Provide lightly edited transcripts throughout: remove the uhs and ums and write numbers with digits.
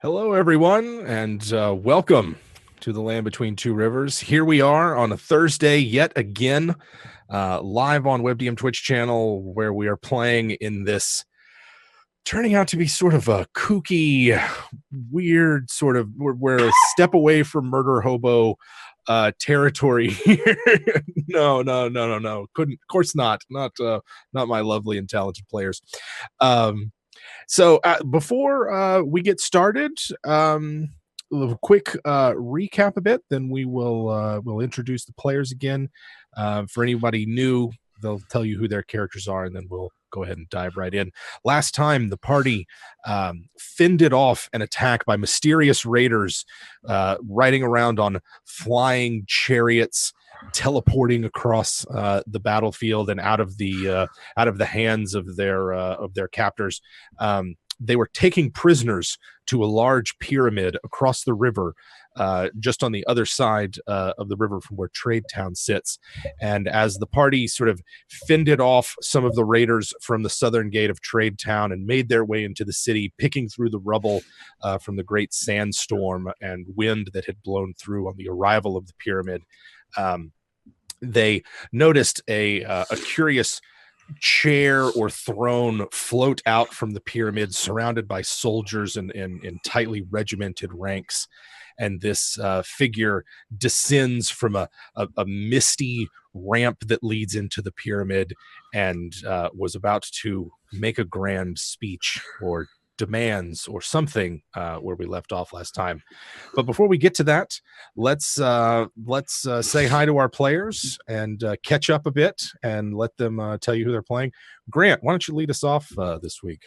Hello, everyone, and welcome to the Land Between Two Rivers. Here we are on a Thursday yet again, live on WebDM Twitch channel, where we are playing in this turning out to be sort of a kooky, weird sort of, we're a step away from murder hobo territory here. No. Couldn't, of course not my lovely and talented players. So before we get started, a quick recap a bit, then we'll introduce the players again. For anybody new, they'll tell you who their characters are, and then we'll go ahead and dive right in. Last time, the party fended off an attack by mysterious raiders riding around on flying chariots, teleporting across the battlefield and out of the hands of their captors. They were taking prisoners to a large pyramid across the river, just on the other side of the river from where Trade Town sits. And as the party sort of fended off some of the raiders from the southern gate of Trade Town and made their way into the city, picking through the rubble from the great sandstorm and wind that had blown through on the arrival of the pyramid, they noticed a curious chair or throne float out from the pyramid, surrounded by soldiers in tightly regimented ranks. And this figure descends from a misty ramp that leads into the pyramid and was about to make a grand speech or demands or something where we left off last time. But before we get to that, let's say hi to our players and catch up a bit and let them tell you who they're playing. Grant, why don't you lead us off this week?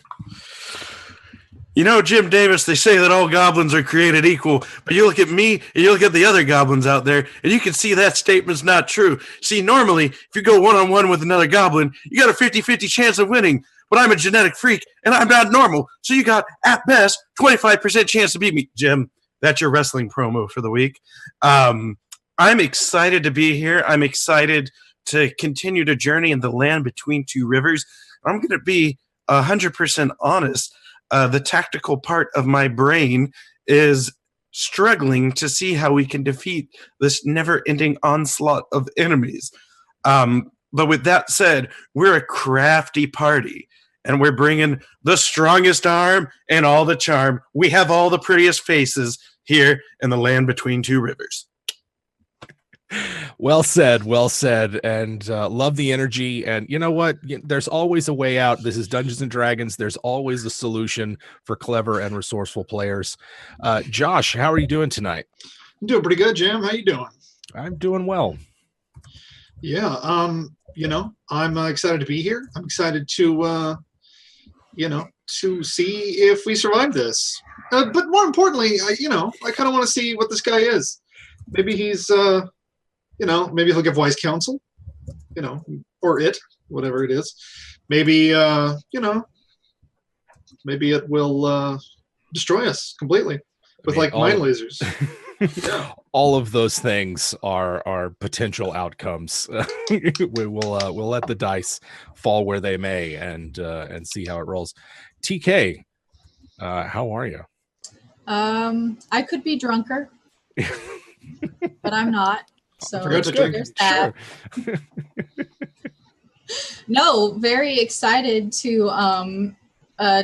You know, Jim Davis, they say that all goblins are created equal, but you look at me and you look at the other goblins out there, and you can see that statement's not true. See, normally, if you go one-on-one with another goblin, you got a 50-50 chance of winning, but I'm a genetic freak, and I'm not normal, so you got, at best, 25% chance to beat me. Jim, that's your wrestling promo for the week. I'm excited to be here. I'm excited to continue to journey in the land between two rivers. I'm going to be 100% honest. The tactical part of my brain is struggling to see how we can defeat this never-ending onslaught of enemies. But with that said, we're a crafty party, and we're bringing the strongest arm and all the charm. We have all the prettiest faces here in the land between two rivers. Well said, and love the energy. And you know what? There's always a way out. This is Dungeons and Dragons. There's always a solution for clever and resourceful players. Josh, how are you doing tonight? I'm doing pretty good, Jim. How you doing? I'm doing well. Yeah, I'm excited to be here. I'm excited to, to see if we survive this. But more importantly, I kind of want to see what this guy is. Maybe he's maybe he'll give wise counsel, or whatever it is. Maybe, maybe it will destroy us completely with mind lasers. Yeah. All of those things are potential outcomes. We'll let the dice fall where they may and see how it rolls. TK, how are you? I could be drunker, but I'm not. So there's that. Sure. No, very excited to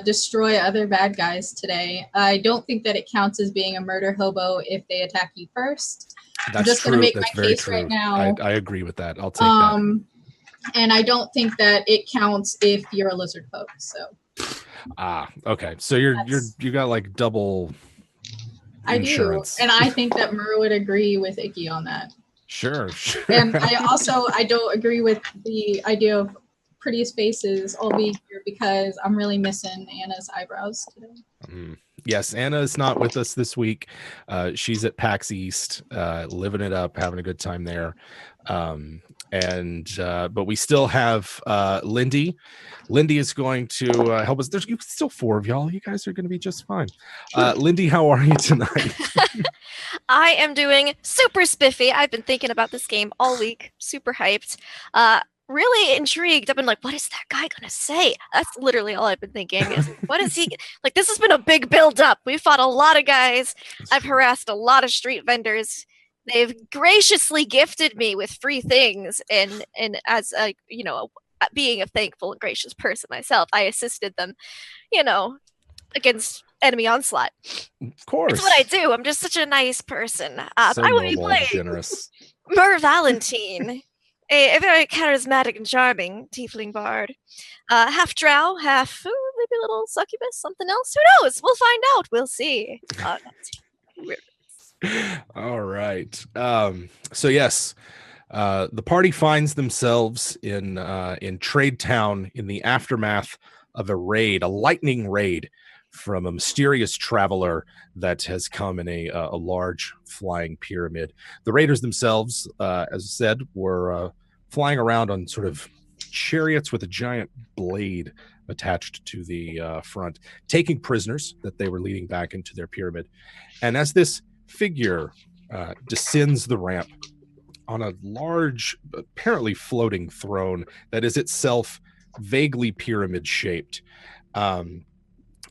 destroy other bad guys today. I don't think that it counts as being a murder hobo if they attack you first. I'm just going to make my case right now. I agree with that. I'll take that. And I don't think that it counts if you're a lizard folk. So. Okay. So you got like double. I insurance. Do, and I think that Mur would agree with Icky on that. Sure. And I don't agree with the idea of prettiest faces. I'll be here because I'm really missing Anna's eyebrows today. Yes, Anna is not with us this week. She's at PAX East, living it up, having a good time there. But we still have Lindy. Lindy is going to help us. There's still four of y'all. You guys are going to be just fine. Lindy, how are you tonight? I am doing super spiffy. I've been thinking about this game all week. Super hyped. really intrigued. I've been like, what is that guy gonna say? That's literally all I've been thinking is, what is he like? This has been a big build up. We've fought a lot of guys. I've harassed a lot of street vendors. They've graciously gifted me with free things, and as a, being a thankful and gracious person myself, I assisted them, against enemy onslaught. Of course. It's what I do. I'm just such a nice person. So I will be noble, playing generous. Mer Valentine, a very charismatic and charming tiefling bard. Half drow, half maybe a little succubus, something else. Who knows? We'll find out. We'll see. All right. So yes, the party finds themselves in Trade Town in the aftermath of a lightning raid from a mysterious traveler that has come in a large flying pyramid. The raiders themselves, as I said, were flying around on sort of chariots with a giant blade attached to the front, taking prisoners that they were leading back into their pyramid. And as this figure descends the ramp on a large, apparently floating throne that is itself vaguely pyramid shaped,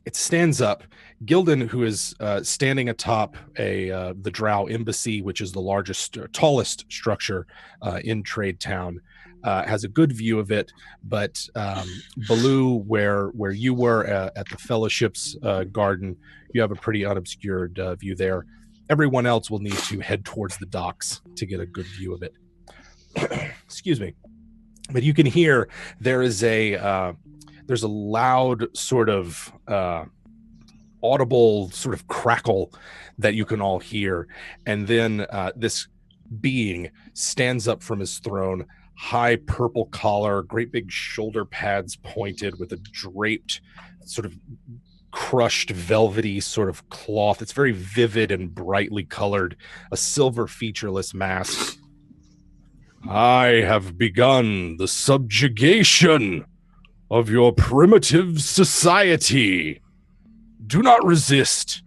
it stands up. Gildan, who is standing atop the Drow embassy, which is the largest, tallest structure in Trade Town, has a good view of it. But Baloo, where you were at the Fellowship's garden, you have a pretty unobscured view there. Everyone else will need to head towards the docks to get a good view of it. Excuse me. But you can hear there's a loud sort of audible sort of crackle that you can all hear. And then this being stands up from his throne, high purple collar, great big shoulder pads pointed with a draped sort of crushed velvety sort of cloth. It's very vivid and brightly colored, a silver featureless mask. I have begun the subjugation of your primitive society. Do not resist.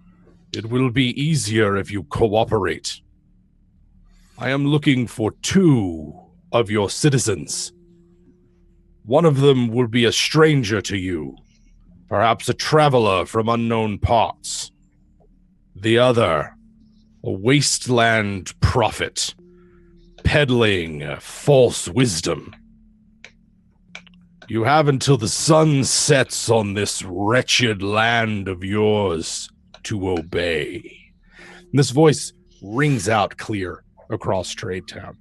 It will be easier if you cooperate. I am looking for 2 of your citizens. One of them will be a stranger to you, perhaps a traveler from unknown parts. The other, a wasteland prophet, peddling false wisdom. You have until the sun sets on this wretched land of yours to obey. And this voice rings out clear across Trade Town,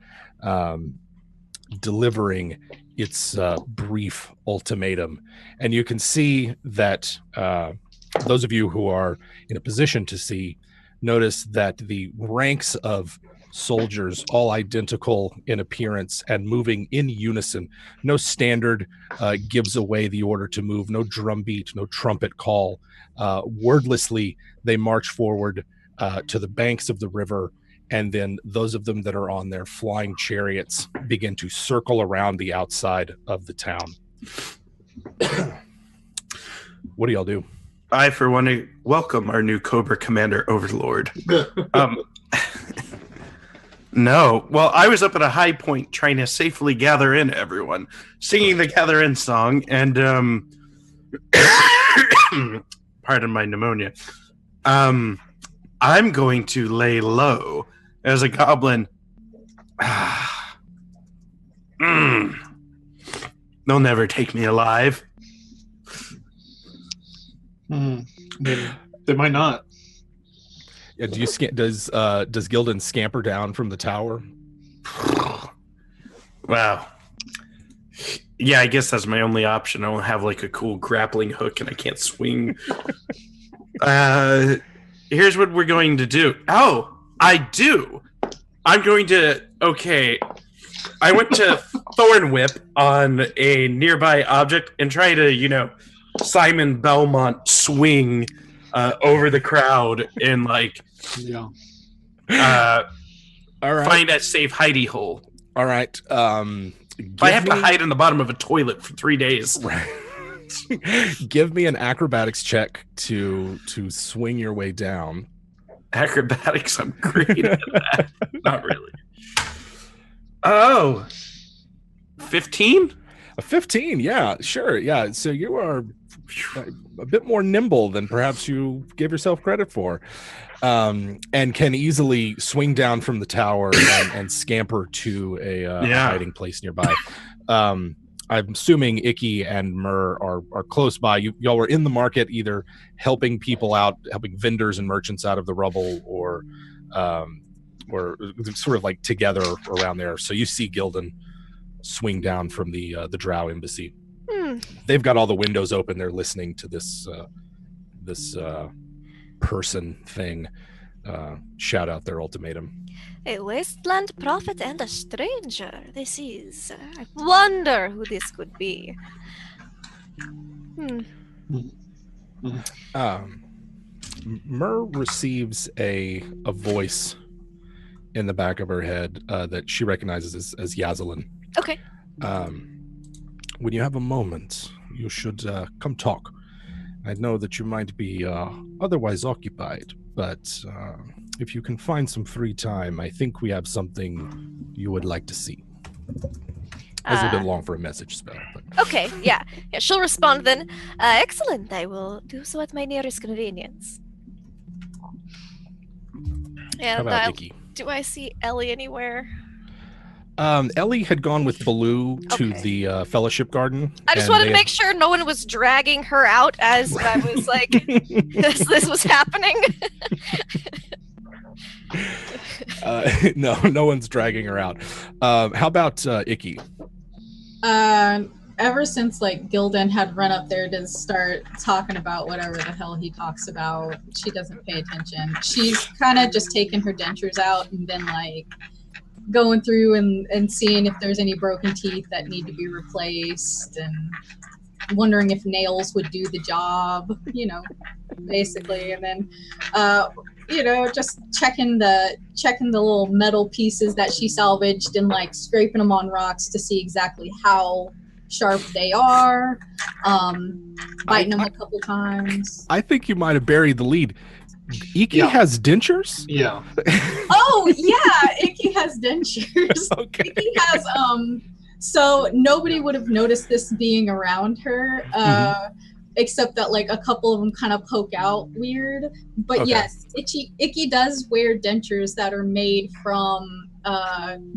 delivering its brief ultimatum. And you can see that those of you who are in a position to see notice that the ranks of soldiers, all identical in appearance and moving in unison. No standard gives away the order to move, no drumbeat, no trumpet call. Wordlessly, they march forward to the banks of the river, and then those of them that are on their flying chariots begin to circle around the outside of the town. What do y'all do? I, for one, welcome our new Cobra Commander Overlord. No. Well, I was up at a high point trying to safely gather in everyone, singing the Gather In song, and pardon my pneumonia. I'm going to lay low as a goblin. They'll never take me alive. They might not. Yeah, does Gildan scamper down from the tower? Wow. Yeah, I guess that's my only option. I don't have like a cool grappling hook and I can't swing. Here's what we're going to do. Oh, I do. I'm going to, okay. I went to Thorn Whip on a nearby object and try to, Simon Belmont swing over the crowd and all right. Find a safe hidey hole. All right. If I have to hide in the bottom of a toilet for 3 days. Give me an acrobatics check to swing your way down. Acrobatics, I'm great at that. Not really. Oh, 15? A 15, yeah, sure, yeah. So you are a bit more nimble than perhaps you give yourself credit for, and can easily swing down from the tower and scamper to a hiding place nearby. I'm assuming Icky and Myrrh are close by. Y'all were in the market, either helping people out, helping vendors and merchants out of the rubble, or sort of like together around there. So you see Gildan swing down from the Drow embassy. They've got all the windows open. They're listening to this person thing shout out their ultimatum. A wasteland prophet and a stranger. This is. I wonder who this could be. Myrrh receives a voice in the back of her head that she recognizes as Yazalin. Okay. When you have a moment, you should come talk. I know that you might be otherwise occupied, but if you can find some free time, I think we have something you would like to see. That's a bit long for a message spell. But. Okay, yeah. She'll respond then. Excellent. I will do so at my nearest convenience. How And about Icky? do I see Ellie anywhere? Ellie had gone with Baloo to Okay. the Fellowship Garden. I just wanted to make sure no one was dragging her out as I was like, as this was happening. No one's dragging her out. How about Icky? Ever since like Gildan had run up there to start talking about whatever the hell he talks about, she doesn't pay attention. She's kind of just taken her dentures out and been like going through and seeing if there's any broken teeth that need to be replaced and wondering if nails would do the job, basically. And then just checking the little metal pieces that she salvaged and like scraping them on rocks to see exactly how sharp they are, biting them a couple times. I think you might have buried the lead. Icky has dentures? Yeah. Oh yeah, Icky has dentures. Okay. Icky has so nobody would have noticed this being around her, except that like a couple of them kind of poke out weird. But Okay. yes, Icky does wear dentures that are made from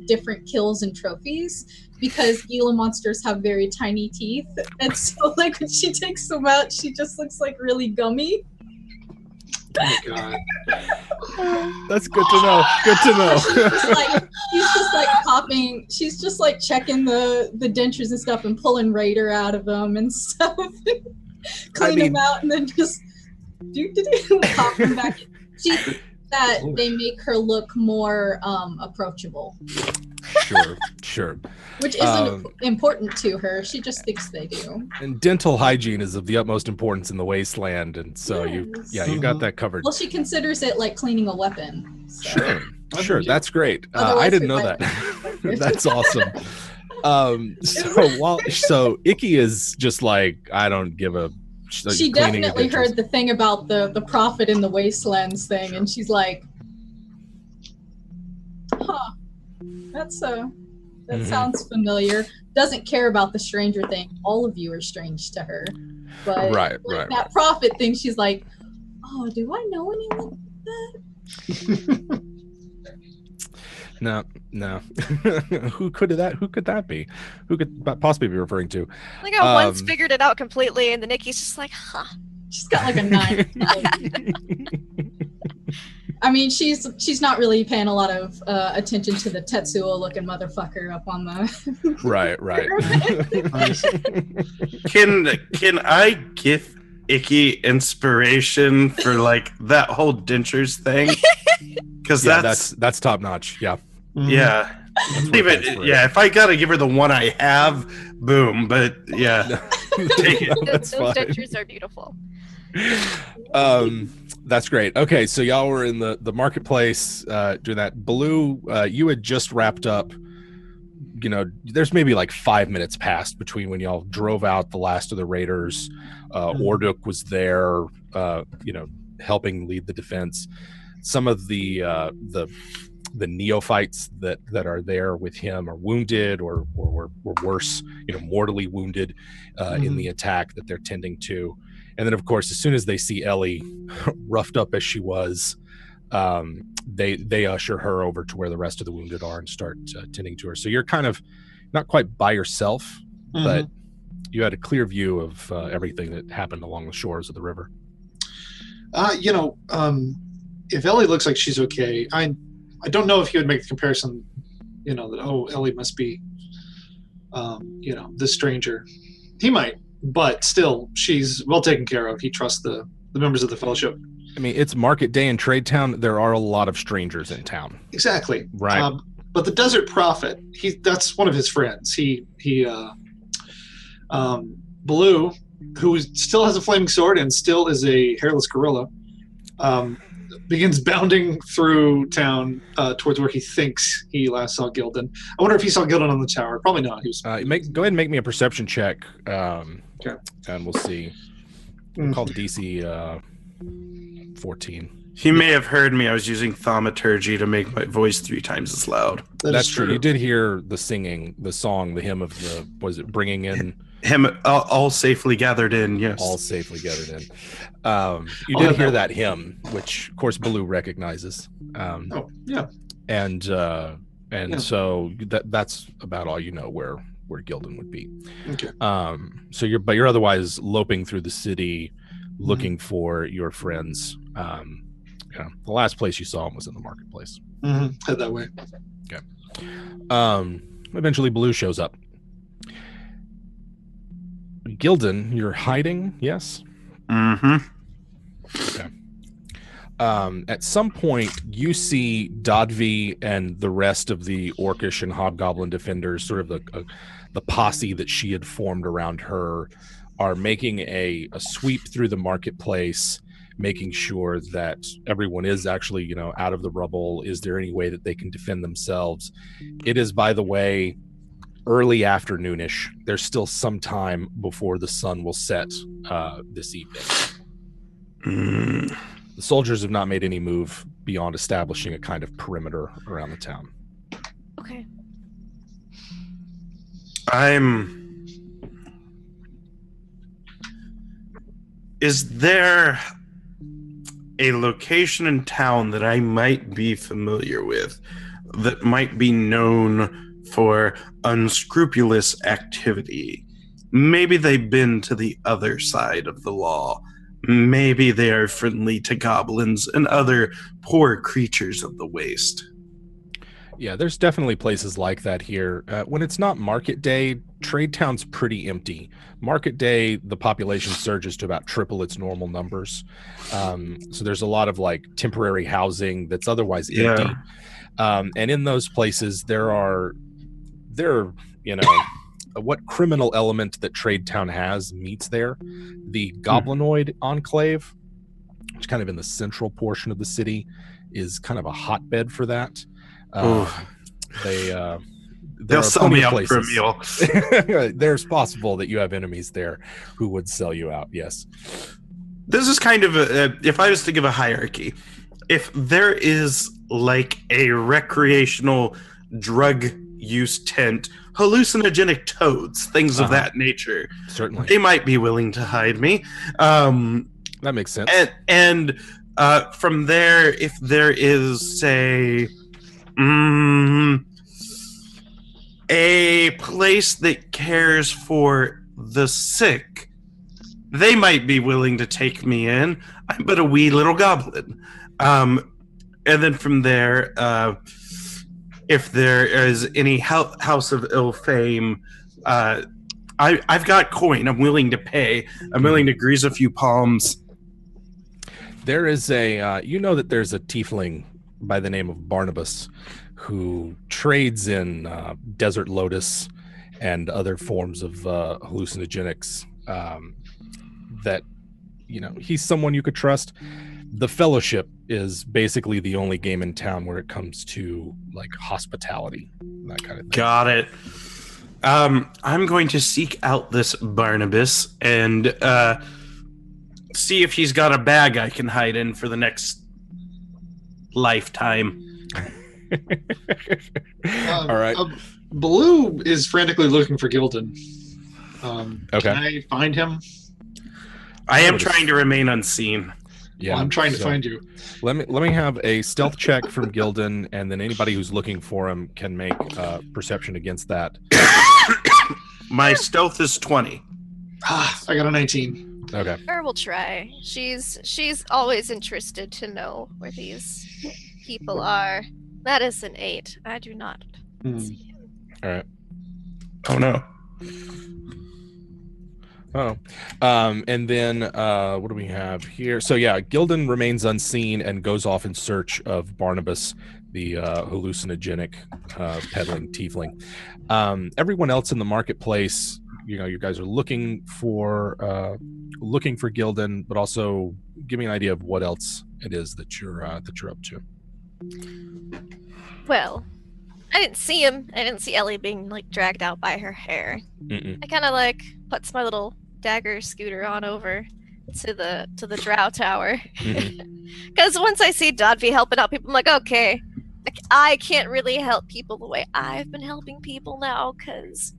different kills and trophies, because Gila monsters have very tiny teeth, and so like when she takes them out, she just looks like really gummy. Oh God. That's good to know. Good to know. She's just like popping. She's just like checking the dentures and stuff and pulling Raider out of them and stuff, clean them out, and then just pop them back in. That they make her look more approachable. Sure. Which isn't important to her. She just thinks they do. And dental hygiene is of the utmost importance in the wasteland, and so you got that covered. Well, she considers it like cleaning a weapon. So. Sure, that's great. I Otherwise didn't it know might that. be- That's awesome. So Icky is just like, I don't give a. She definitely heard the thing about the prophet in the wastelands thing, and she's like, huh, that sounds familiar. Doesn't care about the stranger thing. All of you are strange to her. But right. that prophet thing, she's like, oh, do I know anyone like that? No. Who could that be? Who could possibly be referring to? I think I once figured it out completely, and the Nikki's just like, huh. She's got like a 9. I mean, she's not really paying a lot of attention to the Tetsuo looking motherfucker up on the. Right. Can I give Icky inspiration for like that whole dentures thing? Because that's top notch. Yeah. Yeah. If I gotta give her the one I have, boom. But yeah, take it. Those dentures are beautiful. That's great. Okay, so y'all were in the marketplace doing that. Baloo, you had just wrapped up. There's maybe like 5 minutes passed between when y'all drove out the last of the raiders. Orduk was there, helping lead the defense. Some of the the neophytes that are there with him are wounded or worse, mortally wounded in the attack that they're tending to. And then, of course, as soon as they see Ellie, roughed up as she was, they usher her over to where the rest of the wounded are and start tending to her. So you're kind of not quite by yourself, but you had a clear view of everything that happened along the shores of the river. If Ellie looks like she's okay, I don't know if he would make the comparison, that, Ellie must be, the stranger. He might, but still, she's well taken care of. He trusts the members of the Fellowship. I mean, it's market day in Trade Town. There are a lot of strangers in town. Exactly. Right. But the Desert Prophet, that's one of his friends. Blue, who still has a flaming sword and still is a hairless gorilla, begins bounding through town towards where he thinks he last saw Gildan. I wonder if he saw Gildan on the tower. Probably not. He was. Go ahead and make me a perception check, okay. And we'll see. We'll call the DC 14. He may have heard me. I was using thaumaturgy to make my voice 3 times as loud. That's true. You did hear the singing, the song, the hymn of bringing in him, all safely gathered in. Yes, all safely gathered in. You did hear that hymn, which of course Baloo recognizes. And so that's about all you know where Gildan would be. Okay. So you're otherwise loping through the city, looking for your friends. The last place you saw him was in the marketplace. Head that way. Okay. Eventually Baloo shows up. Gildan, you're hiding, yes? Okay. At some point, you see Dodvi and the rest of the Orcish and Hobgoblin defenders, sort of the posse that she had formed around her, are making a sweep through the marketplace, making sure that everyone is actually, out of the rubble. Is there any way that they can defend themselves? It is, by the way, early afternoonish. There's still some time before the sun will set this evening. The soldiers have not made any move beyond establishing a kind of perimeter around the town. Okay. Is there a location in town that I might be familiar with that might be known for unscrupulous activity? Maybe they've been to the other side of the law. Maybe they are friendly to goblins and other poor creatures of the waste. Yeah, there's definitely places like that here. When it's not market day, Trade Town's pretty empty. Market day, the population surges to about triple its normal numbers. So there's a lot of temporary housing that's otherwise empty. And in those places, there are what criminal element that Trade Town has meets there. The Goblinoid Enclave, which kind of in the central portion of the city, is kind of a hotbed for that. They'll sell me out for a meal. There's possible that you have enemies there who would sell you out. Yes. This is kind of if I was to give a hierarchy, if there is a recreational drug use tent, hallucinogenic toads, things of that nature, certainly they might be willing to hide me. That makes sense. And from there, if there is, say, a place that cares for the sick, they might be willing to take me in. I'm but a wee little goblin. And then from there, if there is any house of ill fame, I've got coin. I'm willing to pay. I'm willing to grease a few palms. There is that there's a tiefling by the name of Barnabas who trades in desert lotus and other forms of hallucinogenics. That he's someone you could trust. The Fellowship is basically the only game in town where it comes to hospitality, that kind of thing. Got it. I'm going to seek out this Barnabas and see if he's got a bag I can hide in for the next lifetime. All right. Blue is frantically looking for Gildan. Okay. Can I find him? I am trying to remain unseen. Yeah, well, I'm trying to find you. Let me have a stealth check from Gildan, and then anybody who's looking for him can make perception against that. My stealth is 20. I got a 19. Okay. Or we'll try. She's always interested to know where these people are. That is an 8. I do not see him. All right. Oh no. Oh, and then what do we have here? So yeah, Gildan remains unseen and goes off in search of Barnabas, the hallucinogenic peddling tiefling. Everyone else in the marketplace, you guys are looking for Gildan, but also give me an idea of what else it is that you're up to. Well, I didn't see him. I didn't see Ellie being like dragged out by her hair. Mm-mm. I kind of like puts my little dagger scooter on over to the drow tower, because once I see Dodby helping out people, I'm like, okay, I can't really help people the way I've been helping people now, because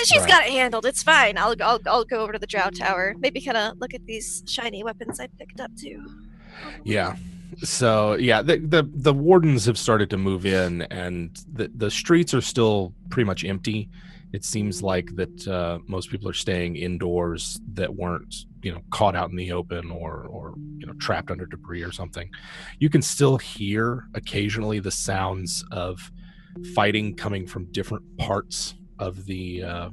she's got it handled. It's fine. I'll go over to the drow tower, maybe kind of look at these shiny weapons I picked up too. Yeah. So yeah, the wardens have started to move in, and the streets are still pretty much empty. It seems like that most people are staying indoors that weren't, caught out in the open or trapped under debris or something. You can still hear occasionally the sounds of fighting coming from different parts of the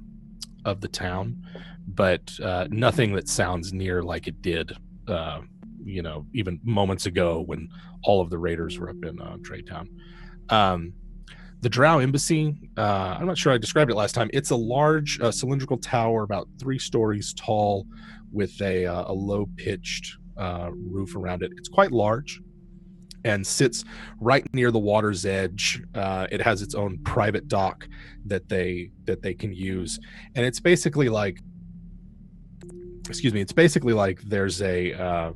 town, but nothing that sounds near like it did, even moments ago when all of the raiders were up in Traytown. The Drow Embassy, I'm not sure I described it last time. It's a large cylindrical tower about 3 stories tall with a low-pitched roof around it. It's quite large and sits right near the water's edge. It has its own private dock that they can use. And it's basically like, there's a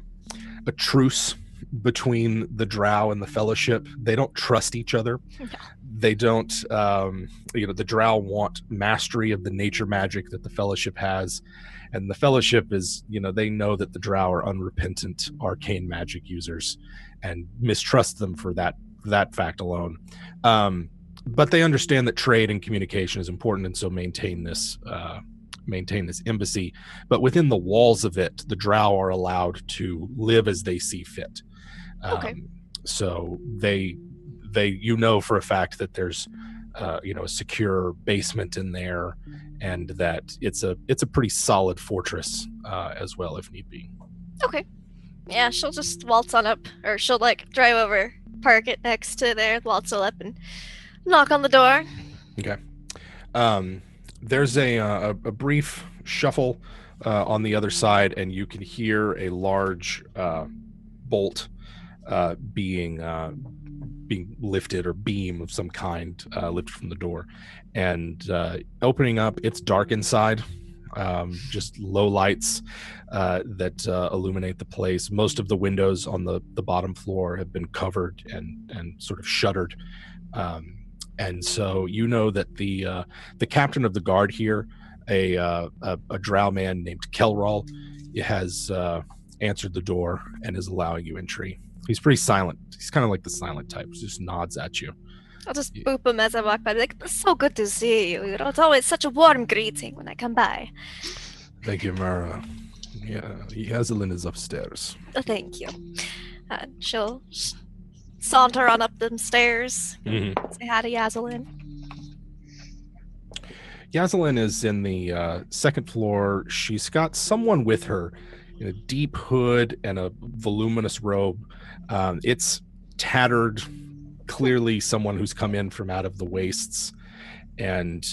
truce between the Drow and the Fellowship. They don't trust each other. They don't, the Drow want mastery of the nature magic that the Fellowship has. And the Fellowship is, they know that the Drow are unrepentant arcane magic users and mistrust them for that fact alone. But they understand that trade and communication is important, and so maintain this embassy. But within the walls of it, the Drow are allowed to live as they see fit. So they for a fact that there's a secure basement in there, and that it's a pretty solid fortress as well if need be. Okay. Yeah, she'll just waltz on up, or she'll drive over, park it next to there, waltz up and knock on the door. Okay. There's a brief shuffle on the other side, and you can hear a large bolt being lifted, or beam of some kind lifted from the door, and opening up. It's dark inside, just low lights that illuminate the place. Most of the windows on the bottom floor have been covered and sort of shuttered, and so that the captain of the guard here, a drow man named Kelral, has answered the door and is allowing you entry. He's pretty silent. He's kind of like the silent type. He just nods at you. I'll just boop him as I walk by. It's so good to see you. It's always such a warm greeting when I come by. Thank you, Mara. Yeah, Yazalin is upstairs. Thank you. She'll saunter on up them stairs. Say hi to Yazalin. Yazalin is in the second floor. She's got someone with her in a deep hood and a voluminous robe. It's tattered, clearly someone who's come in from out of the wastes, and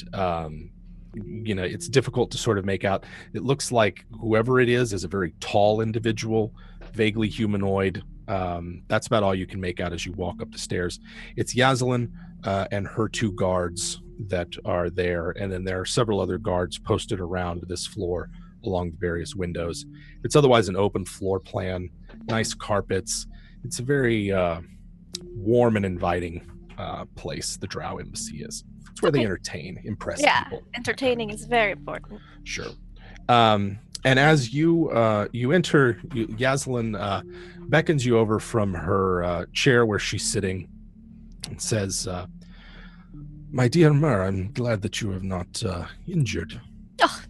it's difficult to sort of make out. It looks like whoever it is a very tall individual, vaguely humanoid. That's about all you can make out as you walk up the stairs. It's Yazalin and her 2 guards that are there, and then there are several other guards posted around this floor along the various windows. It's otherwise an open floor plan, nice carpets. It's a very warm and inviting place the Drow Embassy is. It's where they entertain, impress people. Entertaining is very important. Sure. And as you enter, Yaslin beckons you over from her chair where she's sitting and says, "My dear Mer, I'm glad that you have not injured." Oh,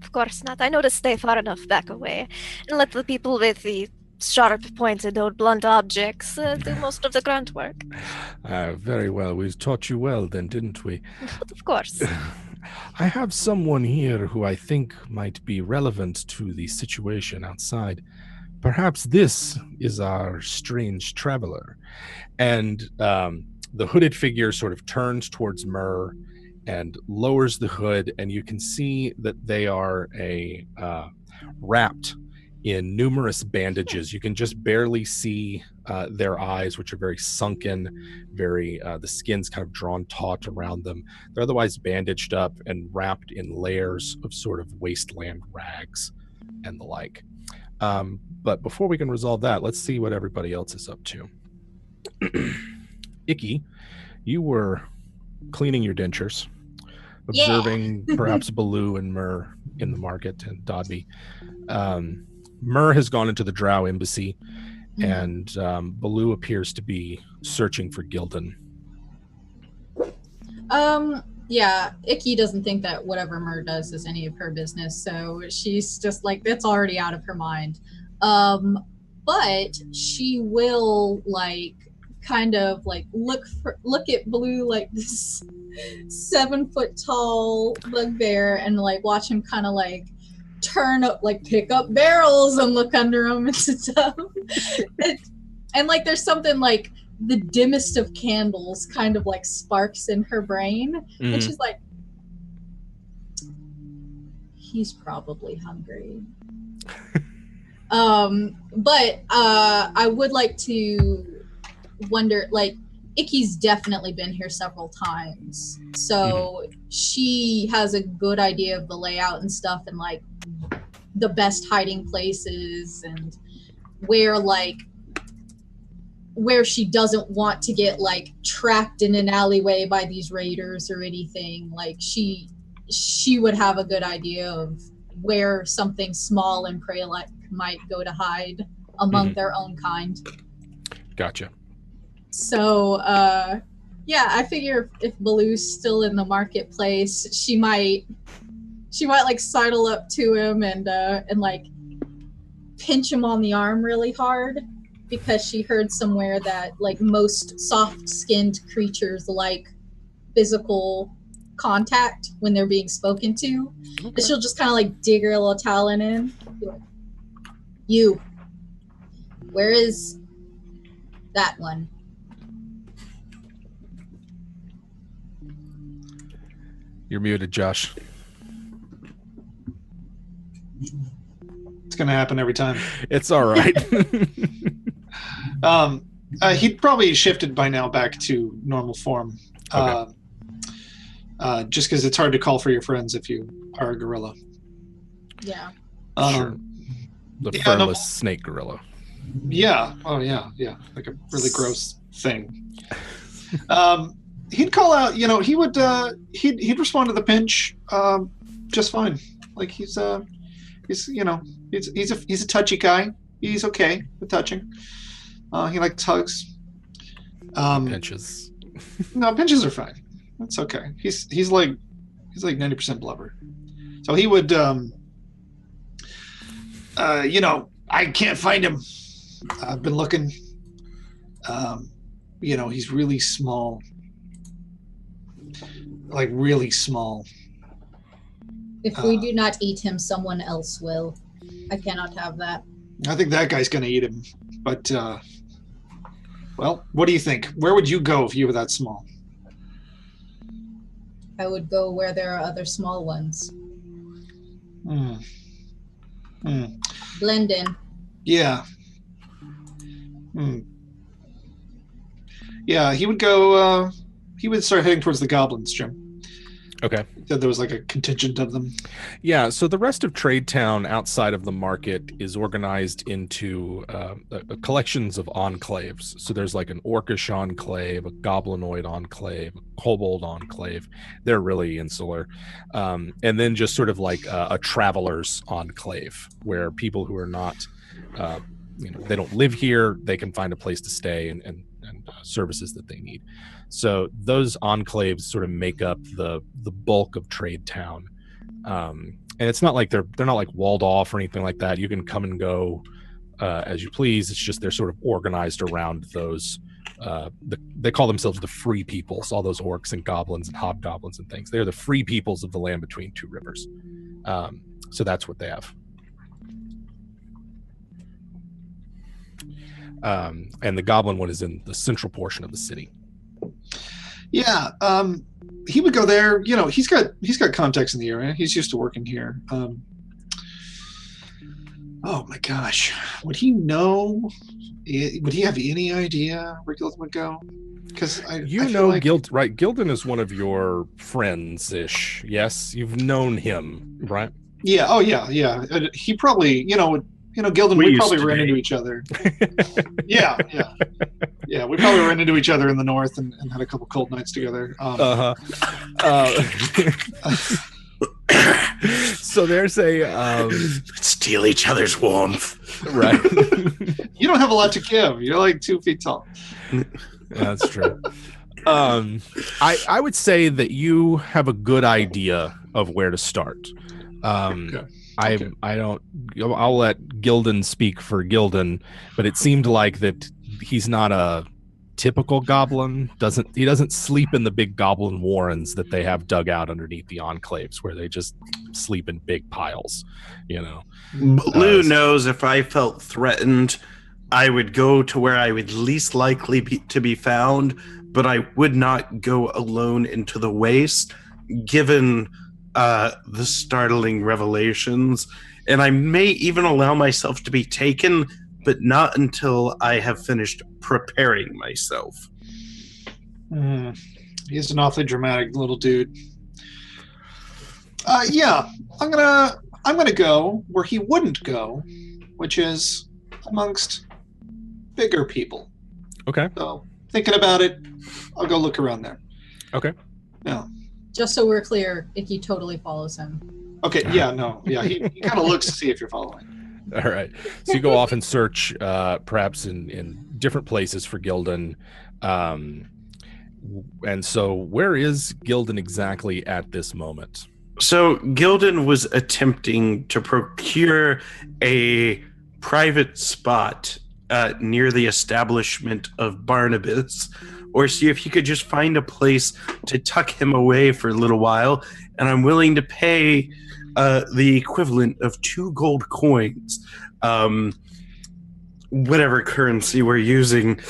of course not. I know to stay far enough back away and let the people with the sharp pointed or blunt objects do most of the grunt work. Very well. We taught you well then, didn't we? But of course. I have someone here who I think might be relevant to the situation outside. Perhaps this is our strange traveler. And the hooded figure sort of turns towards Myrrh and lowers the hood, and you can see that they are wrapped in numerous bandages. You can just barely see their eyes, which are very sunken, the skin's kind of drawn taut around them. They're otherwise bandaged up and wrapped in layers of sort of wasteland rags and the like. But before we can resolve that, let's see what everybody else is up to. Icky, you were cleaning your dentures, observing perhaps Baloo and Myrrh in the market, and Dodby. Myrrh has gone into the Drow Embassy, and Baloo appears to be searching for Gildan. Yeah, Icky doesn't think that whatever Myrrh does is any of her business, so she's just like, that's already out of her mind. But she will, like, kind of, like, look at Baloo like this 7 foot tall bugbear and, like, watch him kind of, like, turn up, like, pick up barrels and look under them and stuff. And like, there's something like the dimmest of candles kind of like sparks in her brain, and she's like, he's probably hungry. But I would like to wonder, like, Icky's definitely been here several times, so she has a good idea of the layout and stuff, and like the best hiding places, and where she doesn't want to get like trapped in an alleyway by these raiders or anything. Like she would have a good idea of where something small and prey-like might go to hide among their own kind. Gotcha. So, yeah, I figure if Baloo's still in the marketplace, she might like sidle up to him and like pinch him on the arm really hard, because she heard somewhere that like most soft-skinned creatures like physical contact when they're being spoken to. Okay. And she'll just kind of like dig her little talon in. You, where is that one? You're muted, Josh. It's going to happen every time. It's all right. He'd probably shifted by now back to normal form. Okay. Just because it's hard to call for your friends if you are a gorilla. Yeah. Sure. The furless snake gorilla. Yeah. Oh, yeah. Yeah. Like a really gross thing. He'd call out, he would, he'd respond to the pinch just fine. Like he's a touchy guy. He's okay with touching. He likes hugs. Pinches. No, pinches are fine. That's okay. He's like 90% blubber. So he would, I can't find him. I've been looking. He's really small. Like really small. If we do not eat him, someone else will. I cannot have that. I think that guy's gonna eat him. But, well, what do you think? Where would you go if you were that small? I would go where there are other small ones. Blend in. Yeah. Yeah, he would go, he would start heading towards the goblins, Jim. Okay. Said there was like a contingent of them. Yeah, so the rest of Trade Town outside of the market is organized into collections of enclaves. So there's like an orcish enclave, a goblinoid enclave, a kobold enclave. They're really insular. And then just sort of like a traveler's enclave where people who are not, they don't live here, they can find a place to stay and services that they need. So those enclaves sort of make up the bulk of Trade Town, and it's not like they're not like walled off or anything like that. You can come and go as you please. It's just they're sort of organized around those. They call themselves the free peoples. All those orcs and goblins and hobgoblins and things. They're the free peoples of the land between two rivers. So that's what they have. And the goblin one is in the central portion of the city. Yeah, he would go there. He's got contacts in the area. He's used to working here. Oh my gosh, would he know? Would he have any idea where Gildan would go? Because Gildan is one of your friends-ish. Yes, you've known him, right? Yeah. Oh yeah. He probably, Gildan, we probably ran into each other. Yeah. We probably ran into each other in the north and had a couple cold nights together. So there's a steal each other's warmth, right? You don't have a lot to give. You're like 2 feet tall. Yeah, that's true. I would say that you have a good idea of where to start. Okay. I'll let Gildan speak for Gildan, but it seemed like that he's not a typical goblin. He doesn't sleep in the big goblin warrens that they have dug out underneath the enclaves where they just sleep in big piles, Blue knows if I felt threatened, I would go to where I would least likely to be found, but I would not go alone into the waste, given the startling revelations, and I may even allow myself to be taken, but not until I have finished preparing myself. He's an awfully dramatic little dude. Yeah, I'm gonna go where he wouldn't go, which is amongst bigger people. Okay. So thinking about it, I'll go look around there. Okay. Yeah. Just so we're clear, Icky totally follows him. Okay, yeah, no. Yeah, he kind of looks to see if you're following. All right. So you go off and search perhaps in different places for Gildan. And so where is Gildan exactly at this moment? So Gildan was attempting to procure a private spot near the establishment of Barnabas, or see if he could just find a place to tuck him away for a little while, and I'm willing to pay the equivalent of 2 gold coins, whatever currency we're using,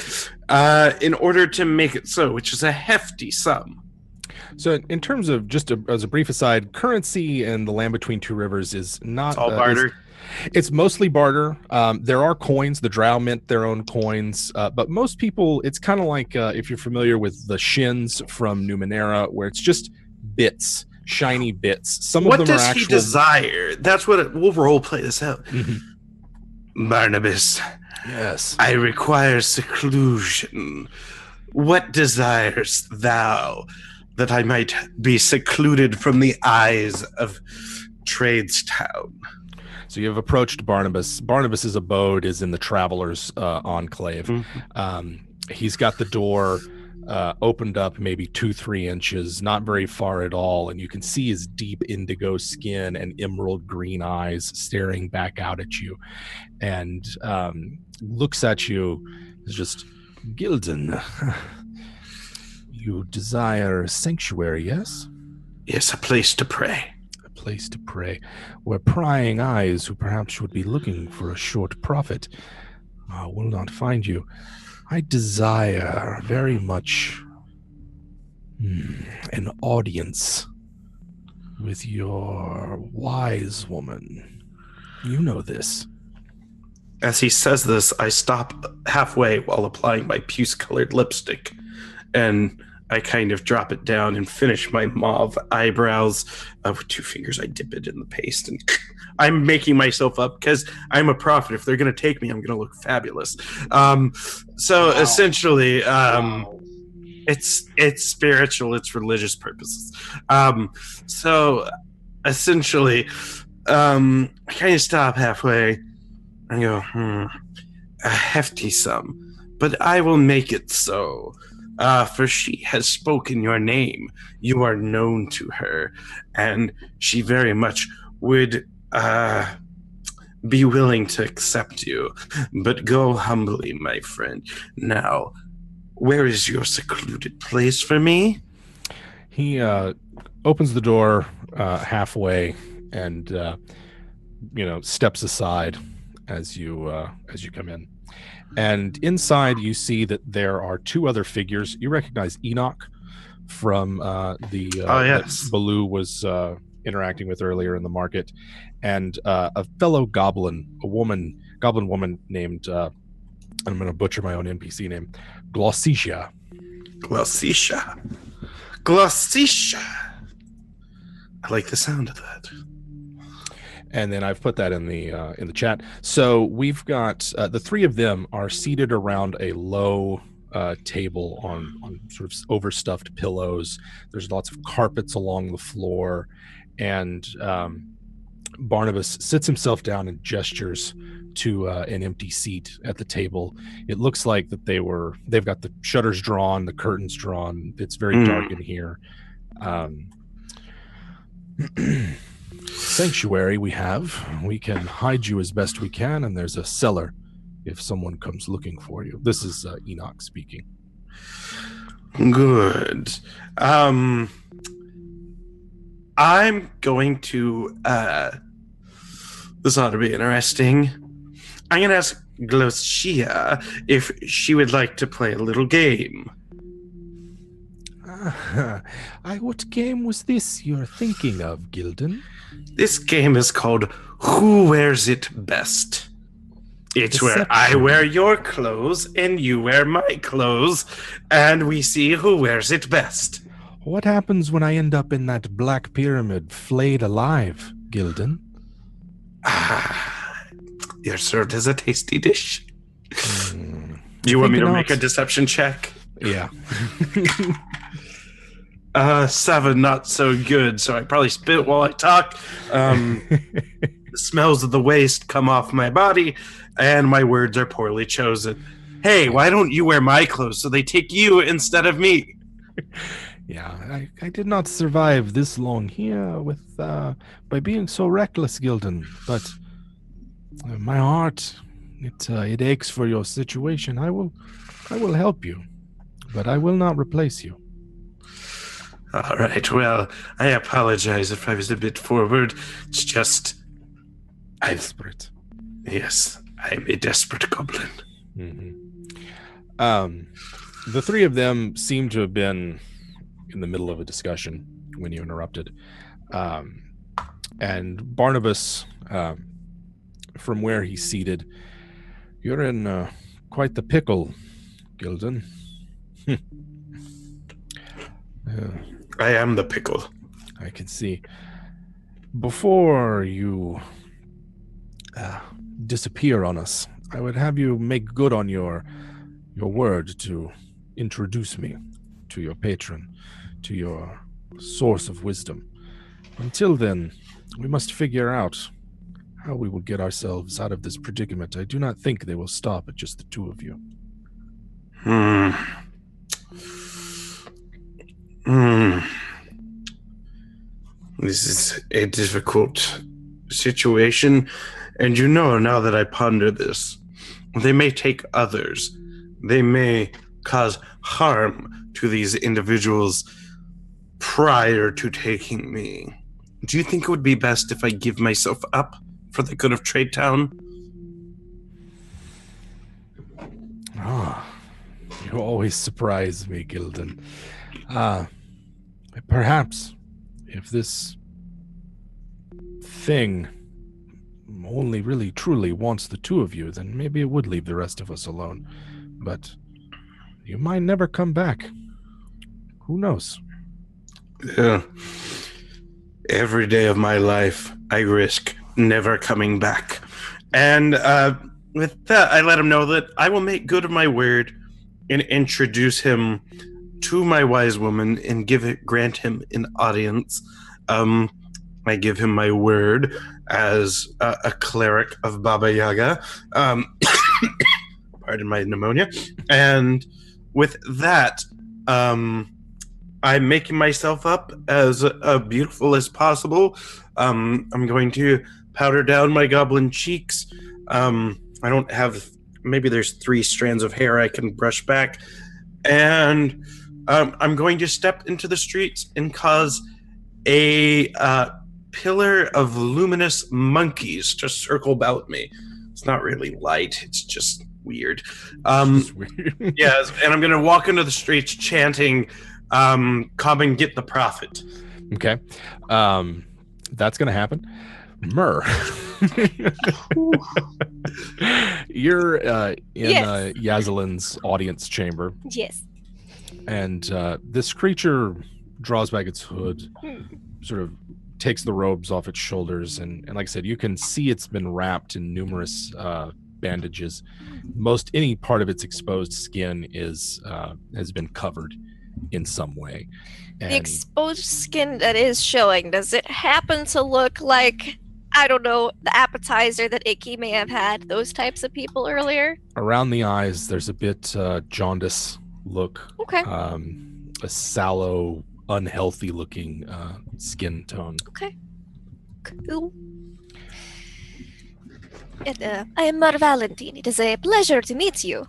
in order to make it so, which is a hefty sum. So in terms of, just as a brief aside, currency in the land between two rivers is not... It's all barter. It's mostly barter. There are coins. The drow mint their own coins. But most people, it's kind of like if you're familiar with the shins from Numenera, where it's just bits, shiny bits. Some of them are actual... What does he desire? That's what we'll role play this out. Mm-hmm. Barnabas. Yes. I require seclusion. What desires thou that I might be secluded from the eyes of Trades Town? So you have approached Barnabas. Barnabas's abode is in the Travelers Enclave. Mm-hmm. He's got the door opened up maybe 2-3 inches, not very far at all, and you can see his deep indigo skin and emerald green eyes staring back out at you, and looks at you as just, Gildan, you desire a sanctuary, yes? Yes, a place to pray. Place to pray, where prying eyes who perhaps would be looking for a short profit will not find you. I desire very much an audience with your wise woman. You know this. As he says this, I stop halfway while applying my puce-colored lipstick, and I kind of drop it down and finish my mauve eyebrows. With 2 fingers, I dip it in the paste, and I'm making myself up because I'm a prophet. If they're going to take me, I'm going to look fabulous. Essentially, it's spiritual, it's religious purposes. Essentially, I kind of stop halfway and go, a hefty sum, but I will make it so. For she has spoken your name. You are known to her, and she very much would be willing to accept you. But go humbly, my friend. Now, where is your secluded place for me? He opens the door halfway and steps aside as you come in. And inside, you see that there are 2 other figures. You recognize Enoch from that Baloo was interacting with earlier in the market, and a fellow goblin woman named, I'm going to butcher my own NPC name, Glossia. I like the sound of that. And then I've put that in the chat. So we've got the 3 of them are seated around a low table on sort of overstuffed pillows. There's lots of carpets along the floor, and Barnabas sits himself down and gestures to an empty seat at the table. It looks like that they've got the shutters drawn, the curtains drawn. It's very dark in here. Sanctuary we can hide you as best we can, and there's a cellar if someone comes looking for you. This is Enoch speaking. Good. I'm going to this ought to be interesting. I'm going to ask Glossia if she would like to play a little game. What game was this you're thinking of, Gildan? This game is called Who Wears It Best. It's Deception. Where I wear your clothes and you wear my clothes, and we see who wears it best. What happens when I end up in that black pyramid flayed alive, Gildan? You're served as a tasty dish. Do you want me to make a deception check? Yeah. 7, not so good, so I probably spit while I talk. The smells of the waste come off my body, and my words are poorly chosen. Hey, why don't you wear my clothes so they take you instead of me? Yeah, I did not survive this long here by being so reckless, Gildan, but my heart, it aches for your situation. I will help you, but I will not replace you. All right, well, I apologize if I was a bit forward. It's just... Desperate. Yes, I'm a desperate goblin. Mm-hmm. The 3 of them seem to have been in the middle of a discussion when you interrupted. And Barnabas, from where he's seated, you're in quite the pickle, Gildan. I am the pickle. I can see. Before you disappear on us, I would have you make good on your word to introduce me to your patron, to your source of wisdom. Until then, we must figure out how we will get ourselves out of this predicament. I do not think they will stop at just the 2 of you. This is a difficult situation, and now that I ponder this, they may take others. They may cause harm to these individuals prior to taking me. Do you think it would be best if I give myself up for the good of Trade Town? You always surprise me, Gildan. Perhaps if this thing only really truly wants the 2 of you, then maybe it would leave the rest of us alone. But you might never come back. Who knows? Yeah. Every day of my life, I risk never coming back. And with that, I let him know that I will make good of my word and introduce him to my wise woman and grant him an audience. I give him my word as a cleric of Baba Yaga. Pardon my pneumonia. And with that, I'm making myself up as beautiful as possible. I'm going to powder down my goblin cheeks. I don't have... Maybe there's 3 strands of hair I can brush back. And I'm going to step into the streets and cause a pillar of luminous monkeys to circle about me. It's not really light. It's just weird. Weird. Yes, and I'm going to walk into the streets chanting, come and get the prophet. Okay. That's going to happen. Myrrh. You're in Yazelin's audience chamber. Yes. And this creature draws back its hood, sort of takes the robes off its shoulders, and like I said, you can see it's been wrapped in numerous bandages. Any part of its exposed skin has been covered in some way. And the exposed skin that is showing, does it happen to look like, I don't know, the appetizer that Icky may have had, those types of people earlier? around the eyes, there's a bit jaundice look. Okay. A sallow, unhealthy looking skin tone. Okay. Cool. And, I am Mar Valentine. It is a pleasure to meet you.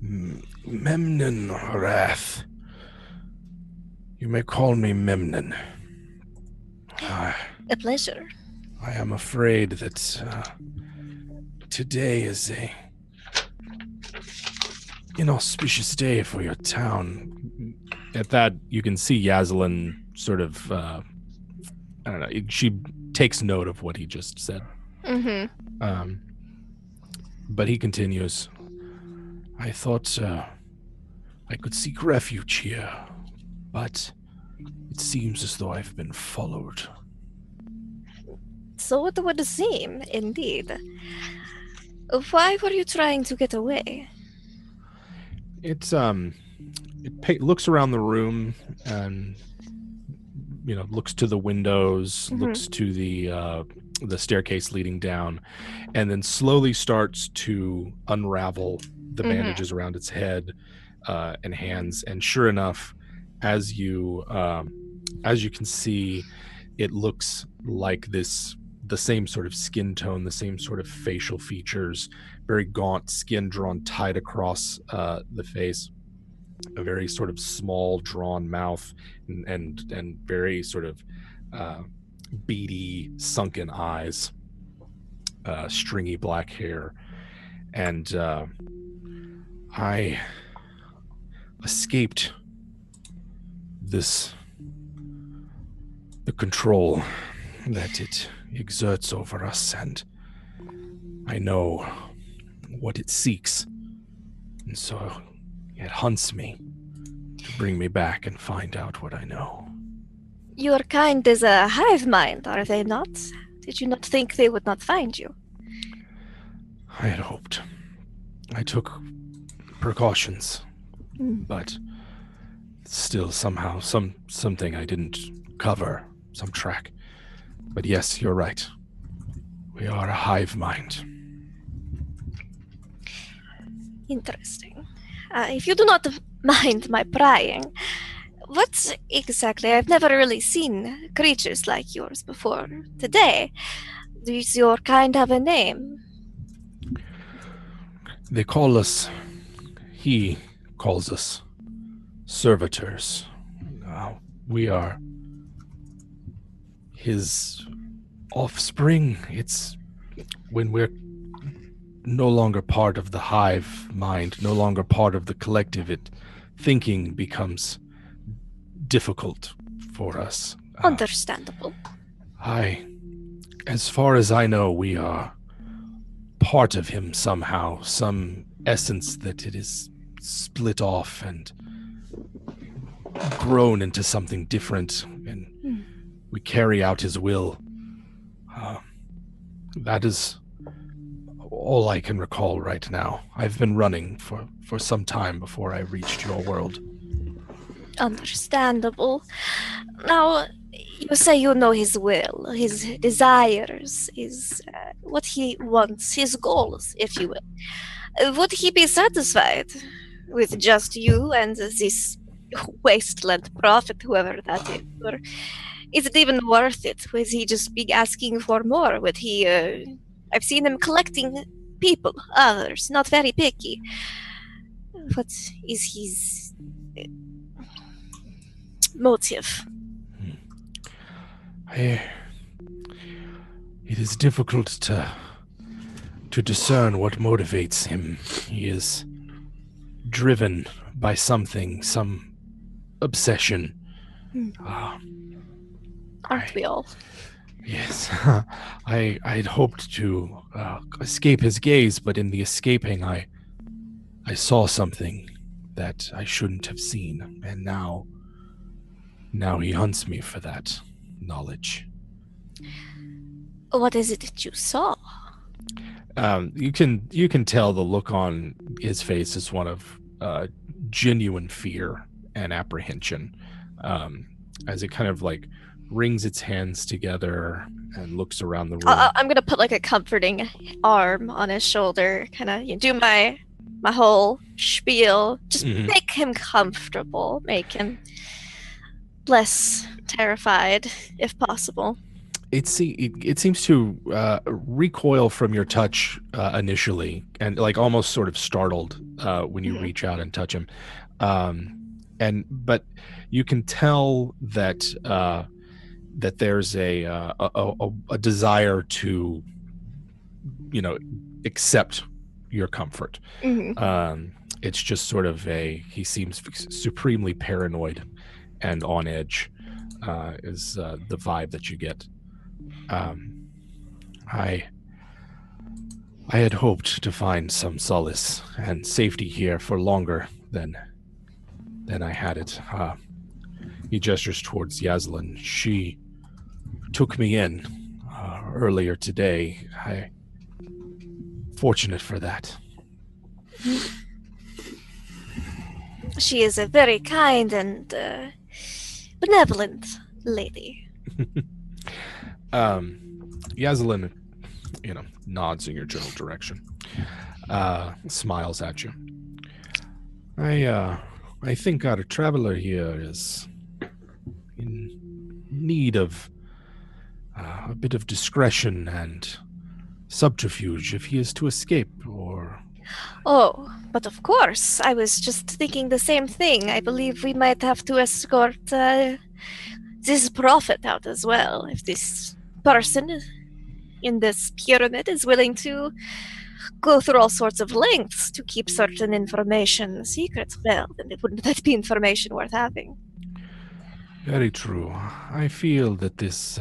Memnon Wrath. You may call me Memnon. A pleasure. I am afraid that today is a inauspicious day for your town. At that, you can see Yazelin sort of, I don't know, she takes note of what he just said. Mm-hmm. But he continues, I thought I could seek refuge here, but it seems as though I've been followed. So it would seem, indeed. Why were you trying to get away? It looks around the room and looks to the windows, looks to the staircase leading down, and then slowly starts to unravel the bandages around its head and hands. And sure enough, as you can see, it looks like the same sort of skin tone, the same sort of facial features, very gaunt skin drawn tight across the face, a very sort of small drawn mouth, and very sort of beady sunken eyes, stringy black hair. And I escaped the control that it exerts over us, and I know what it seeks, and so it hunts me to bring me back and find out what I know. Your kind is a hive mind, are they not? Did you not think they would not find you? I had hoped. I took precautions, but still somehow something I didn't cover, some track. But yes, you're right. We are a hive mind. Interesting. If you do not mind my prying, what exactly? I've never really seen creatures like yours before. Today, does your kind have a name? They call us... He calls us Servitors. We are his offspring. It's when we're no longer part of the hive mind, no longer part of the collective, thinking becomes difficult for us. Understandable. As far as I know, we are part of him somehow, some essence that it is split off, and grown into something different, and we carry out his will. That is all I can recall right now. I've been running for some time before I reached your world. Understandable. Now, you say you know his will, his desires, his what he wants, his goals, if you will. Would he be satisfied with just you and this wasteland prophet, whoever that is? Or is it even worth it? Would he just be asking for more? Would he... I've seen him collecting people, others, not very picky. What is his motive? It is difficult to discern what motivates him. He is driven by something, some obsession. Aren't we all? Yes. I'd hoped to escape his gaze, but in the escaping, I saw something that I shouldn't have seen, and now he hunts me for that knowledge. What is it that you saw? You can tell the look on his face is one of genuine fear and apprehension, as it kind of like wrings its hands together and looks around the room. I'm gonna put like a comforting arm on his shoulder, kind of do my whole spiel, just make him comfortable, make him less terrified if possible. It seems to recoil from your touch initially, and like almost sort of startled when you reach out and touch him, but you can tell that that there's a desire to, accept your comfort. It's just sort of he seems supremely paranoid and on edge, is the vibe that you get. I had hoped to find some solace and safety here for longer than I had it. He gestures towards Yaslin. She took me in earlier today. Fortunate for that. She is a very kind and benevolent lady. Yaslin, nods in your general direction, smiles at you. I think our traveler here is in need of a bit of discretion and subterfuge if he is to escape, or... Oh, but of course. I was just thinking the same thing. I believe we might have to escort this prophet out as well. If this person in this pyramid is willing to go through all sorts of lengths to keep certain information secret, well, then wouldn't that be information worth having? Very true. I feel that this,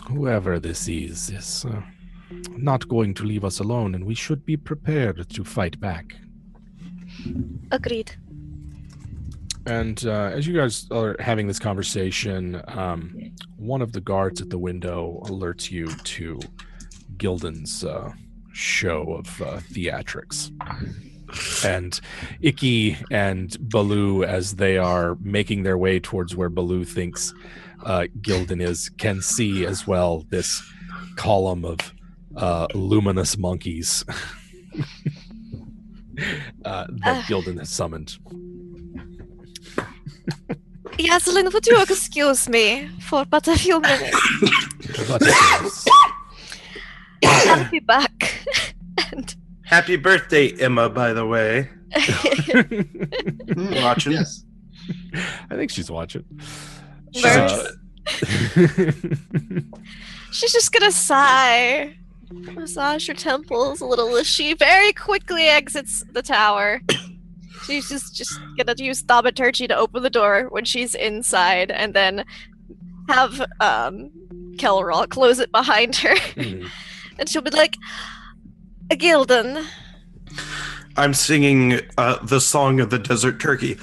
whoever this is not going to leave us alone, and we should be prepared to fight back. Agreed. And as you guys are having this conversation, one of the guards at the window alerts you to Gildan's show of theatrics. And Icky and Baloo, as they are making their way towards where Baloo thinks Gildan is, can see as well this column of luminous monkeys that Gildan has summoned. Yaslin, would you excuse me for but a few minutes? I'll be back. And... Happy birthday, Emma, by the way. Watching? Yes. I think she's watching. She's just gonna sigh, massage her temples a little as she very quickly exits the tower. She's just gonna use thaumaturgy to open the door when she's inside, and then have Kelrol close it behind her. And she'll be like, Gildan. I'm singing the song of the desert turkey.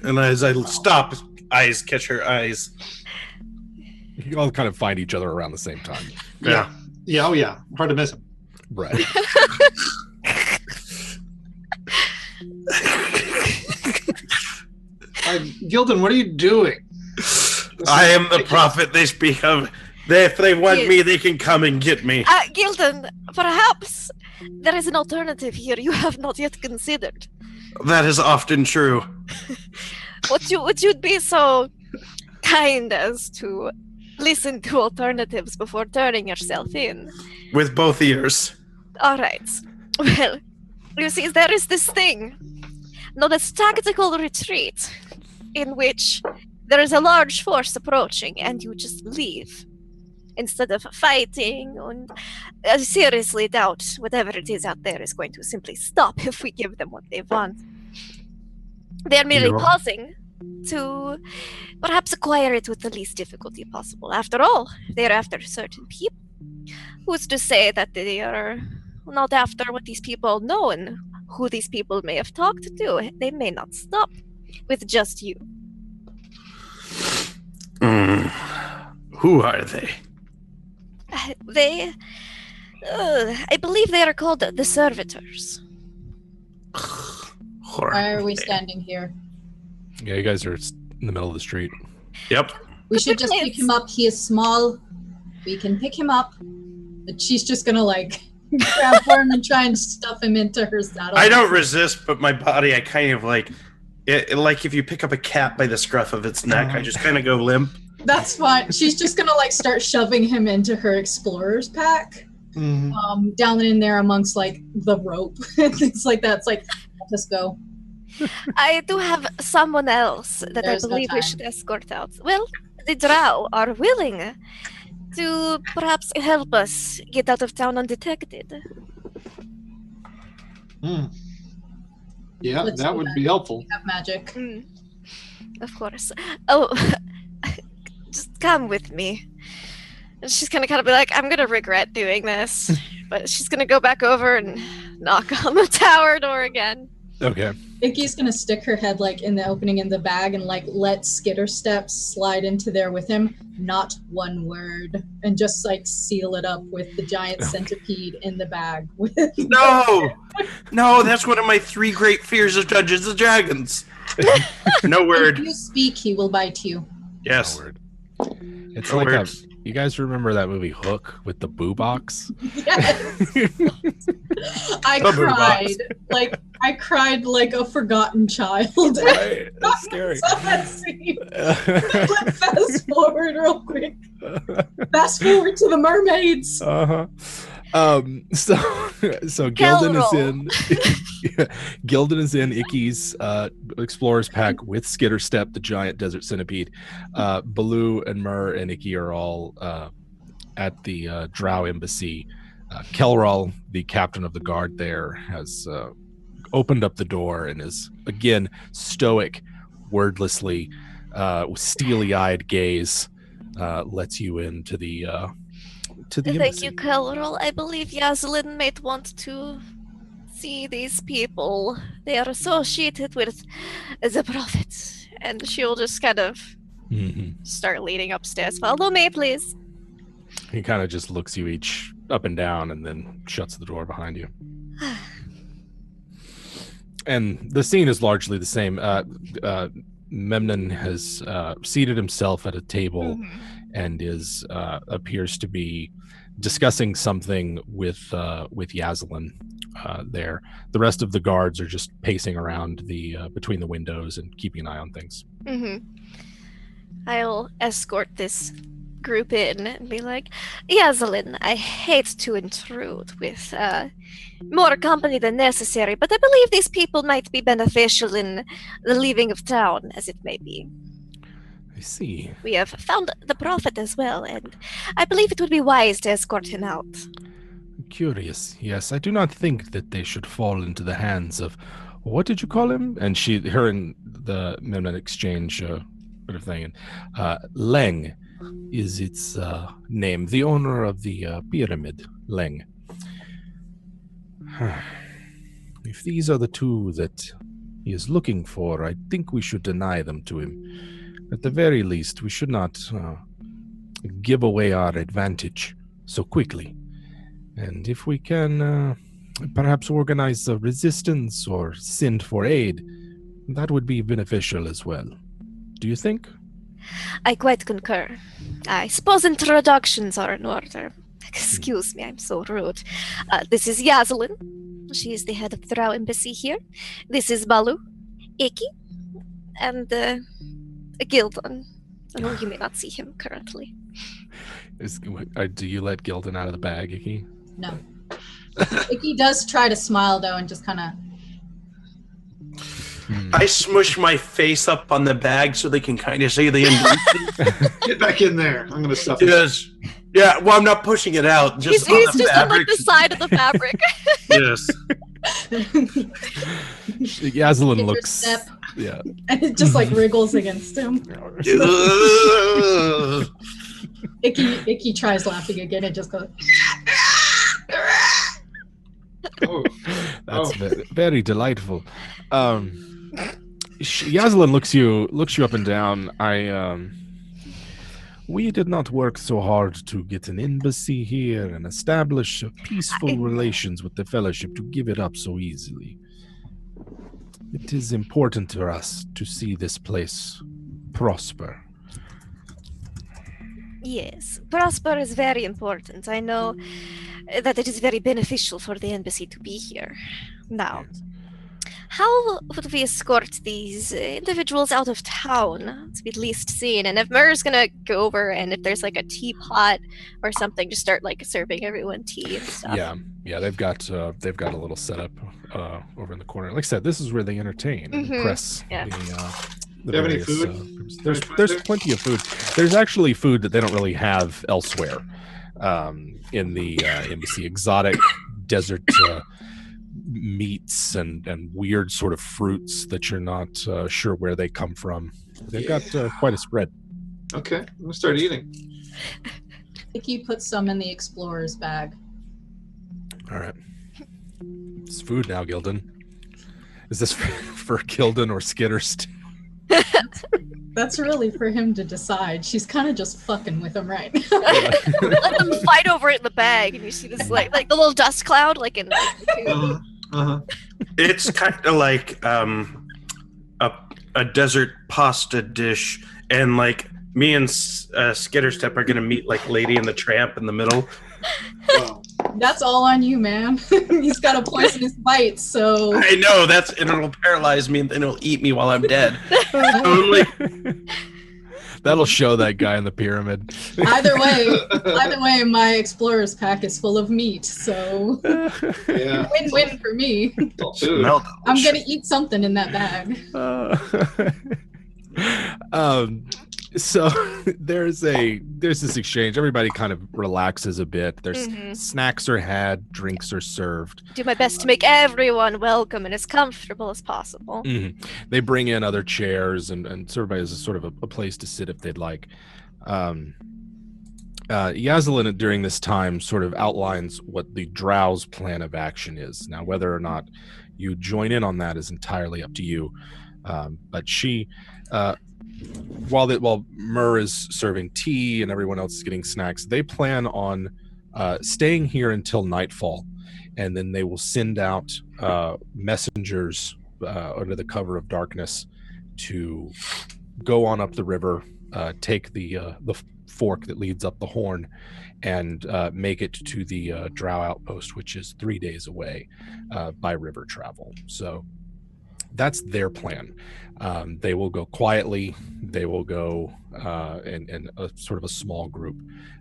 And as I stop, eyes catch her eyes. You all kind of find each other around the same time. Yeah. Yeah, oh yeah. Hard to miss him. Right. Gildan, what are you doing? I am the prophet they speak of. If they want me, they can come and get me. Gildan, perhaps there is an alternative here you have not yet considered. That is often true. Would you be so kind as to listen to alternatives before turning yourself in? With both ears. All right. Well, you see, there is this thing known as tactical retreat, in which there is a large force approaching and you just leave. Instead of fighting, and I seriously doubt whatever it is out there is going to simply stop if we give them what they want. They're merely pausing to perhaps acquire it with the least difficulty possible. After all, they're after certain people. Who's to say that they are not after what these people know and who these people may have talked to? They may not stop with just you. Who are they? I believe they are called the Servitors. Why are we standing here? Yeah, you guys are in the middle of the street. Yep. We should just pick him up. He is small. We can pick him up. But she's just gonna grab for him and try and stuff him into her saddle. I don't resist, but my body, I kind of like if you pick up a cat by the scruff of its neck, I just kind of go limp. That's fine. She's just gonna start shoving him into her explorer's pack, down in there amongst the rope and things like that. It's let us go. I do have someone else that There's I believe no we time. should escort out. Well, the drow are willing to perhaps help us get out of town undetected. Yeah, Let's that do would that. be helpful. We have magic. Of course. Oh, just come with me. And she's gonna kind of be like, I'm gonna regret doing this. But she's gonna go back over and knock on the tower door again. Okay. Vicky's gonna stick her head in the opening in the bag and let Skitter Steps slide into there with him. Not one word, and just seal it up with the giant centipede in the bag. No, that's one of my 3 great fears of Dungeons and Dragons. No word. If you speak, he will bite you. Yes. No word. It's No words. you guys remember that movie Hook with the boo box? Yes. I cried. I cried like a forgotten child. Right. That's scary. Saw that scene. Fast forward real quick. Fast forward to the mermaids. So Gildan is in Gildan is in Icky's explorer's pack with Skitterstep, the giant desert centipede. Baloo and Myrrh and Icky are all at the Drow embassy. Kelral, the captain of the guard there, has opened up the door and is again stoic, wordlessly, with steely-eyed gaze, lets you into the embassy. Thank you, Kelral. I believe Yaslin might want to see these people. They are associated with the prophet. And she'll just kind of start leading upstairs. Follow me, please. He kind of just looks you each up and down and then shuts the door behind you. And the scene is largely the same. Memnon has seated himself at a table and is appears to be discussing something with Yaslin there. The rest of the guards are just pacing around between the windows and keeping an eye on things. I'll escort this group in and be like, Yaslin, I hate to intrude with more company than necessary, but I believe these people might be beneficial in the leaving of town, as it may be. I see. We have found the prophet as well, and I believe it would be wise to escort him out. Curious. Yes, I do not think that they should fall into the hands of, what did you call him? And her and the Memnon exchange a bit of thing. And Leng is its name, the owner of the pyramid, Leng. If these are the two that he is looking for, I think we should deny them to him. At the very least, we should not give away our advantage so quickly. And if we can perhaps organize a resistance or send for aid, that would be beneficial as well. Do you think? I quite concur. I suppose introductions are in order. Excuse me, I'm so rude. This is Yazelin. She is the head of the Drow Embassy here. This is Balu, Iki, and Gildon. I know you may not see him currently. Do you let Gildon out of the bag, Iki? No. Iki does try to smile, though, and just kind of... I smush my face up on the bag so they can kind of see the end. Get back in there. I'm going to stuff it. Yes. Yeah, well, I'm not pushing it out. He's just on like the side of the fabric. Yes. Yazelin looks... Step. Yeah. And it just like wriggles against him. Icky tries laughing again and just goes... Oh. That's very delightful. Yazelin looks you up and down. We did not work so hard to get an embassy here and establish peaceful relations with the Fellowship to give it up so easily. It is important to us to see this place prosper. Yes, prosper is very important. I know that it is very beneficial for the embassy to be here. Now, how would we escort these individuals out of town to be least seen? And if Murr's gonna go over and if there's like a teapot or something, just start like serving everyone tea and stuff. Yeah, they've got a little setup over in the corner. Like I said, this is where they entertain and impress the do you have any food? There's plenty of food. There's actually food that they don't really have elsewhere in the embassy. Exotic desert meats and weird sort of fruits that you're not sure where they come from. They've got quite a spread. Okay, I'm gonna start eating. Icky puts some in the explorer's bag. All right. It's food now, Gildon. Is this for Gildon or Skitters? That's really for him to decide. She's kind of just fucking with him right now. Let them fight over it in the bag, and you see this like the little dust cloud, like in. It's kind of like a desert pasta dish, and like me and Skitterstep are gonna meet like Lady and the Tramp in the middle. Wow. That's all on you, man. He's got a poisonous bite, so... I know, and it'll paralyze me and then it'll eat me while I'm dead. That'll show that guy in the pyramid. Either way, my explorer's pack is full of meat, so Yeah. win-win for me. Smell I'm gonna eat something in that bag. So there's this exchange. Everybody kind of relaxes a bit. There's snacks are had, drinks are served. Do my best to make everyone welcome and as comfortable as possible. They bring in other chairs and so everybody has a sort of a place to sit if they'd like. Yazelin during this time sort of outlines what the Drow's plan of action is. Now, whether or not you join in on that is entirely up to you. But she, while Mur is serving tea and everyone else is getting snacks, they plan on staying here until nightfall, and then they will send out messengers under the cover of darkness to go on up the river, take the fork that leads up the horn, and make it to the Drow outpost, which is 3 days away by river travel. So that's their plan. They will go quietly. They will go in a sort of a small group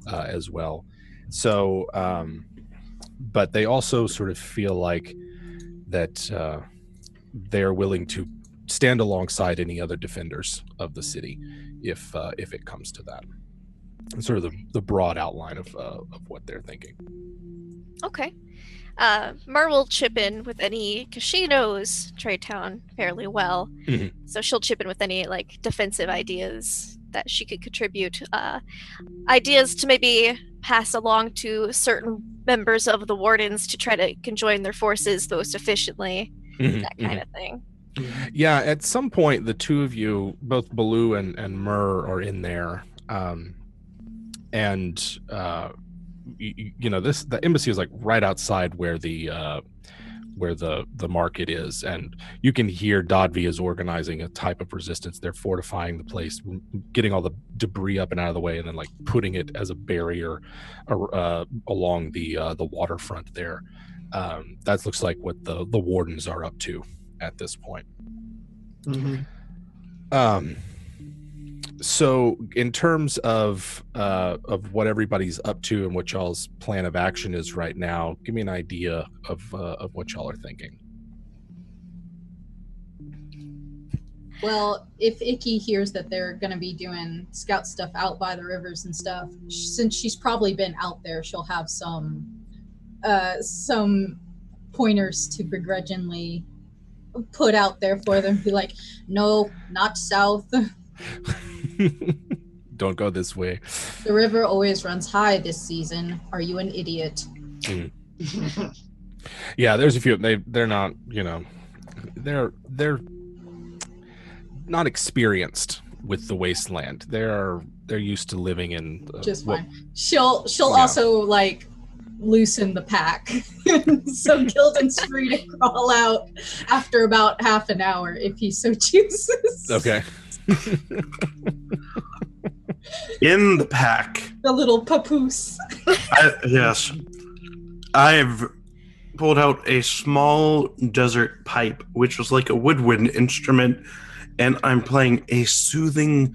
as well. So, but they also sort of feel like that they're willing to stand alongside any other defenders of the city if it comes to that. It's sort of the broad outline of what they're thinking. Okay. Mur will chip in with any, because she knows Traytown fairly well, so she'll chip in with any like defensive ideas that she could contribute. Ideas to maybe pass along to certain members of the Wardens to try to conjoin their forces most efficiently, that kind of thing. Yeah, at some point, the two of you, both Baloo and Myrrh, are in there. The embassy is like right outside where the market is, and you can hear Dodvi is organizing a type of resistance. They're fortifying the place, getting all the debris up and out of the way, and then like putting it as a barrier along the waterfront there. That looks like what the wardens are up to at this point. So in terms of what everybody's up to and what y'all's plan of action is right now, give me an idea of what y'all are thinking. Well, if Icky hears that they're going to be doing scout stuff out by the rivers and stuff, since she's probably been out there, she'll have some pointers to begrudgingly put out there for them. Be like, no, not south. Don't go this way. The river always runs high this season. Are you an idiot? Yeah, there's a few. They're not, they're not experienced with the wasteland. They're used to living in just fine. She'll also like loosen the pack, so Gildan's free to crawl out after about half an hour if he so chooses. Okay. In the pack. The little papoose. Yes. I've pulled out a small desert pipe, which was like a woodwind instrument, and I'm playing a soothing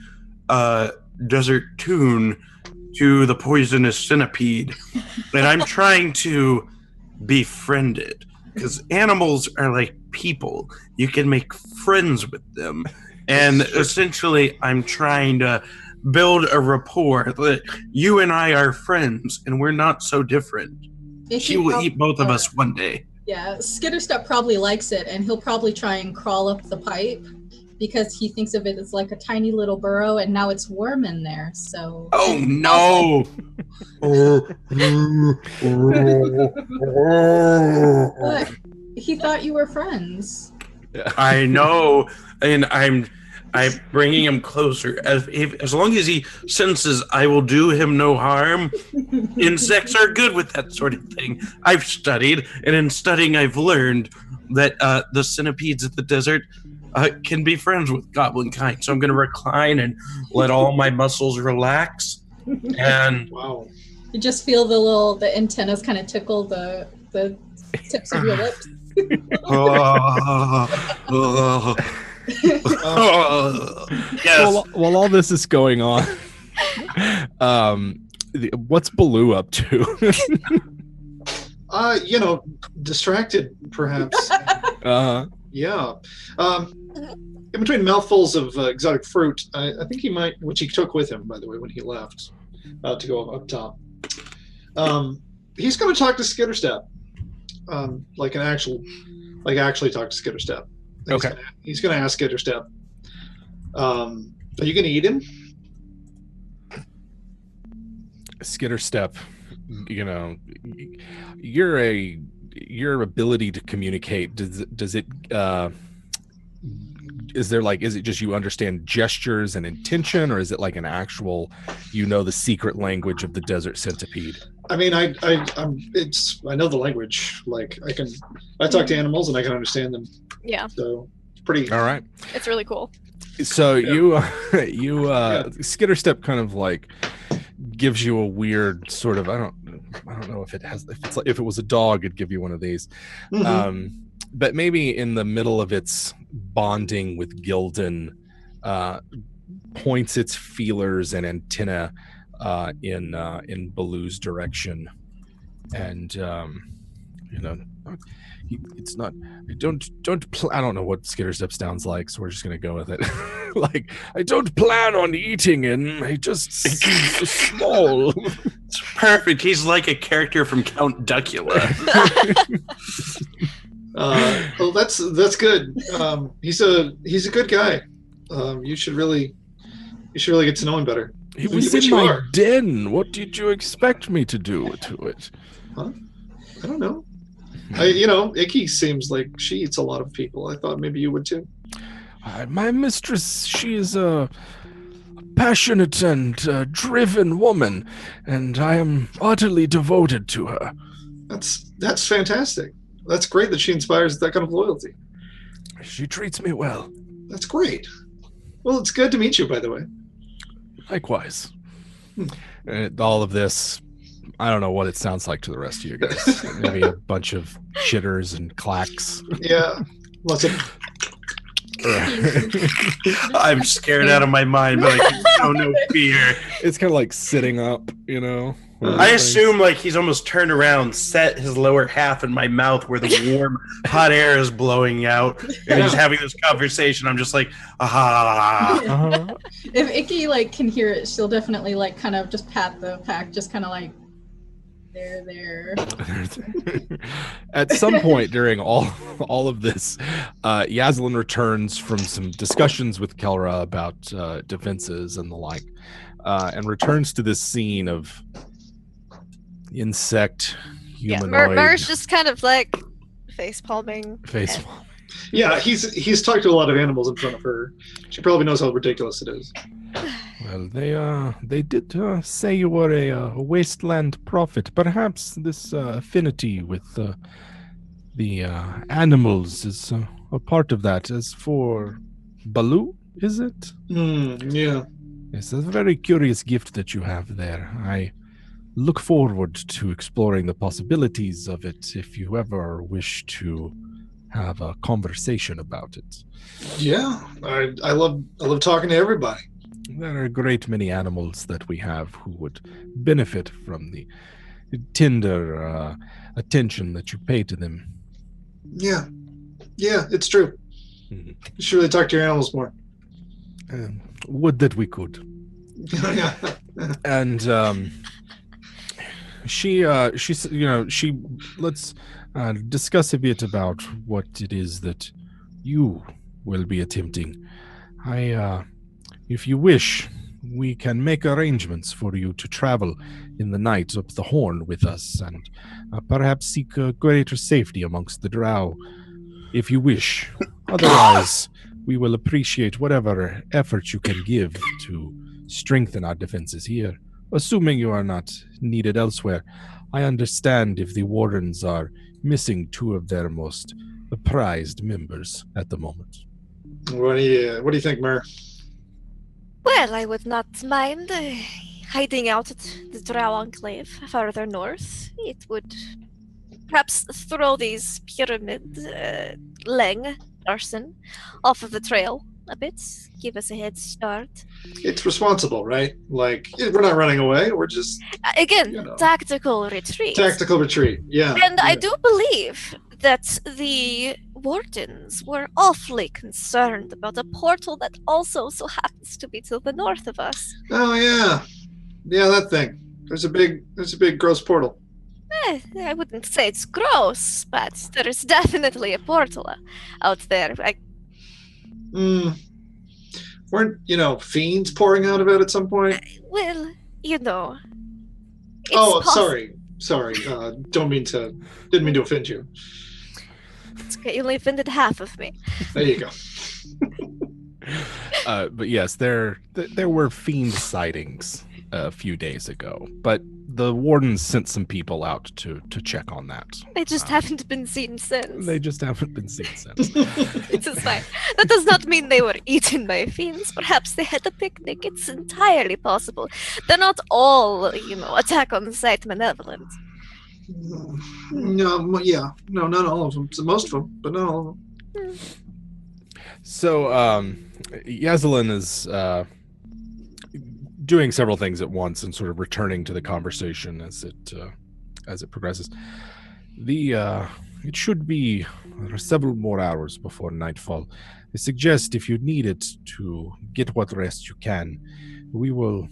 desert tune to the Poisonous Centipede. And I'm trying to befriend it, because animals are like people. You can make friends with them. And essentially, I'm trying to build a rapport that you and I are friends, and we're not so different. She will eat both of us one day. Yeah, Skitterstep probably likes it, and he'll probably try and crawl up the pipe because he thinks of it as like a tiny little burrow, and now it's warm in there. So. Oh no! What? He thought you were friends. I know, and I'm bringing him closer. As long as he senses I will do him no harm, insects are good with that sort of thing. I've studied, and in studying I've learned that the centipedes of the desert can be friends with goblin kind. So I'm going to recline and let all my muscles relax. And wow. You just feel the antennas kind of tickle the tips of your lips. Yes. While all this is going on, what's Baloo up to? Distracted perhaps. Yeah. In between mouthfuls of exotic fruit, I think he might, which he took with him, by the way, when he left to go up top. He's going to talk to Skitterstep, actually talk to Skitterstep. Okay. He's going to ask Skitterstep, are you going to eat him? Skitterstep, your ability to communicate, does it is it just you understand gestures and intention, or is it like an actual, the secret language of the desert centipede? I mean, I know the language. Like I talk to animals and I can understand them. Yeah. So it's pretty. All right. It's really cool. So Skitterstep kind of like gives you a weird sort of, I don't know if it was a dog, it'd give you one of these. Mm-hmm. But maybe in the middle of its bonding with Gildan, points its feelers and antenna in Baloo's direction, and it's not. I don't know what Skitterstep sounds like, so we're just gonna go with it. Like, I don't plan on eating him. He just seems so small. It's perfect. He's like a character from Count Duckula. Well, that's good. He's a good guy. You should really get to know him better. He was in my den. What did you expect me to do to it? Huh? I don't know. Icky seems like she eats a lot of people. I thought maybe you would too. My mistress, she is a passionate and driven woman, and I am utterly devoted to her. That's fantastic. That's great that she inspires that kind of loyalty. She treats me well. That's great. Well, it's good to meet you, by the way. Likewise. All of this, I don't know what it sounds like to the rest of you guys. Maybe a bunch of chitters and clacks. Yeah. Lots of... I'm scared out of my mind, but I can show no fear. It's kind of like sitting up, I assume like he's almost turned around, set his lower half in my mouth where the warm, hot air is blowing out, and he's having this conversation. I'm just like, aha. Uh-huh. If Icky can hear it, she'll definitely kind of just pat the pack, just kind of there. At some point during all of this, Yaslin returns from some discussions with Kelra about defenses and the like, and returns to this scene of insect humanoid. Yeah, Mer's just kind of face palming. Yeah, he's talked to a lot of animals in front of her. She probably knows how ridiculous it is. Well, they did say you were a wasteland prophet. Perhaps this affinity with the animals is a part of that. As for Baloo, is it? Yeah. It's a very curious gift that you have there. I look forward to exploring the possibilities of it if you ever wish to have a conversation about it. Yeah, I love talking to everybody. There are a great many animals that we have who would benefit from the tender attention that you pay to them. Yeah, it's true. You should really talk to your animals more. Would that we could. Yeah. And she let's discuss a bit about what it is that you will be attempting. If you wish, we can make arrangements for you to travel in the night up the Horn with us, and perhaps seek greater safety amongst the drow, if you wish. Otherwise, we will appreciate whatever effort you can give to strengthen our defenses here, assuming you are not needed elsewhere. I understand if the Wardens are missing two of their most prized members at the moment. What do you think, Mer? Well, I would not mind hiding out at the Drow Enclave further north. It would perhaps throw these pyramid Leng person off of the trail a bit, give us a head start. It's responsible, right? We're not running away. We're just tactical retreat. Tactical retreat, yeah. And I do believe that the Wardens were awfully concerned about a portal that also so happens to be to the north of us. Oh yeah, that thing. There's a big gross portal. I wouldn't say it's gross, but there is definitely a portal out there. Weren't fiends pouring out of it at some point? Well, sorry. Didn't mean to offend you. It's okay, you only offended half of me. There you go. But yes, there were fiend sightings a few days ago, but the Wardens sent some people out to check on that. They just haven't been seen since. It's just fine. That does not mean they were eaten by fiends. Perhaps they had a picnic. It's entirely possible. They're not all, attack on sight malevolent. No, not all of them. Most of them, but not all of them. So, Yaslin is doing several things at once and sort of returning to the conversation as it progresses. It should be several more hours before nightfall. I suggest if you need it to get what rest you can, we will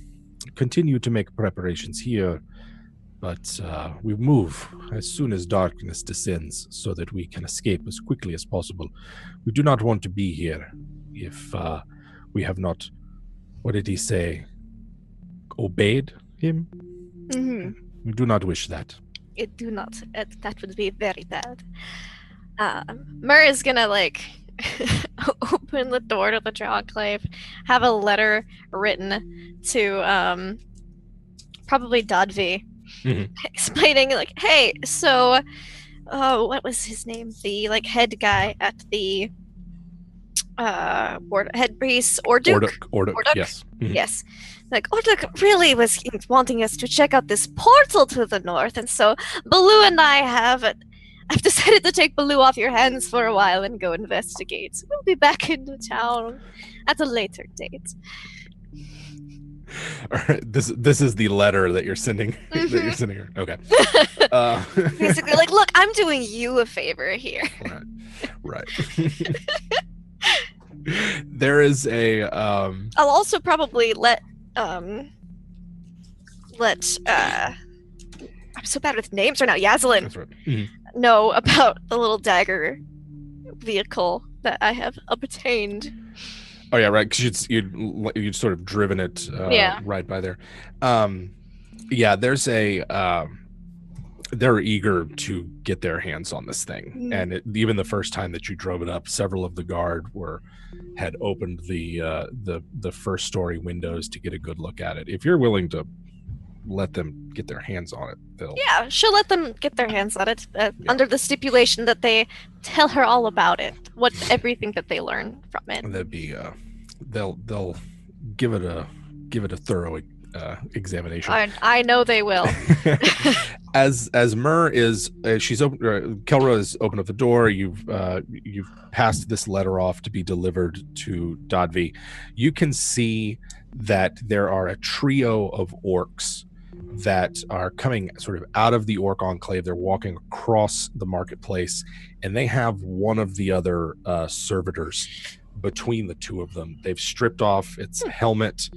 continue to make preparations here, but we move as soon as darkness descends so that we can escape as quickly as possible. We do not want to be here if we have not, what did he say, obeyed him? Mm-hmm. We do not wish that. do not. That would be very bad. Mur is gonna like open the door to the Enclave, have a letter written to probably Dodvi, explaining like, hey, so what was his name? The like head guy at the head priest Orduk, yes. Yes. Like, Orduk really was wanting us to check out this portal to the north, and so Baloo and I've decided to take Baloo off your hands for a while and go investigate. We'll be back into town at a later date. All right, this is the letter that you're sending. That you're sending her. Okay. Basically, like, look, I'm doing you a favor here. Right. There is a. I'll also probably let. I'm so bad with names right now. Yazlin. That's right. Know about the little dagger vehicle that I have obtained. Oh yeah, right. Because you'd sort of driven it right by there. Yeah, there's a. They're eager to get their hands on this thing, and even the first time that you drove it up, several of the guard had opened the first story windows to get a good look at it. If you're willing to let them get their hands on it, she'll let them get their hands on it under the stipulation that they tell her all about it, everything that they learn from it. And that'd be they'll give it a thorough examination. I know they will. As Mur is, she's open. Kelra has opened up the door. You've passed this letter off to be delivered to Dodvi. You can see that there are a trio of orcs that are coming sort of out of the orc enclave. They're walking across the marketplace, and they have one of the other servitors between the two of them. They've stripped off its helmet.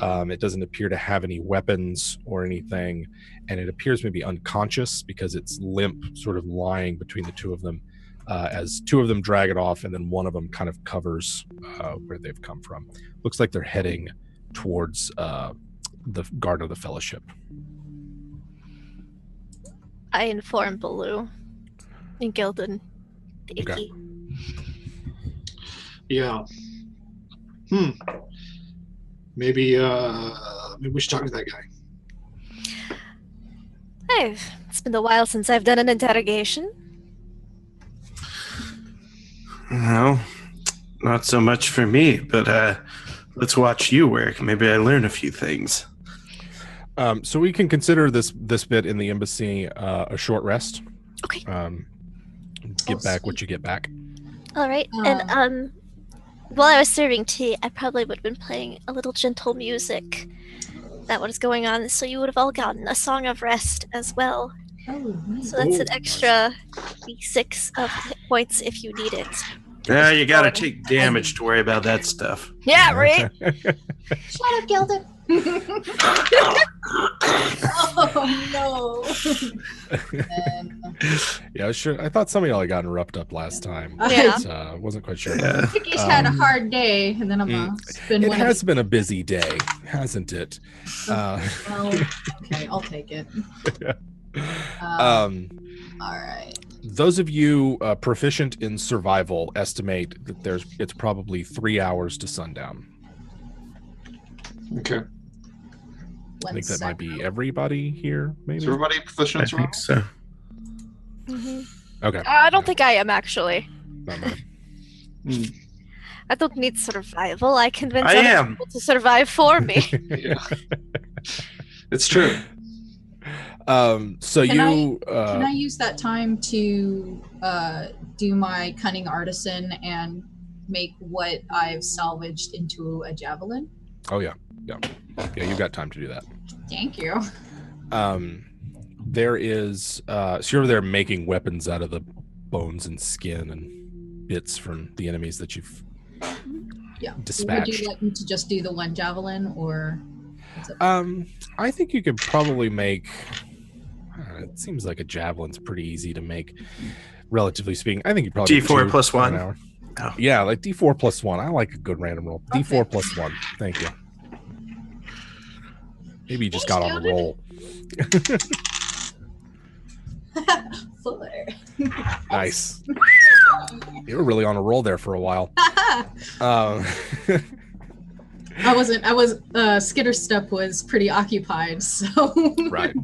It doesn't appear to have any weapons or anything, and it appears maybe unconscious because it's limp, sort of lying between the two of them, as two of them drag it off, and then one of them kind of covers where they've come from. Looks like they're heading towards the Garden of the Fellowship. I inform Baloo and Gildan. Okay. Yeah. Maybe we should talk to that guy. It's been a while since I've done an interrogation. No, not so much for me, but let's watch you work. Maybe I learn a few things. So we can consider this bit in the embassy a short rest. Okay. Get back what you get back. All right. And while I was serving tea, I probably would have been playing a little gentle music that was going on, so you would have all gotten a song of rest as well. Oh, nice. So that's an extra D6 of hit points if you need it. Yeah, you gotta take damage to worry about that stuff. Yeah, right? Shut up, Gildan. Oh no. Yeah, sure. I thought some of y'all got interrupted up last time. Yeah. But, wasn't quite sure. Yeah. I think he's had a hard day, and then I'm spin It one. has been a busy day, hasn't it? Well, okay, I'll take it. All right. Those of you proficient in survival estimate that it's probably 3 hours to sundown. Okay. I think that might be everybody here, maybe. Is everybody proficient? I think so. Mm-hmm. Okay. I don't think I am, actually. Not bad. I don't need survival. I convince I other am. people to survive for me. Yeah. It's true. So Can I use that time to do my cunning artisan and make what I've salvaged into a javelin? Oh yeah, you've got time to do that. Thank you. There is so you're over there making weapons out of the bones and skin and bits from the enemies that you've dispatched. Would you like me to just do the one javelin, or? I think you could probably make. It seems like a javelin's pretty easy to make, relatively speaking. I think you probably D4 plus 1. An hour. Oh. Yeah, like D4 plus 1. I like a good random roll. Okay. D4 plus 1. Thank you. Maybe you just got on a roll. Fuller. Nice. You were really on a roll there for a while. Skitter Step was pretty occupied, so right.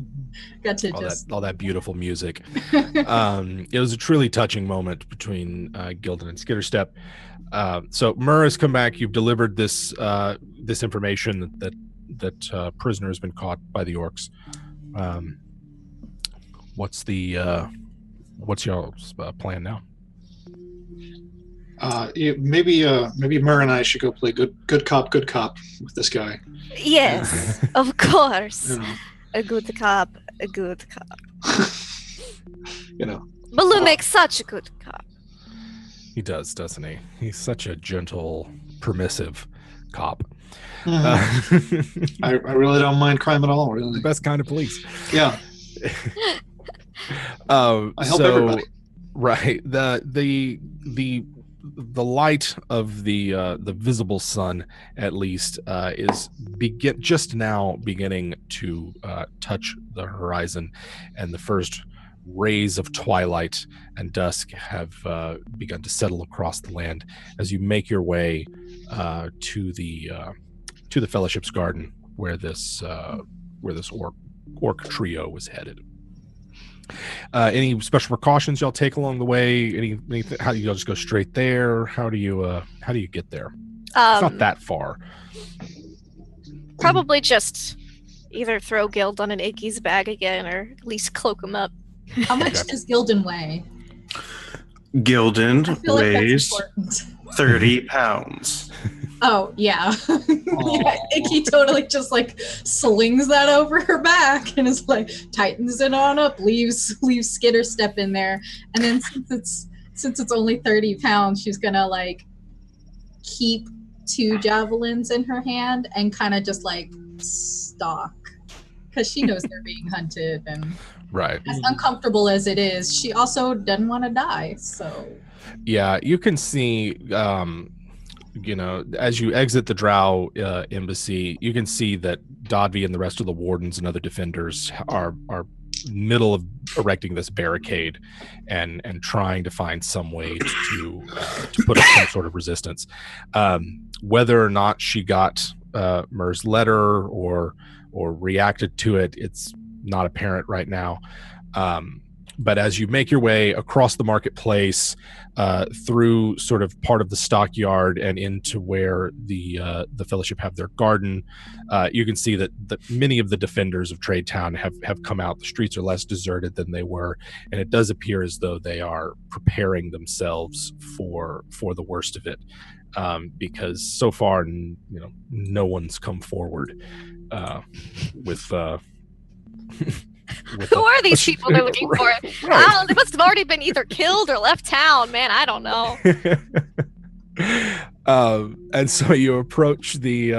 Got to all that beautiful music. It was a truly touching moment between Gildan and Skitter Step. So Myrrh has come back. You've delivered this information that prisoner has been caught by the orcs. What's your plan now? Maybe Murr and I should go play good cop with this guy. Yes, of course. You know. A good cop. You know. Baloo makes such a good cop. He does, doesn't he? He's such a gentle, permissive cop. I really don't mind crime at all. Really, the best kind of police. Yeah. I help everybody. Right. The light of the visible sun, at least, is just now beginning to touch the horizon, and the first rays of twilight and dusk have begun to settle across the land as you make your way to the Fellowship's garden, where this orc trio was headed. Any special precautions y'all take along the way? Anything? How do you just go straight there? How do you get there? It's not that far. Probably just either throw Gildan in Iggy's bag again, or at least cloak him up. How much does Gildan weigh? Gildan weighs 30 pounds. Oh, yeah. Yeah, Icky totally just like slings that over her back and is like tightens it on up, leaves Skitter Step in there. And then since it's only 30 pounds, she's gonna like keep 2 javelins in her hand and kind of just like stalk, because she knows they're being hunted, and right. As uncomfortable as it is, she also doesn't want to die. So yeah, you can see as you exit the Drow embassy, you can see that Dodvi and the rest of the wardens and other defenders are middle of erecting this barricade and trying to find some way to put up some sort of resistance. Whether or not she got Myrrh's letter or reacted to it, it's not apparent right now. But as you make your way across the marketplace, through sort of part of the stockyard and into where the Fellowship have their garden, you can see that many of the defenders of Trade Town have come out. The streets are less deserted than they were, and it does appear as though they are preparing themselves for the worst of it, because so far, no one's come forward with. Who are these people they're looking for? Right. They must have already been either killed or left town. Man, I don't know. And so you approach the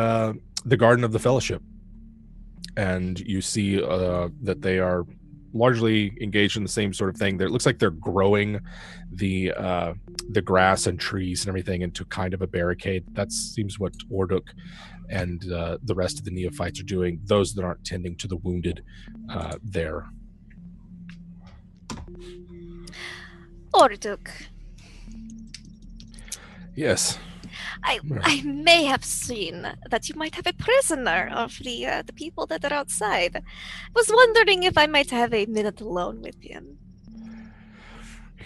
Garden of the Fellowship, and you see that they are largely engaged in the same sort of thing. It looks like they're growing the grass and trees and everything into kind of a barricade. That seems what Orduk and the rest of the neophytes are doing, those that aren't tending to the wounded there. Orduk. Yes. I may have seen that you might have a prisoner of the people that are outside. Was wondering if I might have a minute alone with him.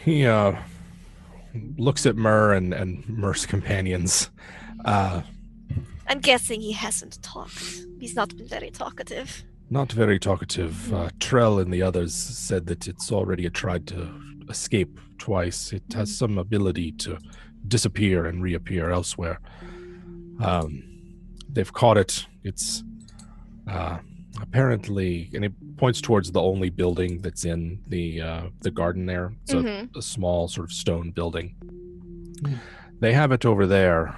He looks at Myrrh and Myrrh's companions. I'm guessing he hasn't talked. He's not been very talkative. Not very talkative. Trell and the others said that it's already tried to escape twice. It has some ability to disappear and reappear elsewhere. They've caught it. It's apparently, and it points towards the only building that's in the garden there. It's a small sort of stone building. They have it over there.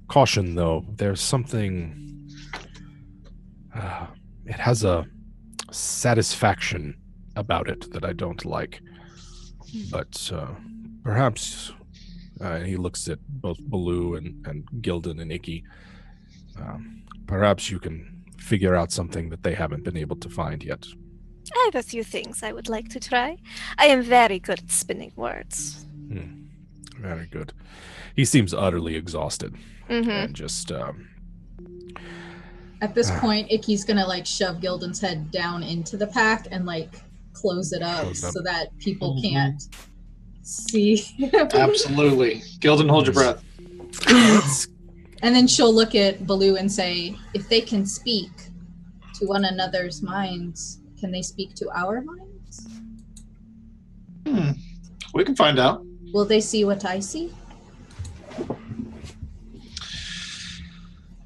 Caution, though. There's something. It has a satisfaction about it that I don't like. But perhaps, he looks at both Baloo and Gildan and Icky. Perhaps you can figure out something that they haven't been able to find yet. I have a few things I would like to try. I am very good at spinning words. Very good. He seems utterly exhausted. And just... At this point, Icky's gonna like shove Gildan's head down into the pack and like close it up so that people can't see. Absolutely. Gildan, hold your breath. And then she'll look at Baloo and say, if they can speak to one another's minds, can they speak to our minds? We can find out. Will they see what I see?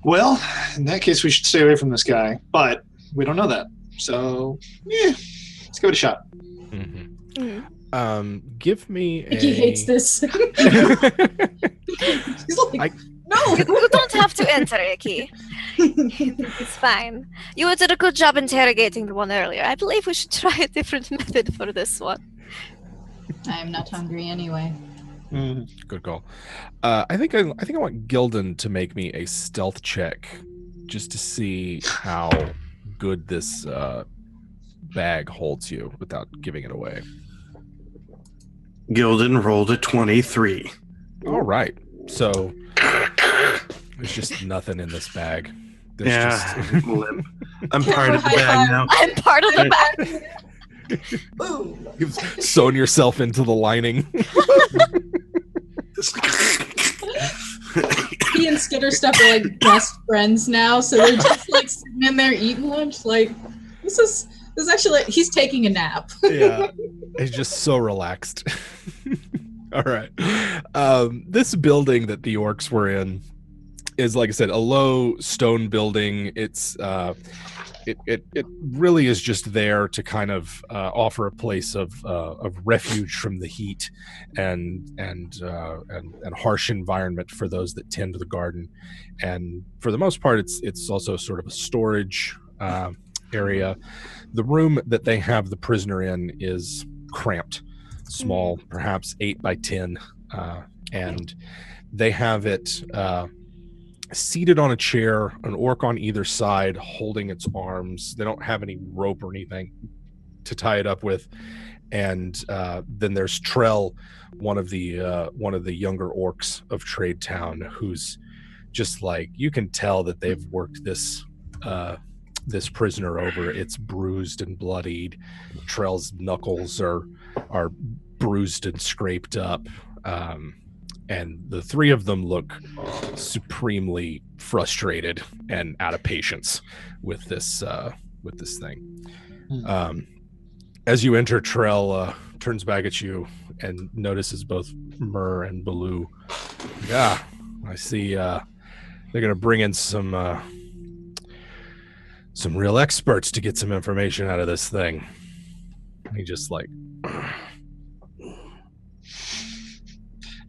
Well, in that case, we should stay away from this guy. But we don't know that. So, let's give it a shot. Give me a... He hates this. He's like, no! You don't have to enter, Icky. It's fine. You did a good job interrogating the one earlier. I believe we should try a different method for this one. I am not hungry anyway. Good call. I think I want Gildan to make me a stealth check just to see how good this bag holds you without giving it away. Gildan rolled a 23. All right. So there's just nothing in this bag. There's I'm limp. I'm part of the bag now. I'm part of the bag. Boom. You've sewn yourself into the lining. He and Skitterstuff are like best friends now, so they're just like sitting in there eating lunch. Like, this is actually like, he's taking a nap. Yeah, he's just so relaxed. All right, this building that the orcs were in is, like I said, a low stone building. It's it really is just there to kind of offer a place of refuge from the heat and harsh environment for those that tend the garden. And for the most part, it's also sort of a storage area. The room that they have the prisoner in is cramped, small, perhaps 8 by 10, and they have it seated on a chair, an orc on either side holding its arms. They don't have any rope or anything to tie it up with. And then there's Trell, one of the younger orcs of Trade Town, who's just like, you can tell that they've worked this prisoner over. It's bruised and bloodied. Trell's knuckles are bruised and scraped up. And the three of them look supremely frustrated and out of patience with this thing. As you enter, Trell turns back at you and notices both Myrrh and Baloo. Yeah, I see. They're gonna bring in some real experts to get some information out of this thing. He just like.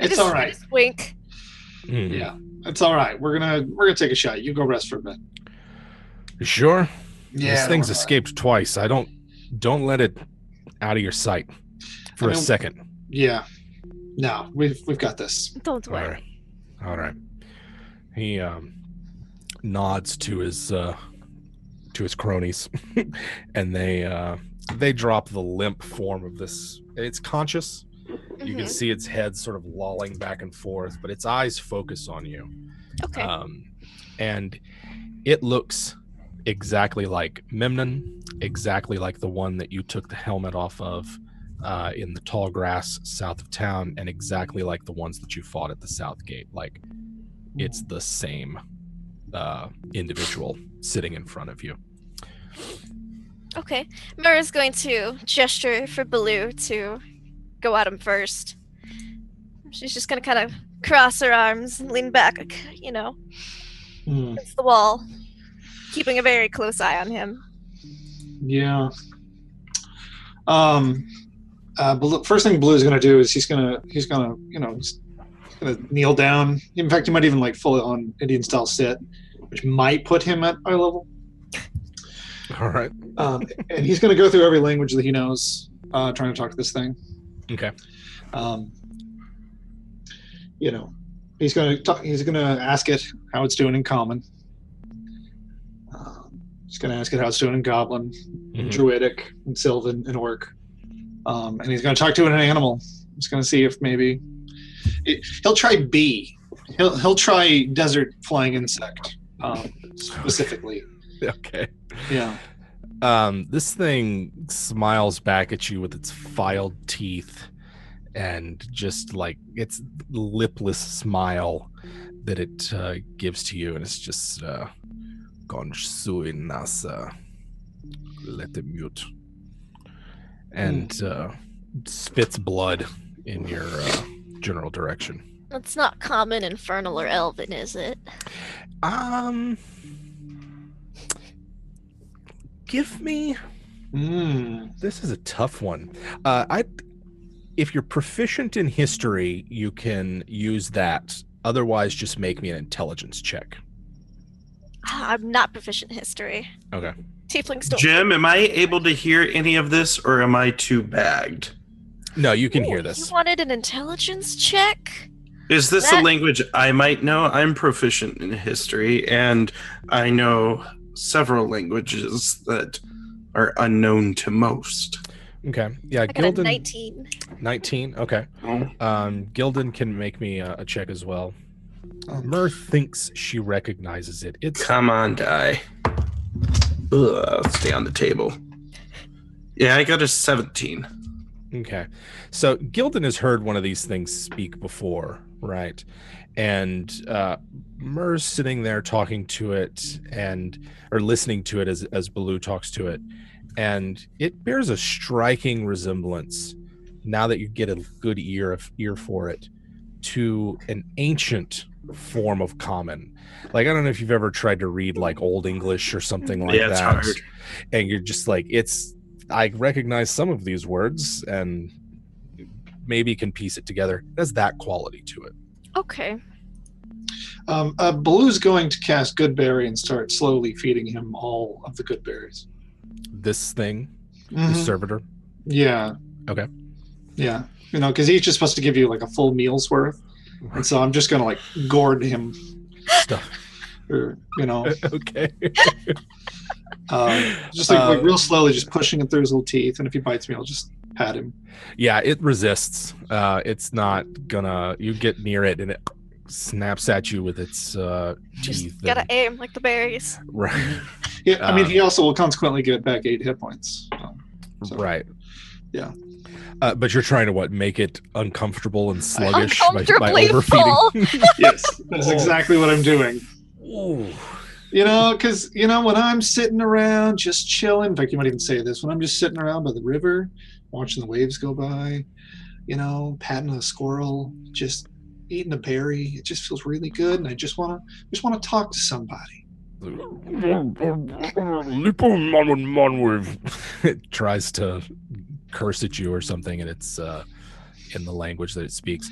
It's all right. Wink. Yeah, it's all right. We're gonna take a shot. You go rest for a bit. You sure? Yeah. This thing's escaped twice. Don't let it out of your sight for a second. Yeah. No, we've got this. Don't worry. All right. He nods to his cronies, and they drop the limp form of this. It's conscious. You can see its head sort of lolling back and forth, but its eyes focus on you. Okay. And it looks exactly like Memnon, exactly like the one that you took the helmet off of in the tall grass south of town, and exactly like the ones that you fought at the South Gate. Like, it's the same individual sitting in front of you. Okay. Myrrh's going to gesture for Baloo to go at him first. She's just gonna kind of cross her arms and lean back, against the wall, keeping a very close eye on him. Yeah. First thing Baloo's gonna do is he's gonna kneel down. In fact, he might even like full on Indian style sit, which might put him at eye level. All right. And he's gonna go through every language that he knows, trying to talk to this thing. Okay. He's gonna ask it how it's doing in common. Just gonna ask it how it's doing in Goblin, Druidic, and Sylvan, and Orc. And he's gonna talk to it in an animal. He's gonna see if maybe he'll try bee. He'll try desert flying insect specifically. Okay. Yeah. This thing smiles back at you with its filed teeth and just like its lipless smile that it gives to you, and it's just nasa let it mute and spits blood in your general direction. That's not common, infernal, or elven, is it? Give me. This is a tough one. If you're proficient in history, you can use that. Otherwise, just make me an intelligence check. I'm not proficient in history. Okay. Tieflings don't. Jim, am I able to hear any of this, or am I too bagged? No, you can hear this. You wanted an intelligence check? Is this a language I might know? I'm proficient in history, and I know several languages that are unknown to most. Okay. Yeah, I got Gildan. a 19. 19. Okay. Oh. Gildan can make me a check as well. Myr thinks she recognizes it. It's Come on, die. Ugh, stay on the table. Yeah, I got a 17. okay. So Gildan has heard one of these things speak before, right? And Myr's sitting there talking to it or listening to it as Baloo talks to it. And it bears a striking resemblance, now that you get a good ear for it, to an ancient form of common. Like, I don't know if you've ever tried to read like Old English or something like It's that. hard. And you're just like, I recognize some of these words and maybe can piece it together. It has that quality to it. Okay. Baloo's going to cast Goodberry and start slowly feeding him all of the good berries. This thing, the servitor. Yeah. Okay. Yeah. Because he's just supposed to give you like a full meal's worth. And so I'm just going to like gourd him. Stuff. Or, Okay. just like real slowly, just pushing him through his little teeth. And if he bites me, I'll just pat him. Yeah, it resists. It's not gonna. You get near it and it snaps at you with its teeth. Gotta aim like the berries. Right. Yeah, I mean, he also will consequently get back 8 hit points. Right. Yeah. But you're trying to make it uncomfortable and sluggish by Uncomfortably overfeeding. full. Yes, that's exactly what I'm doing. Ooh. Because when I'm sitting around just chilling, in fact, you might even say this, when I'm just sitting around by the river, watching the waves go by, patting a squirrel, just eating a berry, it just feels really good, and I just want to talk to somebody. It tries to curse at you or something, and it's in the language that it speaks.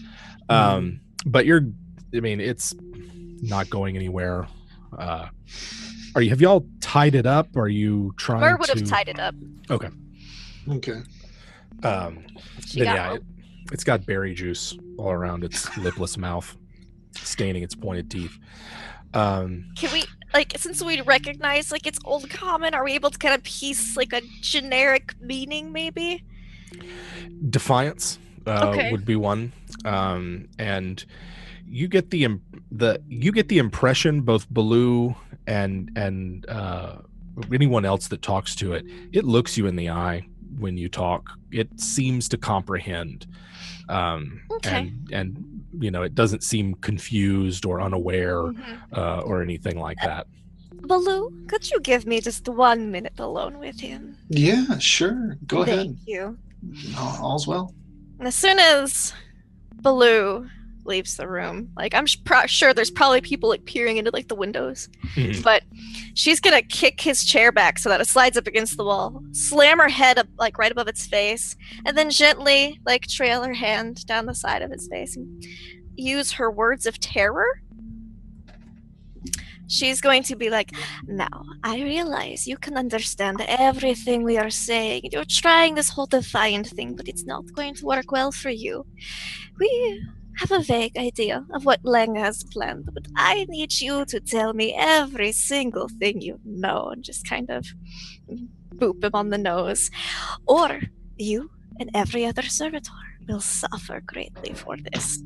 But it's not going anywhere. Have y'all tied it up? Are you trying Myr would to? have tied it up. Okay. It's got berry juice all around its lipless mouth, staining its pointed teeth. Can we, since we recognize it's Old Common, are we able to kind of piece a generic meaning maybe? Defiance would be one, and you get the impression, both Baloo and anyone else that talks to it, it looks you in the eye when you talk. It seems to comprehend, and it doesn't seem confused or unaware or anything like that. Baloo, could you give me just 1 minute alone with him? Yeah, sure. Go ahead. Thank you. All's well. And as soon as Baloo leaves the room, I'm sure there's probably people peering into the windows, but she's gonna kick his chair back so that it slides up against the wall, slam her head up right above its face, and then gently trail her hand down the side of his face and use her words of terror. She's going to be like, now, I realize you can understand everything we are saying. You're trying this whole defiant thing, but it's not going to work well for you. We have a vague idea of what Lang has planned, but I need you to tell me every single thing you know and just kind of boop him on the nose. Or you and every other servitor will suffer greatly for this.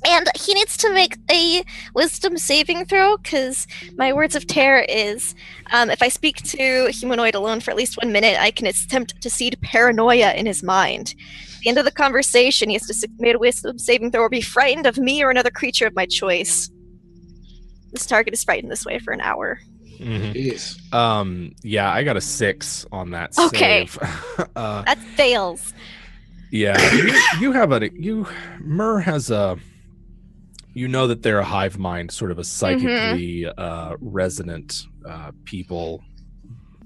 And he needs to make a wisdom saving throw, because my words of terror is, if I speak to a humanoid alone for at least 1 minute, I can attempt to seed paranoia in his mind. At the end of the conversation, he has to make a wisdom saving throw or be frightened of me or another creature of my choice. This target is frightened this way for an hour. Mm-hmm. Yeah, I got a 6 on that okay. save. That fails. Yeah, Myrrh has a... You know that they're a hive mind, sort of a psychically resonant people,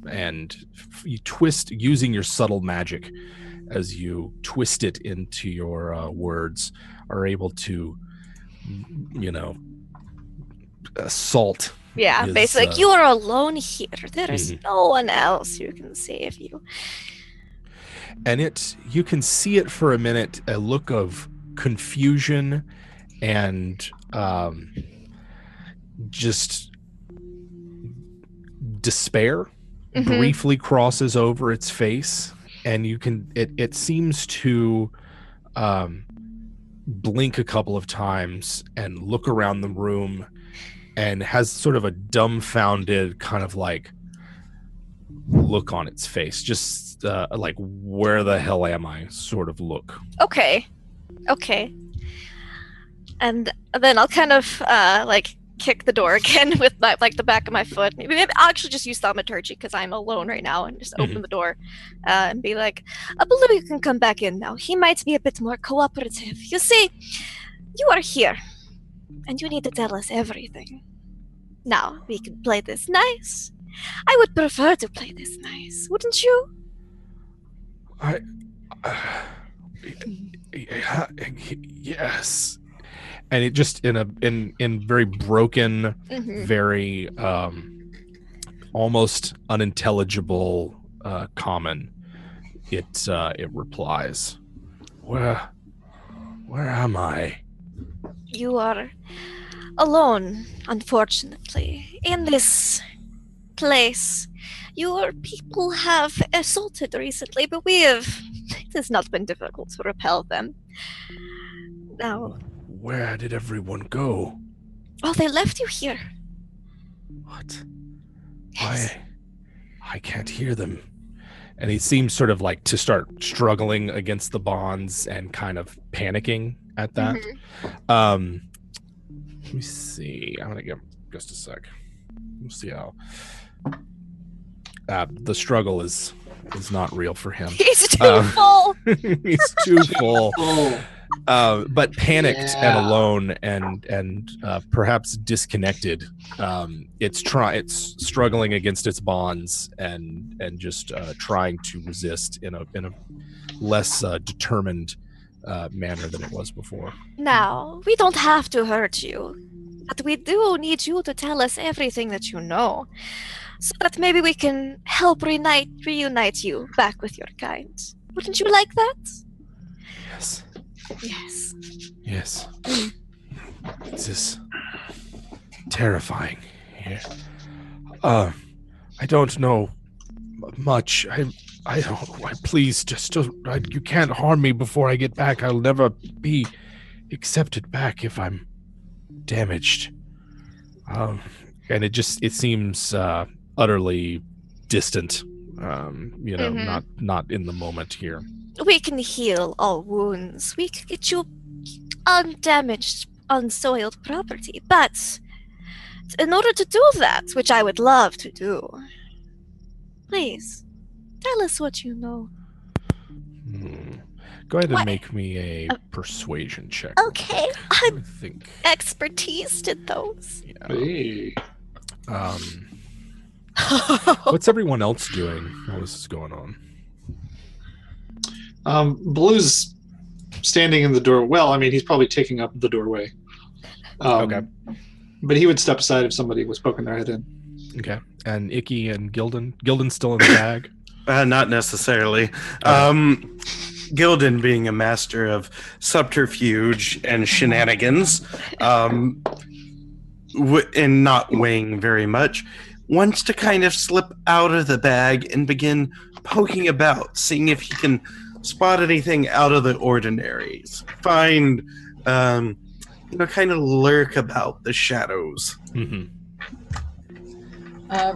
and you twist, using your subtle magic as you twist it into your words, are able to, assault. Yeah, basically, like, you are alone here. There is no one else who can save you. And you can see it for a minute, a look of confusion and just despair briefly crosses over its face, and it seems to blink a couple of times and look around the room, and has sort of a dumbfounded kind of like look on its face, just like, where the hell am I sort of look. Okay. And then I'll kind of kick the door again with my, the back of my foot. Maybe I'll actually just use thaumaturgy because I'm alone right now, and just open the door and be like, I believe you can come back in now. He might be a bit more cooperative. You see, you are here, and you need to tell us everything. Now, we can play this nice. I would prefer to play this nice, wouldn't you? Yes. And it just in very broken, very almost unintelligible common, it replies, Where am I? You are alone, unfortunately, in this place. Your people have assaulted recently, but it has not been difficult to repel them. Now, where did everyone go? Oh, they left you here. What? Yes. I can't hear them. And he seems sort of like to start struggling against the bonds and kind of panicking at that. Let me see. I'm gonna give just a sec. We'll see how the struggle is not real for him. He's too full. He's too full. But panicked and alone and perhaps disconnected. It's struggling against its bonds and just trying to resist in a less determined manner than it was before. Now, we don't have to hurt you, but we do need you to tell us everything that you know, so that maybe we can help reunite you back with your kind. Wouldn't you like that? Yes. Yes. Yes. This is terrifying here. I don't know much. Please, you can't harm me before I get back. I'll never be accepted back if I'm damaged. And it seems utterly distant. Not in the moment here. We can heal all wounds. We can get you undamaged, unsoiled property. But in order to do that, which I would love to do, please, tell us what you know. Go ahead and make me a persuasion check. Okay. I think expertise did those. Yeah. Hey. What's everyone else doing while this is going on? Blue's standing in the door. Well, I mean, he's probably taking up the doorway. Okay. But he would step aside if somebody was poking their head in. Okay. And Icky and Gildan's still in the bag? Not necessarily. Gildan, being a master of subterfuge and shenanigans, and not weighing very much, wants to kind of slip out of the bag and begin poking about, seeing if he can spot anything out of the ordinaries. Find, kind of lurk about the shadows. Mm-hmm.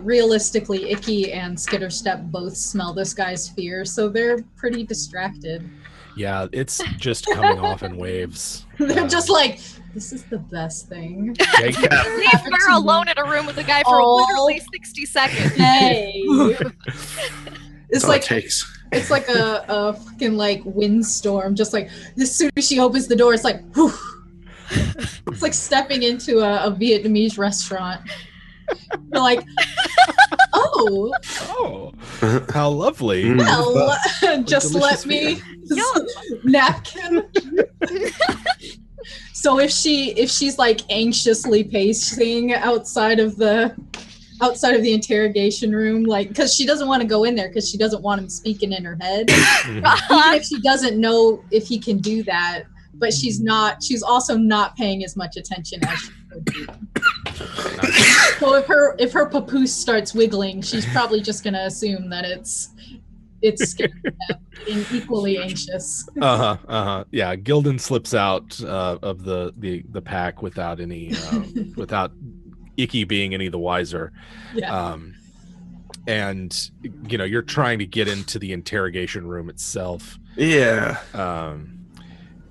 Realistically, Icky and Skitterstep both smell this guy's fear, so they're pretty distracted. Yeah, it's just coming off in waves. They're just like, this is the best thing. Leave her alone in a room with a guy for literally 60 seconds. Hey. It's all like it takes. It's like a fucking like windstorm. Just like as soon as she opens the door, it's like, whew. It's like stepping into a Vietnamese restaurant. You're like, oh, how lovely. well, just let me napkin. So if she's like anxiously pacing outside of the interrogation room, like, because she doesn't want to go in there because she doesn't want him speaking in her head. Even if she doesn't know if he can do that, but she's also not paying as much attention as she could be. So if her papoose starts wiggling, she's probably just gonna assume that it's being equally anxious. Yeah, Gildan slips out of the pack without any without Icky being any the wiser. Yeah. And you're trying to get into the interrogation room itself. Yeah.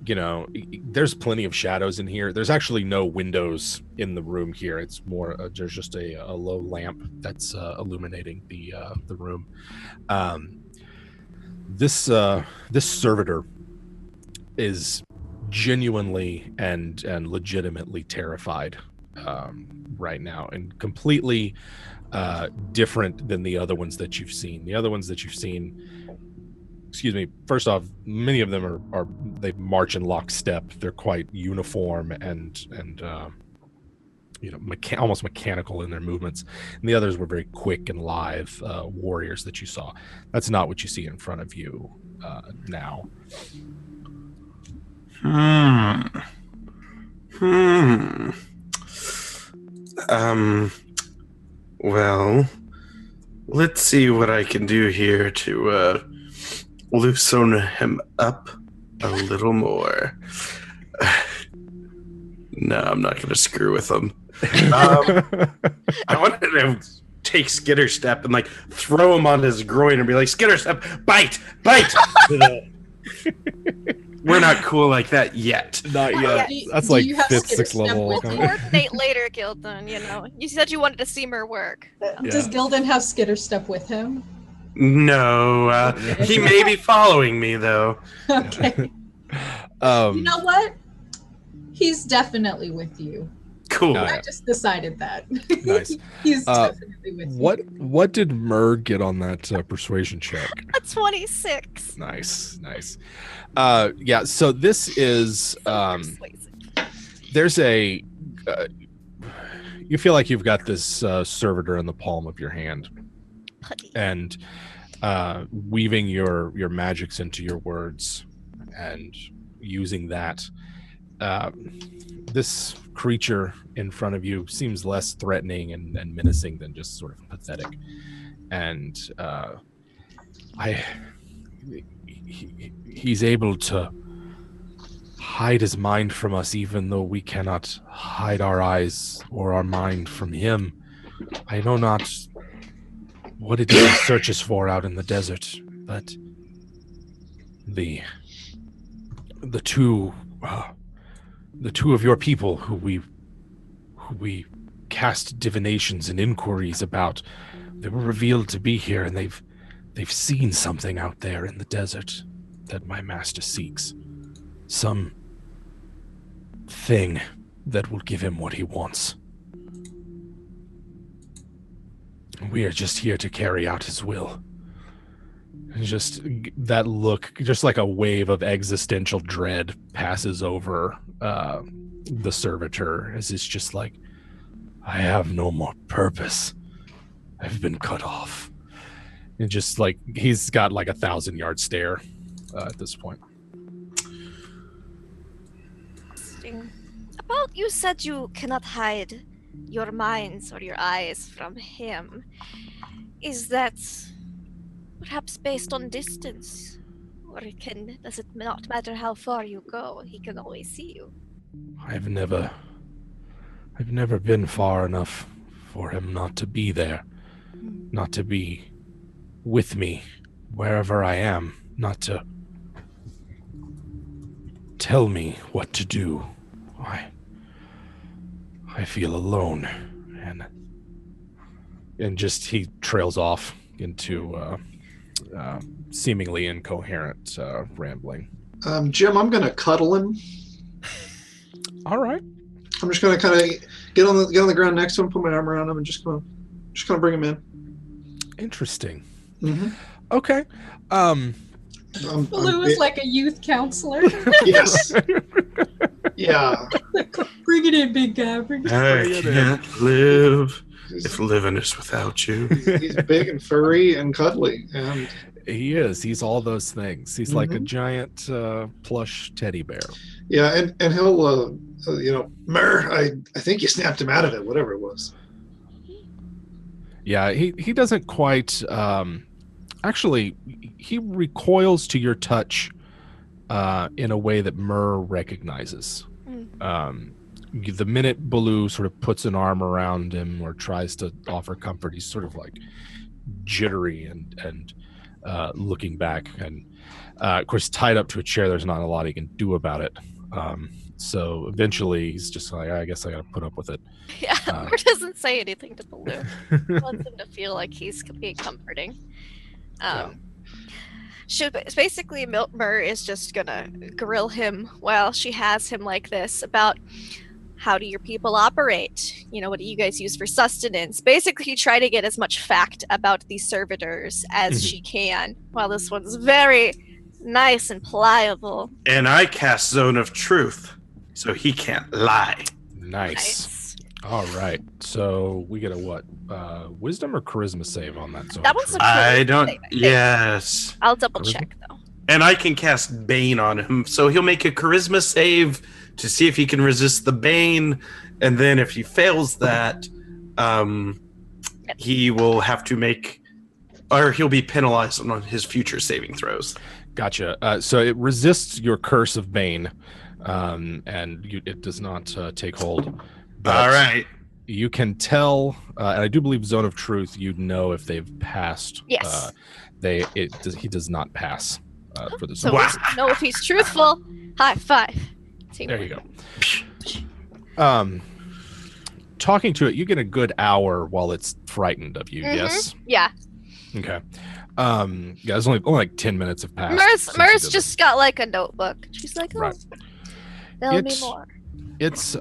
There's plenty of shadows in here. There's actually no windows in the room here. It's more there's just a low lamp that's illuminating the room. This servitor is genuinely and legitimately terrified right now, and completely different than the other ones that you've seen. The other ones that you've seen, first off, many of them are they march in lockstep. They're quite uniform and almost mechanical in their movements. And the others were very quick and live warriors that you saw. That's not what you see in front of you now. Well, let's see what I can do here to loosen him up a little more. No, I'm not going to screw with him. I wanted to take Skitterstep and like throw him on his groin and be like, Skitterstep, bite! We're not cool like that yet. Not yet. That's like 5th, 6th level. We'll coordinate later, Gildan. You said you wanted to see her work. Does Gildan have Skitterstep with him? No, he may be following me though. Okay. You know what? He's definitely with you. Cool. I just decided that. Nice. He's definitely with you. What did Mur get on that persuasion check? A 26. Nice. Yeah. So this is there's a you feel like you've got this servitor in the palm of your hand, and weaving your magics into your words and using that. This creature in front of you seems less threatening and menacing than just sort of pathetic. And he's able to hide his mind from us, even though we cannot hide our eyes or our mind from him. I know not what it is he searches for out in the desert, but the two of your people who we cast divinations and inquiries about, they were revealed to be here, and they've seen something out there in the desert that my master seeks. Some thing that will give him what he wants. We are just here to carry out his will. And just that look, just like a wave of existential dread passes over the servitor, as it's just like, I have no more purpose. I've been cut off. And just like, he's got like 1,000-yard stare at this point. Interesting. About you said you cannot hide your minds or your eyes from him. Is that perhaps based on distance? Or does it not matter how far you go? He can always see you. I've never been far enough for him not to be there, not to be with me wherever I am, not to tell me what to do. I feel alone, and just he trails off into seemingly incoherent rambling. Jim, I'm gonna cuddle him. All right. I'm just gonna kind of get on the ground next to him, put my arm around him, and just gonna bring him in. Interesting. Mm-hmm. Okay. Blue is like a youth counselor. Yes. Yeah. Bring it in, big guy. Bring it I can't live if living is without you. He's big and furry and cuddly, and he is. He's all those things. He's like a giant plush teddy bear. Yeah, and he'll, Mer, I think you snapped him out of it, whatever it was. Yeah, he doesn't quite. Actually, he recoils to your touch in a way that Mer recognizes. The minute Baloo sort of puts an arm around him or tries to offer comfort, he's sort of like jittery and looking back. And of course, tied up to a chair, there's not a lot he can do about it. So eventually, he's just like, I guess I got to put up with it. Yeah, Mer doesn't say anything to Baloo. He wants him to feel like he's being comforting. Basically, Mer is just gonna grill him while she has him like this about how do your people operate? What do you guys use for sustenance? Basically, try to get as much fact about these servitors as she can, while this one's very nice and pliable. And I cast Zone of Truth, so he can't lie. Nice. All right. So we get a what? Wisdom or charisma save on that zone? That one's a I don't. save, Yes. I'll double check though. And I can cast Bane on him, so he'll make a charisma save to see if he can resist the Bane, and then if he fails that, he will have to make, or he'll be penalized on his future saving throws. Gotcha. So it resists your curse of Bane, and it does not take hold. But all right. You can tell, and I do believe Zone of Truth, you'd know if they've passed. Yes. He does not pass for the So zone. we know if he's truthful. High five. There you go. Talking to it, you get a good hour while it's frightened of you. Yes. Yeah. Okay. Yeah, it's only like 10 minutes have passed. Mer's just got like a notebook. She's like, oh, Right. tell me more. It's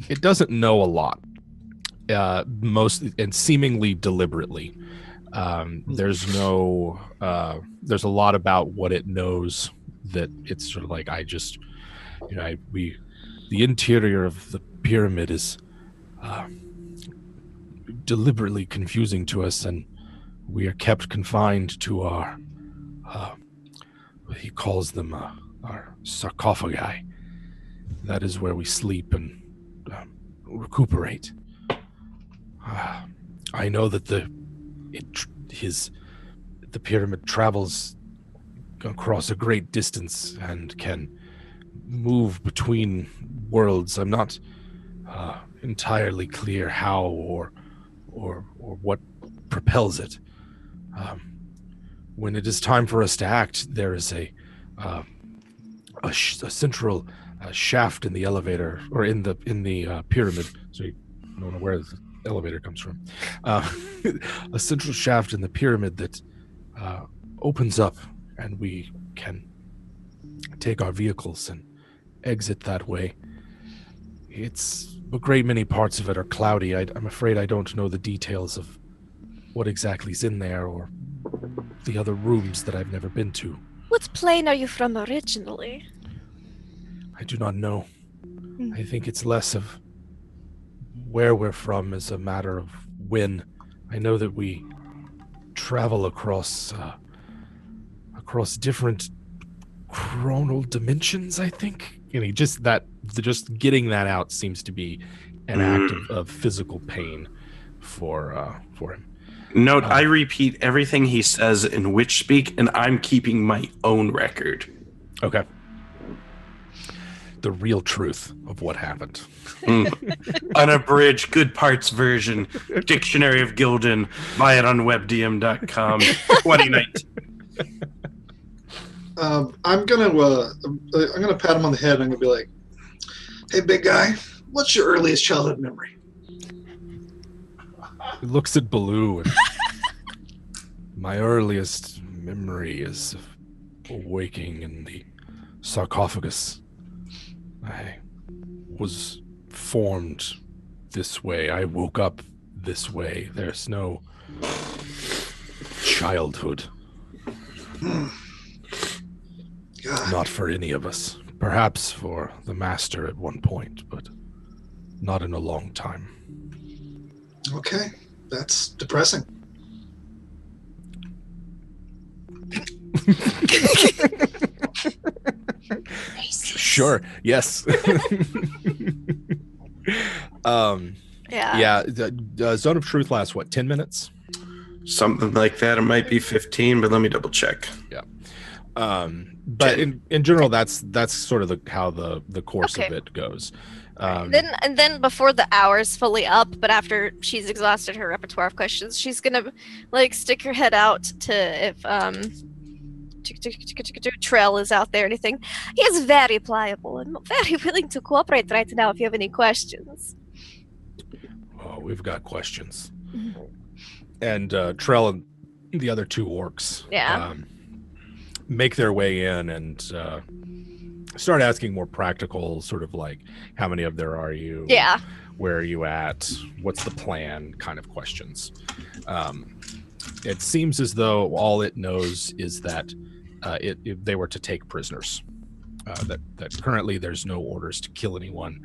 it doesn't know a lot. Most and seemingly deliberately. There's a lot about what it knows that it's sort of like the interior of the pyramid is deliberately confusing to us, and we are kept confined to our he calls them our sarcophagi. That is where we sleep and recuperate. I know that the pyramid travels across a great distance and can move between worlds. I'm not entirely clear how or what propels it. When it is time for us to act, there is a central shaft in the elevator, or in the pyramid. So you don't know where the elevator comes from. A central shaft in the pyramid that opens up, and we can take our vehicles and exit that way. It's a great many parts of it are cloudy. I'm afraid I don't know the details of what exactly is in there, or the other rooms that I've never been to. What plane are you from originally? I do not know. I think it's less of where we're from as a matter of when. I know that we travel across across different chronal dimensions, I think. And he just getting that out seems to be an act of physical pain for him. Note, I repeat everything he says in witch speak, and I'm keeping my own record. Okay. The real truth of what happened. Unabridged, good parts version, Dictionary of Gildan, buy it on webdm.com, 2019. I'm gonna pat him on the head and I'm gonna be like, "Hey, big guy, what's your earliest childhood memory?" He looks at Baloo. And my earliest memory is of waking in the sarcophagus. I was formed this way. I woke up this way. There's no childhood. God. Not for any of us. Perhaps for the master at one point, but not in a long time. Okay, that's depressing. Sure. Yes. Yeah. The Zone of Truth lasts what, 10 minutes? Something like that. It might be 15, but let me double check. Yeah. But in general, that's sort of how the course of it goes. Then before the hour's fully up, but after she's exhausted her repertoire of questions, she's gonna like stick her head out to if Trell is out there or anything. He is very pliable and very willing to cooperate right now if you have any questions. Oh, we've got questions. And Trell and the other two orcs make their way in and start asking more practical, sort of like, how many of there are you? Yeah. Where are you at? What's the plan? Kind of questions. It seems as though all it knows is that if they were to take prisoners, that currently there's no orders to kill anyone,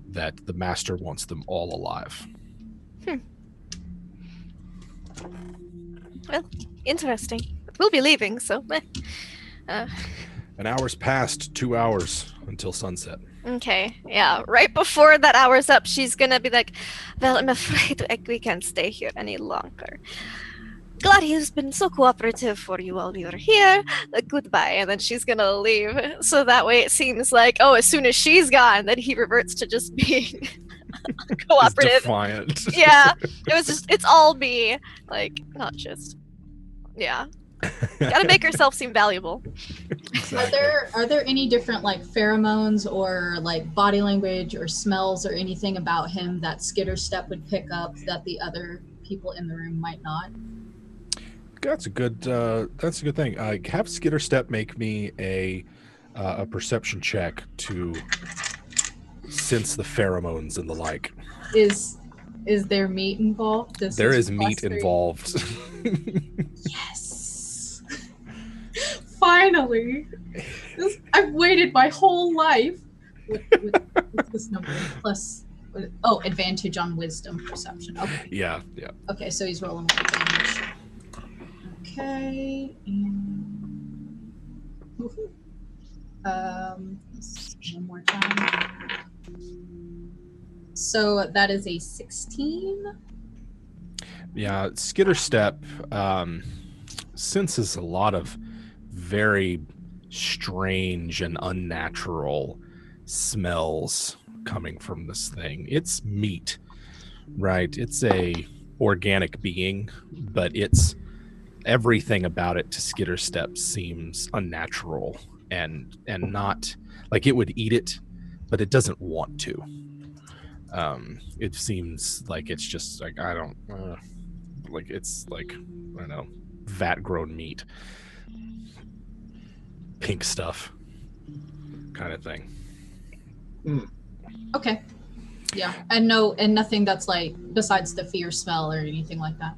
that the master wants them all alive. Well, interesting. We'll be leaving, so... An hour's passed, 2 hours until sunset. Okay, yeah. Right before that hour's up, she's gonna be like, well, I'm afraid we can't stay here any longer. Glad he's been so cooperative for you while we were here. Goodbye. And then she's gonna leave. So that way it seems like, oh, as soon as she's gone, then he reverts to just being cooperative. Defiant. Yeah. It's all me. Like, not just. Yeah. Gotta make herself seem valuable. Exactly. Are there any different like pheromones or like body language or smells or anything about him that Skitterstep would pick up that the other people in the room might not? That's a good thing. Have Skitterstep make me a perception check to sense the pheromones and the like. Is there meat involved? There is meat involved. Yes. Finally. I've waited my whole life. What's this number? Plus, advantage on wisdom perception. Okay. Yeah. Okay, so he's rolling with advantage. Okay. And one more time. So that is a 16. Yeah, Skitterstep senses a lot of very strange and unnatural smells coming from this thing. It's meat, right? It's a organic being, but it's everything about it to Skitterstep seems unnatural and not like it would eat it, but it doesn't want to. It seems like it's just like it's like I don't know, vat grown meat, pink stuff, kind of thing. Okay. Yeah, and nothing that's like besides the fear smell or anything like that.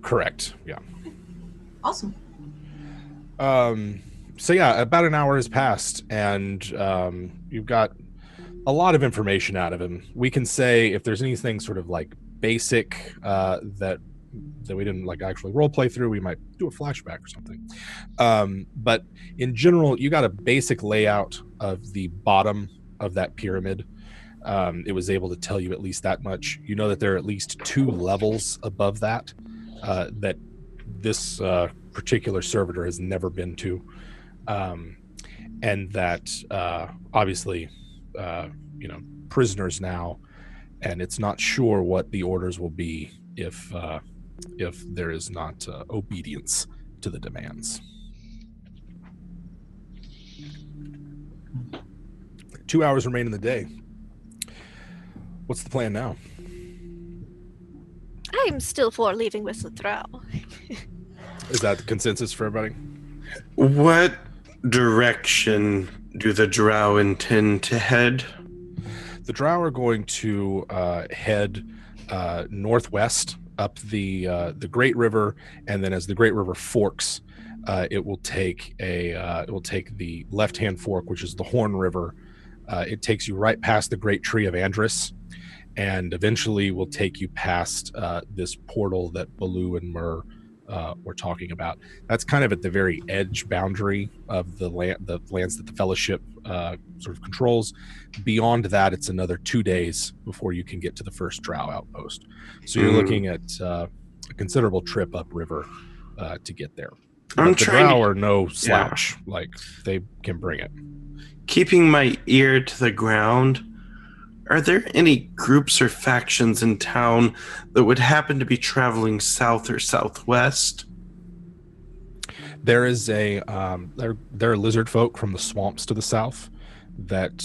Correct. Yeah. Awesome. So yeah, about an hour has passed, and you've got a lot of information out of him. We can say if there's anything sort of like basic that that we didn't like actually role play through. We might do a flashback or something. But in general, you got a basic layout of the bottom of that pyramid. It was able to tell you at least that much. You know that there are at least 2 levels above that that this particular servitor has never been to, and that obviously, prisoners now, and it's not sure what the orders will be if there is not obedience to the demands. 2 hours remain in the day. What's the plan now? I'm still for leaving with the drow. Is that the consensus for everybody? What direction do the drow intend to head? The drow are going to head northwest up the Great River, and then as the Great River forks, it will take the left-hand fork, which is the Horn River. It takes you right past the Great Tree of Andrus, and eventually will take you past this portal that Baloo and Myrrh were talking about. That's kind of at the very edge boundary of the lands that the Fellowship sort of controls. Beyond that, it's another 2 days before you can get to the first drow outpost. So you're looking at a considerable trip upriver to get there. But the drow are no slouch. Yeah. Like, they can bring it. Keeping my ear to the ground, are there any groups or factions in town that would happen to be traveling south or southwest? There is there are lizard folk from the swamps to the south that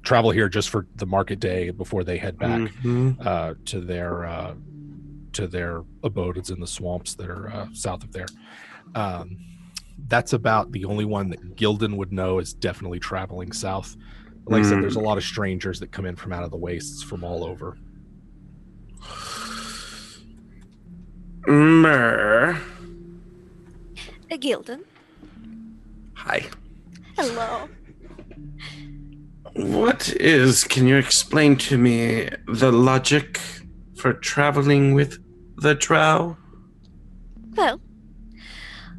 travel here just for the market day before they head back to their abodes in the swamps that are south of there. That's about the only one that Gildan would know is definitely traveling south. Like I said, there's a lot of strangers that come in from out of the wastes from all over. Myrrh. Gildan. Hi. Hello. Can you explain to me the logic for traveling with the drow? Well,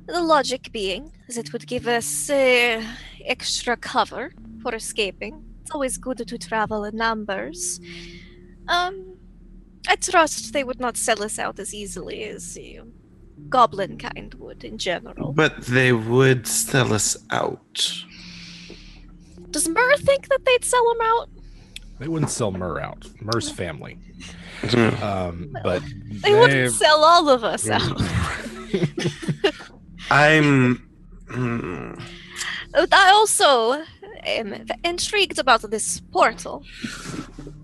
the logic being is it would give us extra cover for escaping. It's always good to travel in numbers. I trust they would not sell us out as easily as the goblin kind would in general. But they would sell us out. Does Myrrh think that they'd sell them out? They wouldn't sell Myrrh out. Myrrh's family. But they wouldn't sell all of us out. I'm I also am intrigued about this portal.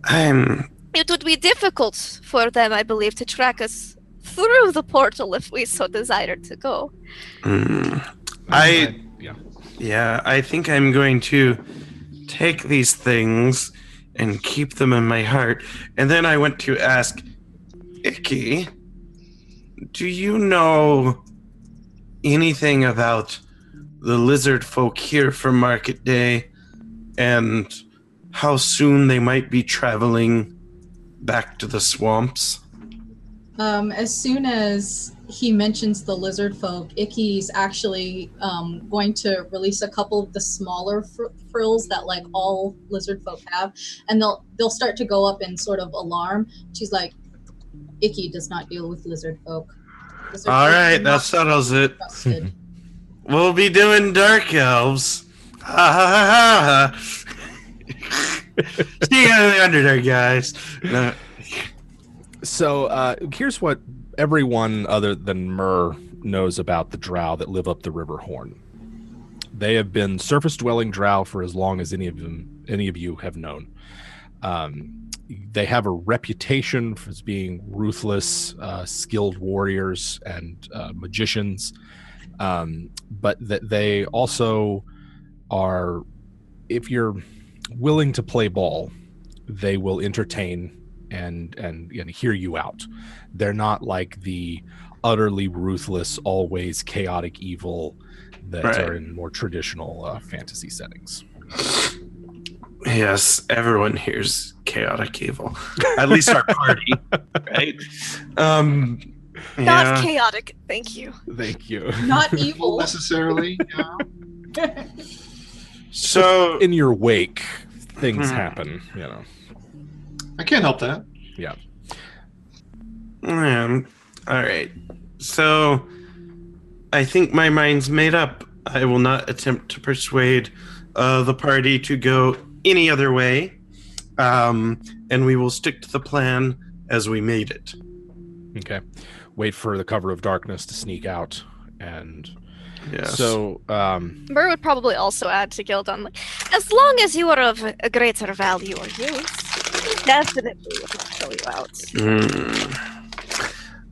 It would be difficult for them, I believe, to track us through the portal if we so desired to go. I think I'm going to take these things and keep them in my heart. And then I went to ask, Icky, do you know anything about the lizard folk here for Market Day and how soon they might be traveling back to the swamps? As soon as he mentions the lizard folk, Icky's actually going to release a couple of the smaller frills that like all lizard folk have, and they'll start to go up in sort of alarm. She's like, Icky does not deal with lizard folk. All right, that settles it. We'll be doing dark elves. Ha ha ha ha. See you in the Underdark, guys. No. So here's what everyone other than Myrrh knows about the drow that live up the River Horn. They have been surface-dwelling drow for as long as any of you have known. They have a reputation for being ruthless, skilled warriors and magicians, but that they also are, if you're willing to play ball, they will entertain and hear you out. They're not like the utterly ruthless, always chaotic evil that are in more traditional fantasy settings. Yes, everyone here's chaotic evil. At least our party, right? Not chaotic, thank you. Thank you. Not evil. Necessarily. Yeah. So in your wake, things happen, I can't help that. Yeah. All right. So I think my mind's made up. I will not attempt to persuade the party to go any other way, and we will stick to the plan as we made it. Okay. Wait for the cover of darkness to sneak out, and yes. So Mur would probably also add to Gildon, as long as you are of a greater value or use, definitely will kill you out.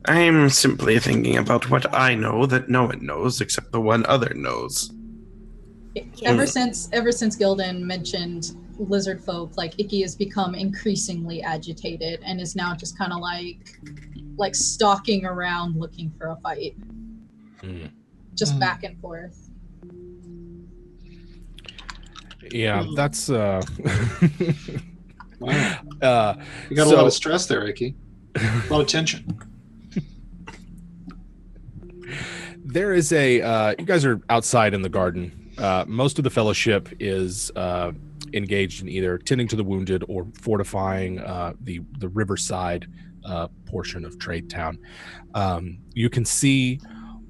I'm simply thinking about what I know that no one knows except the one other knows. Ever since Gildan mentioned lizard folk, like Icky has become increasingly agitated and is now just kind of like stalking around looking for a fight. Just back and forth. Yeah, that's Wow. You got a lot of stress there, Icky. A lot of tension. There is you guys are outside in the garden. Most of the fellowship is engaged in either tending to the wounded or fortifying the riverside portion of Trade Town. You can see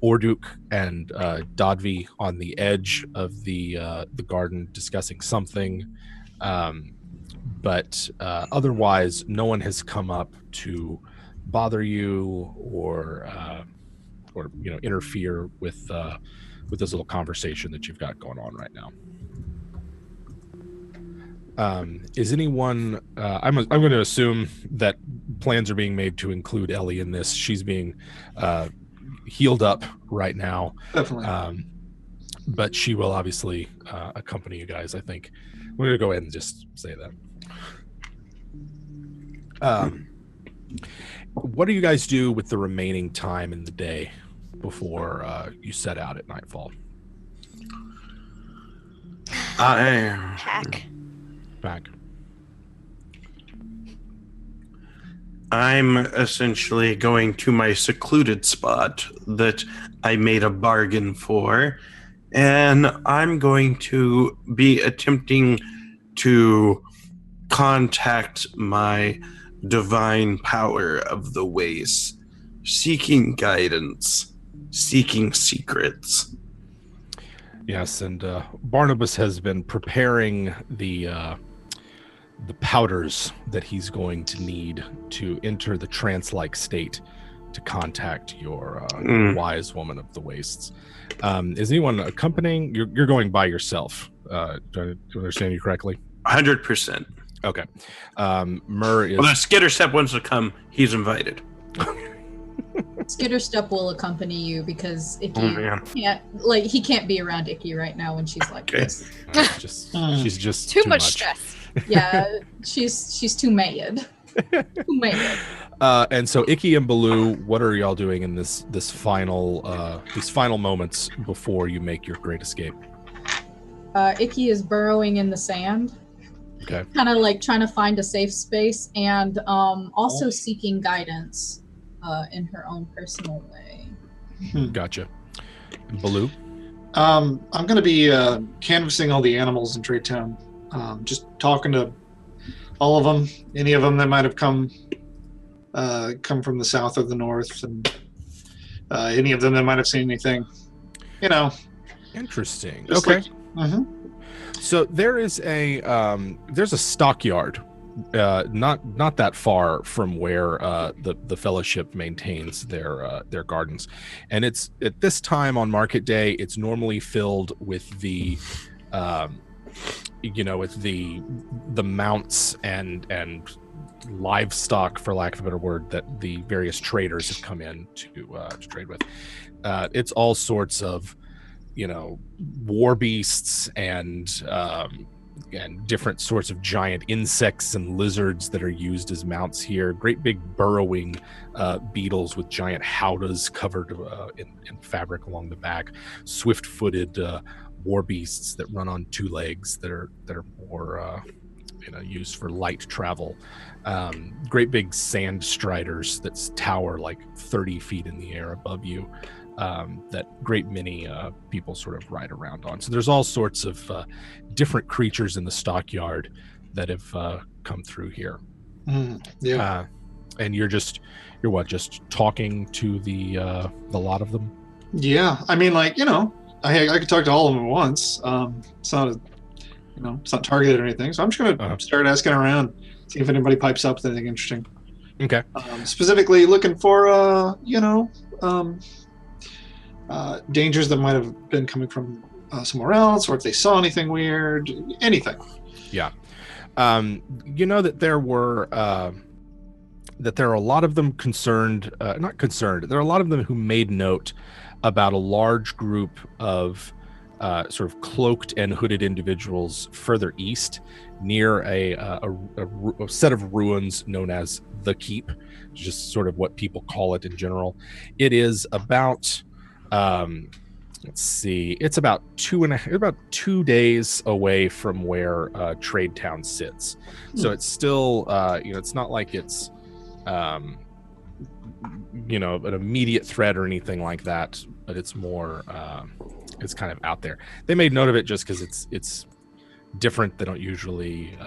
Orduk and Dodvi on the edge of the garden discussing something, but otherwise no one has come up to bother you or interfere with this little conversation that you've got going on right now. Is anyone? I'm going to assume that plans are being made to include Ellie in this. She's being healed up right now. Definitely. But she will obviously accompany you guys. I think we're going to go ahead and just say that. What do you guys do with the remaining time in the day before you set out at nightfall? Pack. I'm essentially going to my secluded spot that I made a bargain for, and I'm going to be attempting to contact my divine power of the ways, seeking guidance, seeking secrets. Yes, and Barnabas has been preparing the powders that he's going to need to enter the trance-like state to contact your wise woman of the wastes. Is anyone accompanying? You're going by yourself. Do I understand you correctly? 100%. Okay. Mur is... Well, if Skitterstep wants to come, he's invited. Skitterstep will accompany you because Icky he can't be around Icky right now when she's like this. She's just too much stress. Yeah, she's too mad. And so Icky and Baloo, what are y'all doing in these final moments before you make your great escape? Icky is burrowing in the sand. Okay. Kind of like trying to find a safe space and also seeking guidance in her own personal way. Gotcha. Baloo? I'm going to be canvassing all the animals in Trade Town. Just talking to all of them, any of them that might have come from the south or the north, and any of them that might have seen anything. Interesting. Okay. So there is there's a stockyard, not that far from where the fellowship maintains their gardens, and it's at this time on market day. It's normally filled with the with the mounts and livestock, for lack of a better word, that the various traders have come in to trade with. It's all sorts of war beasts and different sorts of giant insects and lizards that are used as mounts here. Great big burrowing beetles with giant howdahs covered in fabric along the back. Swift-footed war beasts that run on two legs that are more used for light travel. Great big sand striders that tower like 30 feet in the air above you, that great many people sort of ride around on. So there's all sorts of different creatures in the stockyard that have come through here. Yeah. And you're what, just talking to the lot of them? Yeah, I mean, like, I could talk to all of them at once. It's not it's not targeted or anything. So I'm just gonna start asking around, see if anybody pipes up with anything interesting. Okay. Specifically looking for dangers that might have been coming from somewhere else, or if they saw anything weird, anything. Yeah. That there are a lot of them not concerned. There are a lot of them who made note about a large group of sort of cloaked and hooded individuals further east, near a set of ruins known as the Keep, just sort of what people call it in general. It is about it's about 2 days away from where Trade Town sits. So it's still it's not like it's an immediate threat or anything like that, but it's more it's kind of out there. They made note of it just because it's different. They don't usually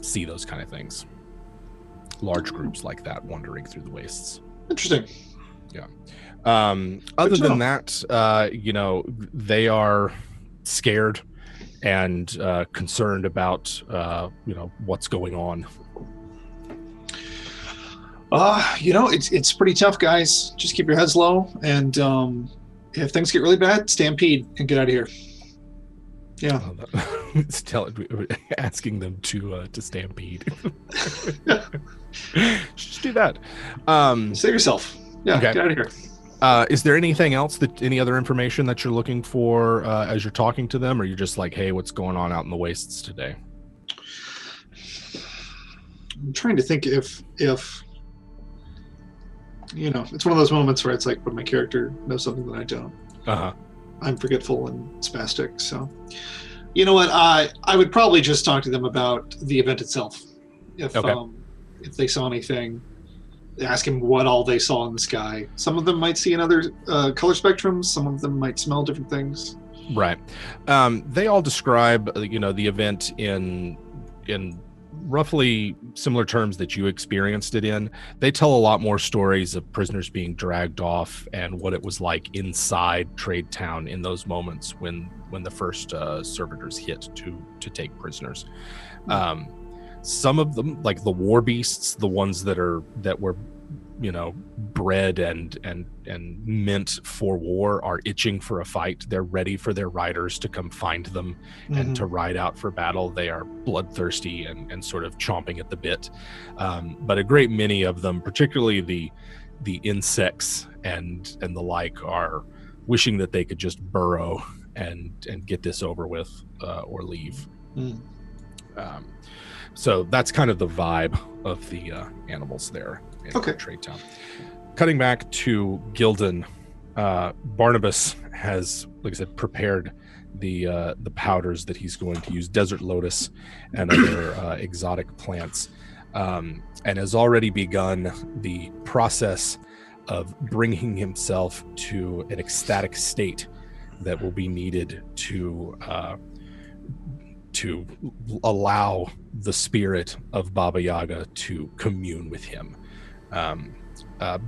see those kind of things, large groups like that wandering through the wastes. Interesting. Yeah. Other than that, they are scared and concerned about what's going on. It's pretty tough, guys. Just keep your heads low, and if things get really bad, stampede and get out of here. Yeah. Asking them to stampede. Just do that. Save yourself. Yeah, okay. Get out of here. Is there anything else, any other information that you're looking for as you're talking to them, or you're just like, hey, what's going on out in the wastes today? I'm trying to think if it's one of those moments where it's like when my character knows something that I don't. I'm forgetful and spastic, so you know what? I would probably just talk to them about the event itself. If they saw anything, ask him what all they saw in the sky. Some of them might see another color spectrum. Some of them might smell different things. Right. They all describe the event in roughly similar terms that you experienced it in. They tell a lot more stories of prisoners being dragged off and what it was like inside Trade Town in those moments when the first servitors hit to take prisoners. Some of them, like the war beasts, the ones that were bred and meant for war, are itching for a fight. They're ready for their riders to come find them and to ride out for battle. They are bloodthirsty and sort of chomping at the bit. But a great many of them, particularly the insects and the like, are wishing that they could just burrow and get this over with or leave. So that's kind of the vibe of the animals there in Trade Town. Cutting back to Gildan, Barnabas has, like I said, prepared the powders that he's going to use, desert lotus and other exotic plants, and has already begun the process of bringing himself to an ecstatic state that will be needed to allow the spirit of Baba Yaga to commune with him.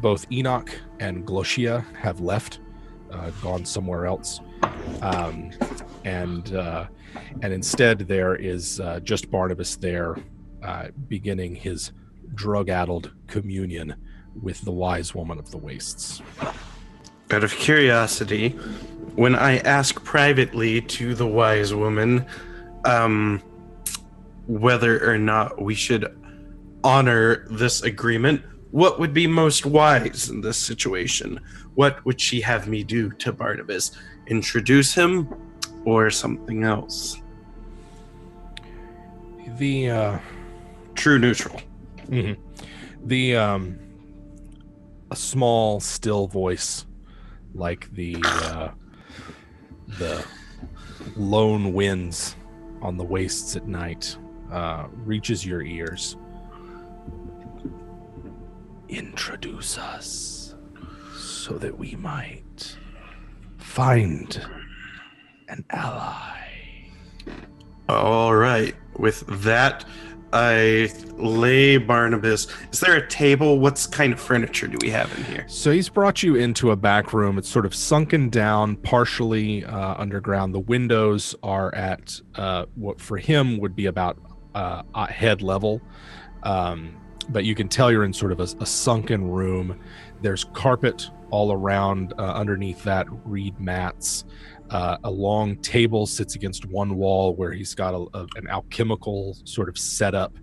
Both Enoch and Gloshia have left, gone somewhere else, and instead there is just Barnabas there, beginning his drug-addled communion with the wise woman of the wastes. Out of curiosity, when I ask privately to the wise woman whether or not we should honor this agreement, what would be most wise in this situation? What would she have me do to Barnabas? Introduce him or something else? The true neutral. A small still voice, like the lone winds on the wastes at night reaches your ears. Introduce us so that we might find an ally. All right. With that, I lay Barnabas. Is there a table? What kind of furniture do we have in here? So he's brought you into a back room. It's sort of sunken down, partially underground. The windows are at what for him would be about head level. But you can tell you're in sort of a sunken room. There's carpet all around underneath that, reed mats. A long table sits against one wall where he's got an alchemical sort of setup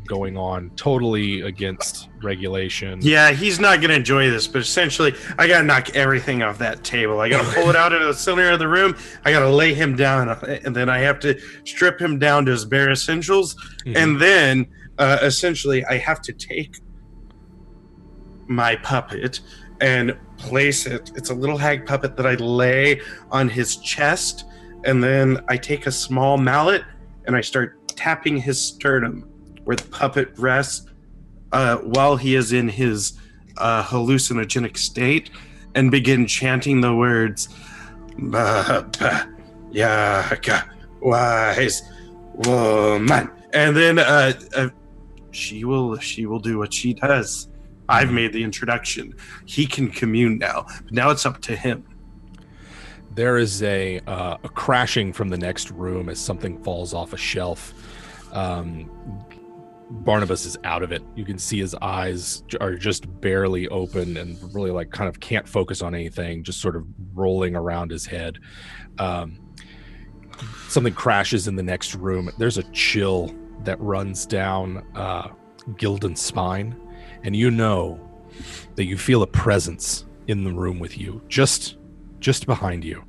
going on, totally against regulation. Yeah, he's not going to enjoy this, but essentially, I got to knock everything off that table. I got to pull it out into the center of the room. I got to lay him down, and then I have to strip him down to his bare essentials. Mm-hmm. And then, essentially, I have to take my puppet and place it. It's a little hag puppet that I lay on his chest, and then I take a small mallet and I start tapping his sternum where the puppet rests while he is in his hallucinogenic state, and begin chanting the words Yaka wise woman, and then she will do what she does. I've made the introduction. He can commune now. But now it's up to him. There is a crashing from the next room as something falls off a shelf. Barnabas is out of it. You can see his eyes are just barely open and really like kind of can't focus on anything, just sort of rolling around his head. Something crashes in the next room. There's a chill that runs down Gildan's spine. And you know that you feel a presence in the room with you, just behind you.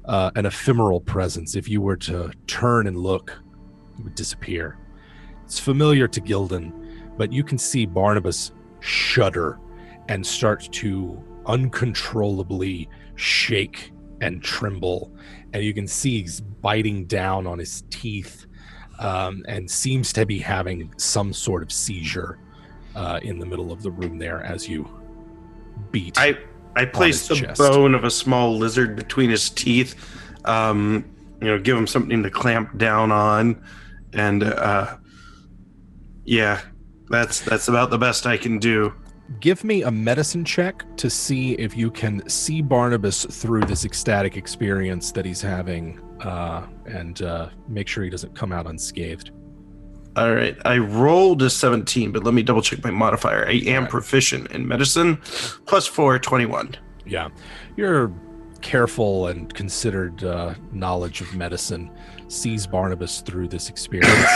An ephemeral presence. If you were to turn and look, it would disappear. It's familiar to Gildan, but you can see Barnabas shudder and start to uncontrollably shake and tremble. And you can see he's biting down on his teeth and seems to be having some sort of seizure. In the middle of the room there as you beat. I placed the chest. Bone of a small lizard between his teeth. Give him something to clamp down on, and that's about the best I can do. Give me a medicine check to see if you can see Barnabas through this ecstatic experience that he's having, and make sure he doesn't come out unscathed. All right, I rolled a 17, but let me double check my modifier. I am proficient in medicine, +4, 21. Yeah, your careful and considered knowledge of medicine sees Barnabas through this experience.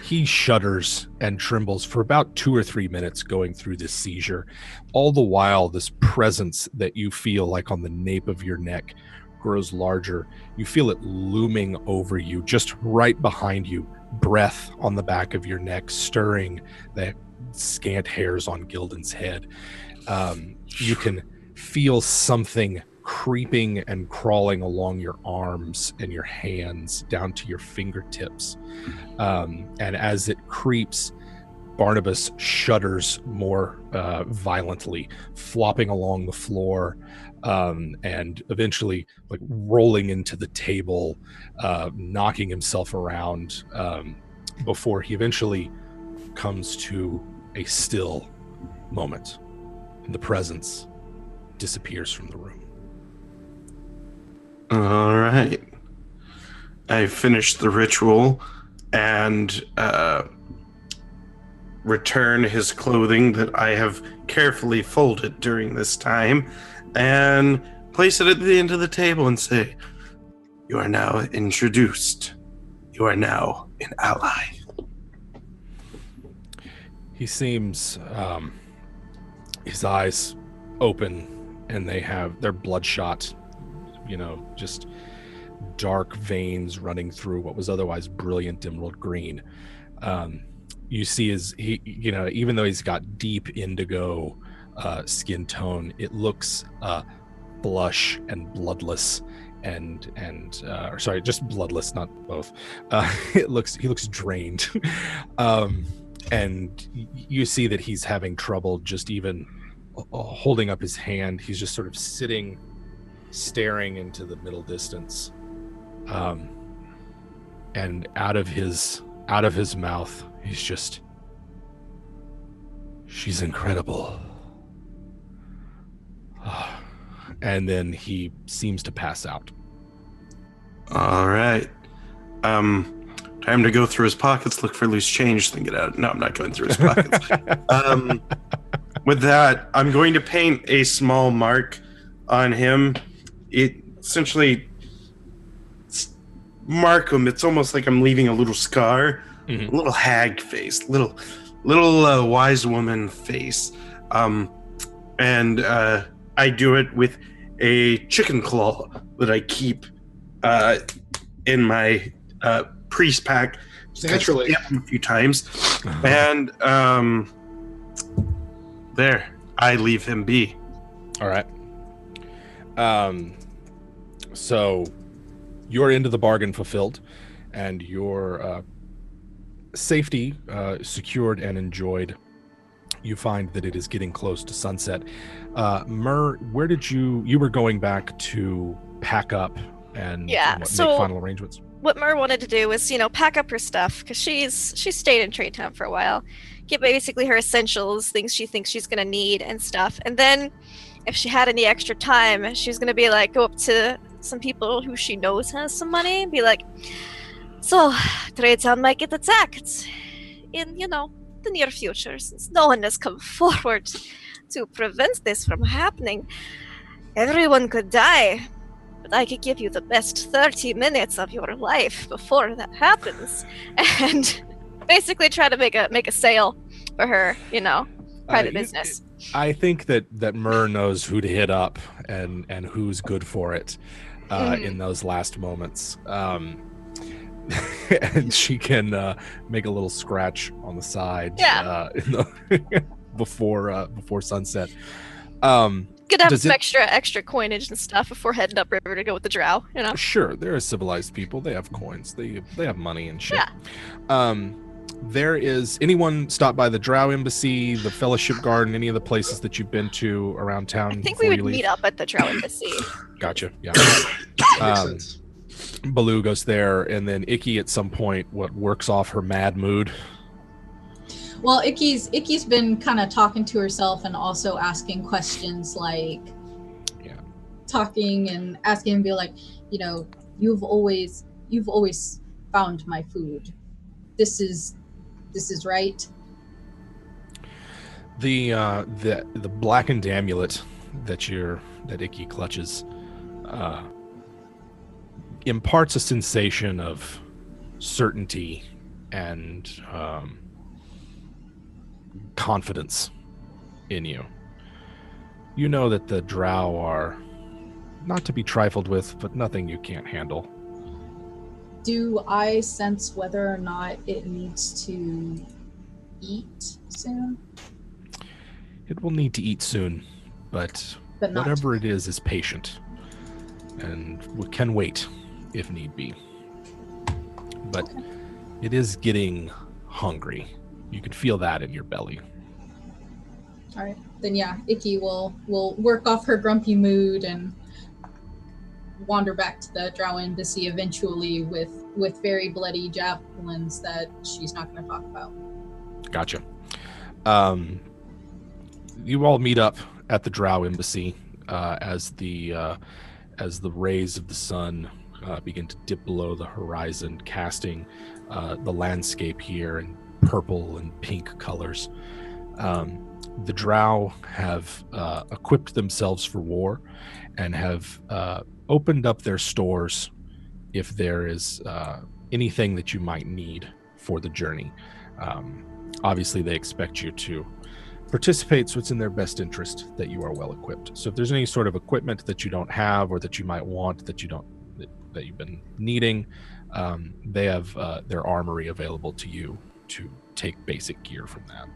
He shudders and trembles for about 2 or 3 minutes going through this seizure. All the while, this presence that you feel like on the nape of your neck grows larger. You feel it looming over you, just right behind you. Breath on the back of your neck, stirring the scant hairs on Gildan's head. You can feel something creeping and crawling along your arms and your hands down to your fingertips. And as it creeps, Barnabas shudders more violently, flopping along the floor, and eventually like rolling into the table, knocking himself around, before he eventually comes to a still moment, and the presence disappears from the room. All right. I finished the ritual and return his clothing that I have carefully folded during this time and place it at the end of the table and say, "You are now introduced. You are now an ally." He seems, his eyes open and they're bloodshot, just dark veins running through what was otherwise brilliant emerald green. You see even though he's got deep indigo skin tone, it looks blush and bloodless or sorry, just bloodless, not both. He looks drained, and you see that he's having trouble just even holding up his hand. He's just sort of sitting, staring into the middle distance, and out of his mouth, he's just, "She's incredible." And then he seems to pass out. All right. Time to go through his pockets, look for loose change, then get out. No, I'm not going through his pockets. With that, I'm going to paint a small mark on him. It essentially mark him. It's almost like I'm leaving a little scar, a little hag face, little wise woman face. And I do it with a chicken claw that I keep in my priest pack. Naturally. A few times. And there, I leave him be. All right. So your end of the bargain fulfilled, and your safety secured and enjoyed. You find that it is getting close to sunset. Myrrh, where did you were going back to pack up and make final arrangements? What Myrrh wanted to do was, pack up her stuff, because she's stayed in Trade Town for a while. Get basically her essentials, things she thinks she's going to need and stuff. And then if she had any extra time, she's going to be like, go up to some people who she knows has some money and be like, "So, Trade Town might get attacked in, the near future, since no one has come forward to prevent this from happening. Everyone could die, but I could give you the best 30 minutes of your life before that happens." And basically try to make a sale for her, private business. I think that Myrrh knows who to hit up and who's good for it in those last moments. And she can make a little scratch on the side before sunset. Could have some extra coinage and stuff before heading upriver to go with the drow, Sure, they're civilized people. They have coins. They have money and shit. Yeah. There is anyone stop by the Drow Embassy, the Fellowship Garden, any of the places that you've been to around town? I think we would meet up at the Drow Embassy. Gotcha. Yeah. Baloo goes there, and then Icky at some point works off her mad mood. Well, Icky's been kind of talking to herself and also asking questions, like talking and asking and be like, you've always found my food. This is right. The blackened amulet that Icky clutches imparts a sensation of certainty and confidence in you. You know that the drow are not to be trifled with, but nothing you can't handle. Do I sense whether or not it needs to eat soon? It will need to eat soon, but whatever it is patient and can wait if need be. But it is getting hungry. You can feel that in your belly. All right. Then Icky will work off her grumpy mood and wander back to the Drow Embassy eventually with very bloody javelins that she's not going to talk about. Gotcha. You all meet up at the Drow Embassy as the rays of the sun begin to dip below the horizon, casting the landscape here in purple and pink colors. The Drow have equipped themselves for war and have opened up their stores if there is anything that you might need for the journey. Obviously, they expect you to participate, so it's in their best interest that you are well equipped. So if there's any sort of equipment that you don't have or that you might want that you've been needing, they have their armory available to you to take basic gear from that.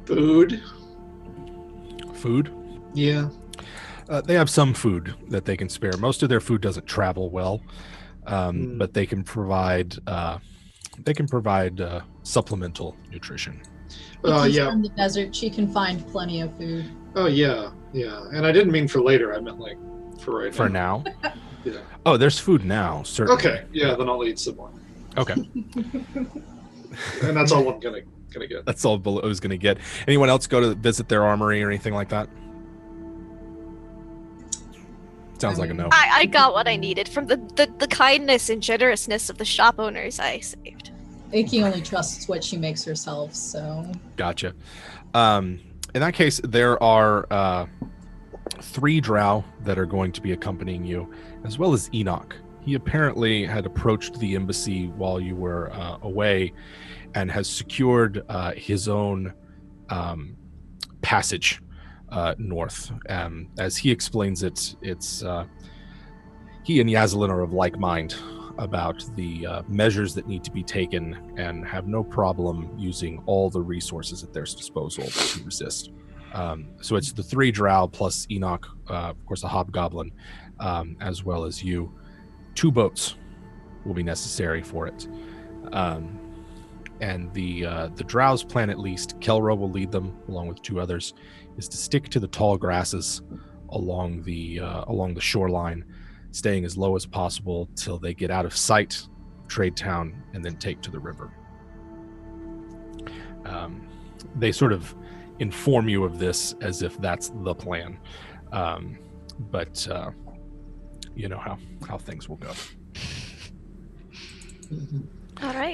Food? Food? Yeah. They have some food that they can spare. Most of their food doesn't travel well, but they can provide supplemental nutrition. She's from the desert. She can find plenty of food. Oh yeah. And I didn't mean for later. I meant like for right now. Yeah. Oh, there's food now. Certainly. Okay. Yeah. Then I'll eat some more. Okay. And that's all I'm gonna get. That's all I was gonna get. Anyone else go to visit their armory or anything like that? Sounds like a no. I got what I needed from the kindness and generousness of the shop owners I saved. Icky only trusts what she makes herself, so. Gotcha. In that case, there are 3 drow that are going to be accompanying you, as well as Enoch. He apparently had approached the embassy while you were away and has secured his own passage north. As he explains it, it's he and Yazlin are of like mind about the measures that need to be taken and have no problem using all the resources at their disposal to resist. So it's the 3 drow plus Enoch, of course, a hobgoblin, as well as you. 2 boats will be necessary for it. And the drow's plan, at least, Kelra will lead them, along with 2 others, is to stick to the tall grasses along the shoreline, staying as low as possible till they get out of sight, Trade Town, and then take to the river. They sort of inform you of this as if that's the plan, but you know how things will go. All right.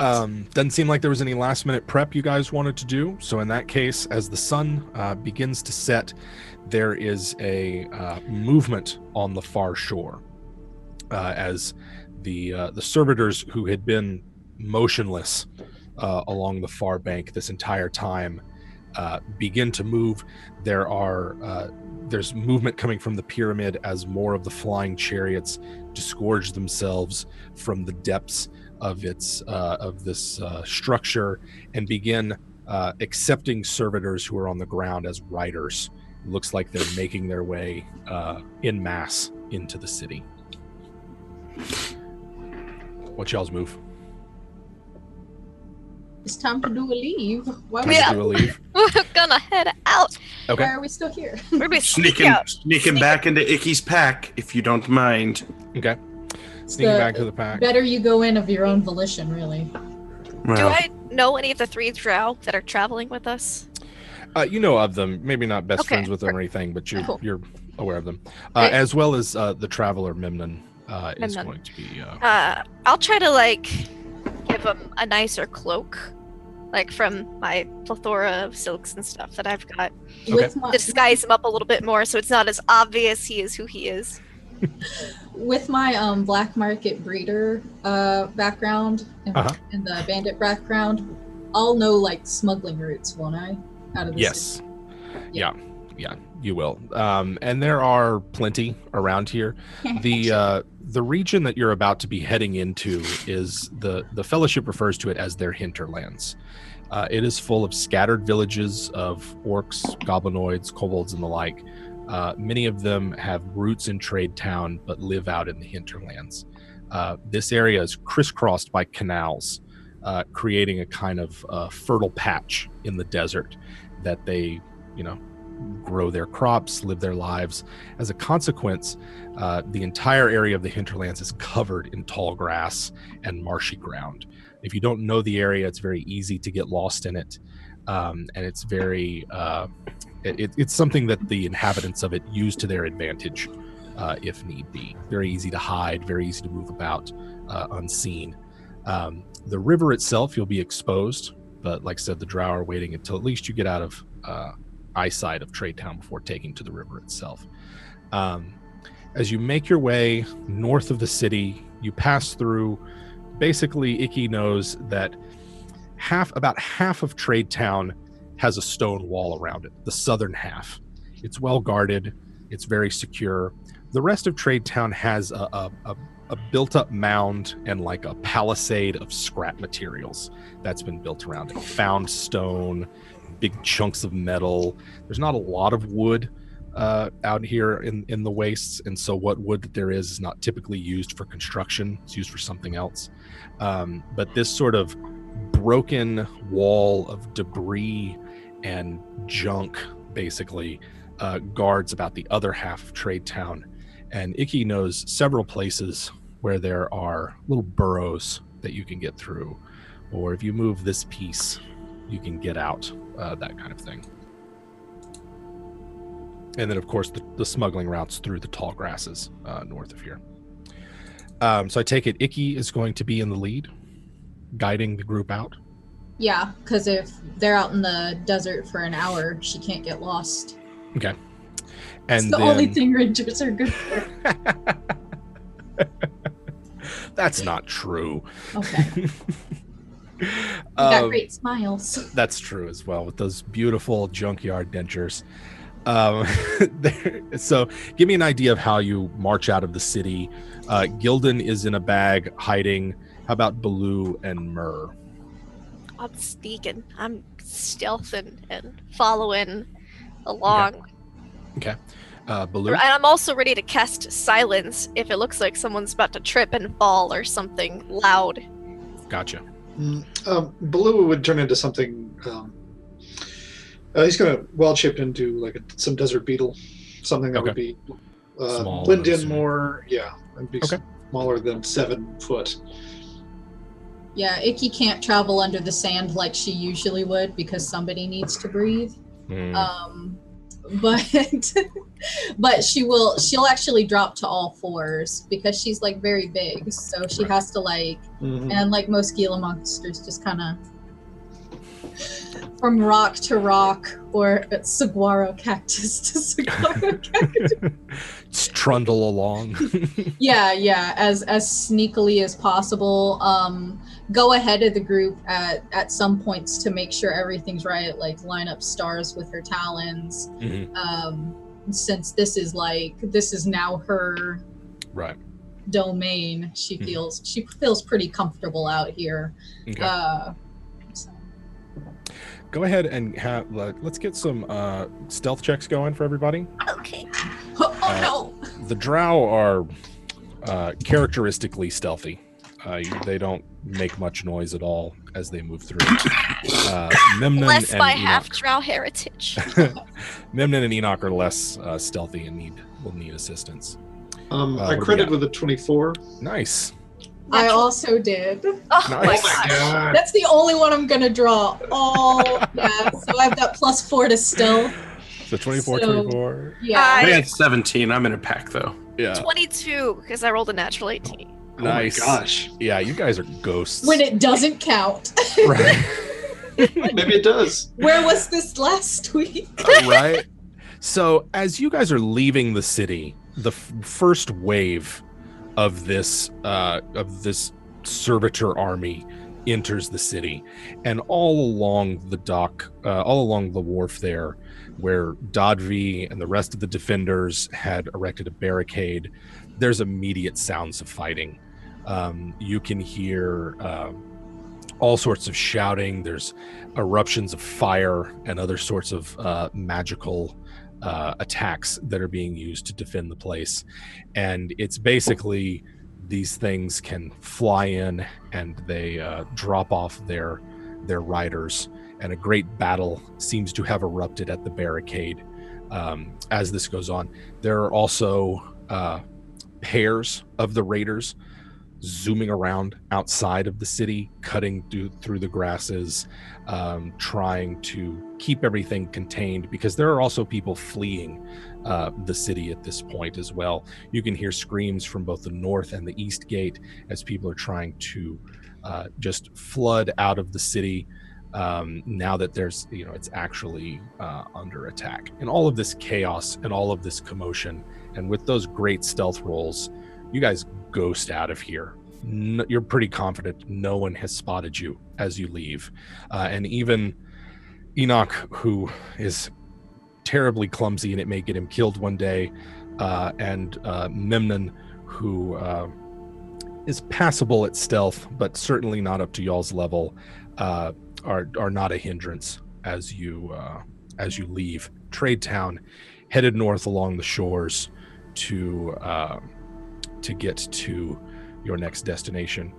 Doesn't seem like there was any last minute prep you guys wanted to do. So in that case, as the sun begins to set, there is a movement on the far shore as the servitors who had been motionless along the far bank this entire time begin to move. There's movement coming from the pyramid as more of the flying chariots disgorge themselves from the depths of this structure and begin accepting servitors who are on the ground as riders. It looks like they're making their way en masse into the city. What's y'all's move? It's time to do a leave. Do a leave? We're gonna head out. Okay. Why are we still here? We're gonna be Sneaking back into Icky's pack, if you don't mind. Okay. Sneaking back to the pack. Better you go in of your own volition, really. Well, Do I know any of the 3 drow that are traveling with us? You know of them. Maybe not best friends with them or anything, but you're aware of them. As well as the traveler Memnon is going to be... I'll try to, give him a nicer cloak. From my plethora of silks and stuff that I've got. Okay. Disguise him up a little bit more so it's not as obvious he is who he is. With my black market breeder background and the bandit background, I'll know smuggling routes, won't I? Out of the city. Yeah, you will. And there are plenty around here. The region that you're about to be heading into is the Fellowship refers to it as their hinterlands. It is full of scattered villages of orcs, goblinoids, kobolds, and the like. Many of them have roots in Trade Town, but live out in the hinterlands. This area is crisscrossed by canals, creating a kind of fertile patch in the desert that they, grow their crops, live their lives. As a consequence, the entire area of the hinterlands is covered in tall grass and marshy ground. If you don't know the area, it's very easy to get lost in it. And it's very, it's something that the inhabitants of it use to their advantage, if need be. Very easy to hide, very easy to move about, unseen. The river itself, you'll be exposed, but like I said, the drow are waiting until at least you get out of eyesight of Trade Town before taking to the river itself. As you make your way north of the city, you pass through. Basically, Icky knows that about half of Trade Town has a stone wall around it, the southern half. It's well guarded, it's very secure. The rest of Trade Town has a built-up mound and a palisade of scrap materials that's been built around it. Found stone, big chunks of metal. There's not a lot of wood, out here in the wastes, and so what wood that there is not typically used for construction. It's used for something else. But this sort of broken wall of debris and junk basically guards about the other half of Trade Town, and Icky knows several places where there are little burrows that you can get through, or if you move this piece you can get out, that kind of thing. And then of course the smuggling routes through the tall grasses north of here. So I take it Icky is going to be in the lead, guiding the group out. Yeah, because if they're out in the desert for an hour, she can't get lost. Okay. And it's the only thing rangers are good for. That's not true. Okay. You got great smiles. That's true as well, with those beautiful junkyard dentures. So give me an idea of how you march out of the city. Gildan is in a bag hiding. How about Baloo and Myrrh? I'm sneaking. I'm stealthing and following along. Okay. Baloo? And I'm also ready to cast silence if it looks like someone's about to trip and fall or something loud. Gotcha. Baloo would turn into something. He's going to wild shape into like some desert beetle, something that would be blend in more. Yeah, and be smaller than 7 foot. Yeah, Icky can't travel under the sand like she usually would because somebody needs to breathe. But she'll actually drop to all fours because she's like very big, so she has to and like most Gila monsters just kind of from rock to rock, or saguaro cactus to saguaro cactus. Just trundle along. yeah, as sneakily as possible. Go ahead of the group at some points to make sure everything's right, like line up stars with her talons. Since this is now her domain, she feels pretty comfortable out here. Okay. Go ahead and let's get some stealth checks going for everybody. Okay. No. The drow are characteristically stealthy. They don't make much noise at all as they move through. Less by half drow heritage. Memnon and Enoch are less stealthy and will need assistance. I credit with a 24. Nice. I also did. Oh nice. my God. That's the only one I'm gonna draw. Oh yeah. So I have that +4 to stealth. So 24. Yeah. I had 17. I'm in a pack though. Yeah. 22 because I rolled a natural 18. Nice. Oh my gosh. Yeah, you guys are ghosts. When it doesn't count. Right. Maybe it does. Where was this last week? Right. So as you guys are leaving the city, the first wave of this servitor army enters the city, and all along the dock, all along the wharf there, where Dodvi and the rest of the defenders had erected a barricade, there's immediate sounds of fighting. You can hear all sorts of shouting. There's eruptions of fire and other sorts of magical attacks that are being used to defend the place. And it's basically these things can fly in and they drop off their riders, and a great battle seems to have erupted at the barricade as this goes on. There are also pairs of the raiders zooming around outside of the city, cutting through the grasses, trying to keep everything contained, because there are also people fleeing the city at this point as well. You can hear screams from both the north and the east gate as people are trying to just flood out of the city now that there's, it's actually under attack. And all of this chaos and all of this commotion, and with those great stealth rolls, you guys ghost out of here. You're pretty confident no one has spotted you as you leave. And even Enoch, who is terribly clumsy and it may get him killed one day, and Memnon, who is passable at stealth, but certainly not up to y'all's level, are not a hindrance as you leave Trade Town headed north along the shores to get to your next destination.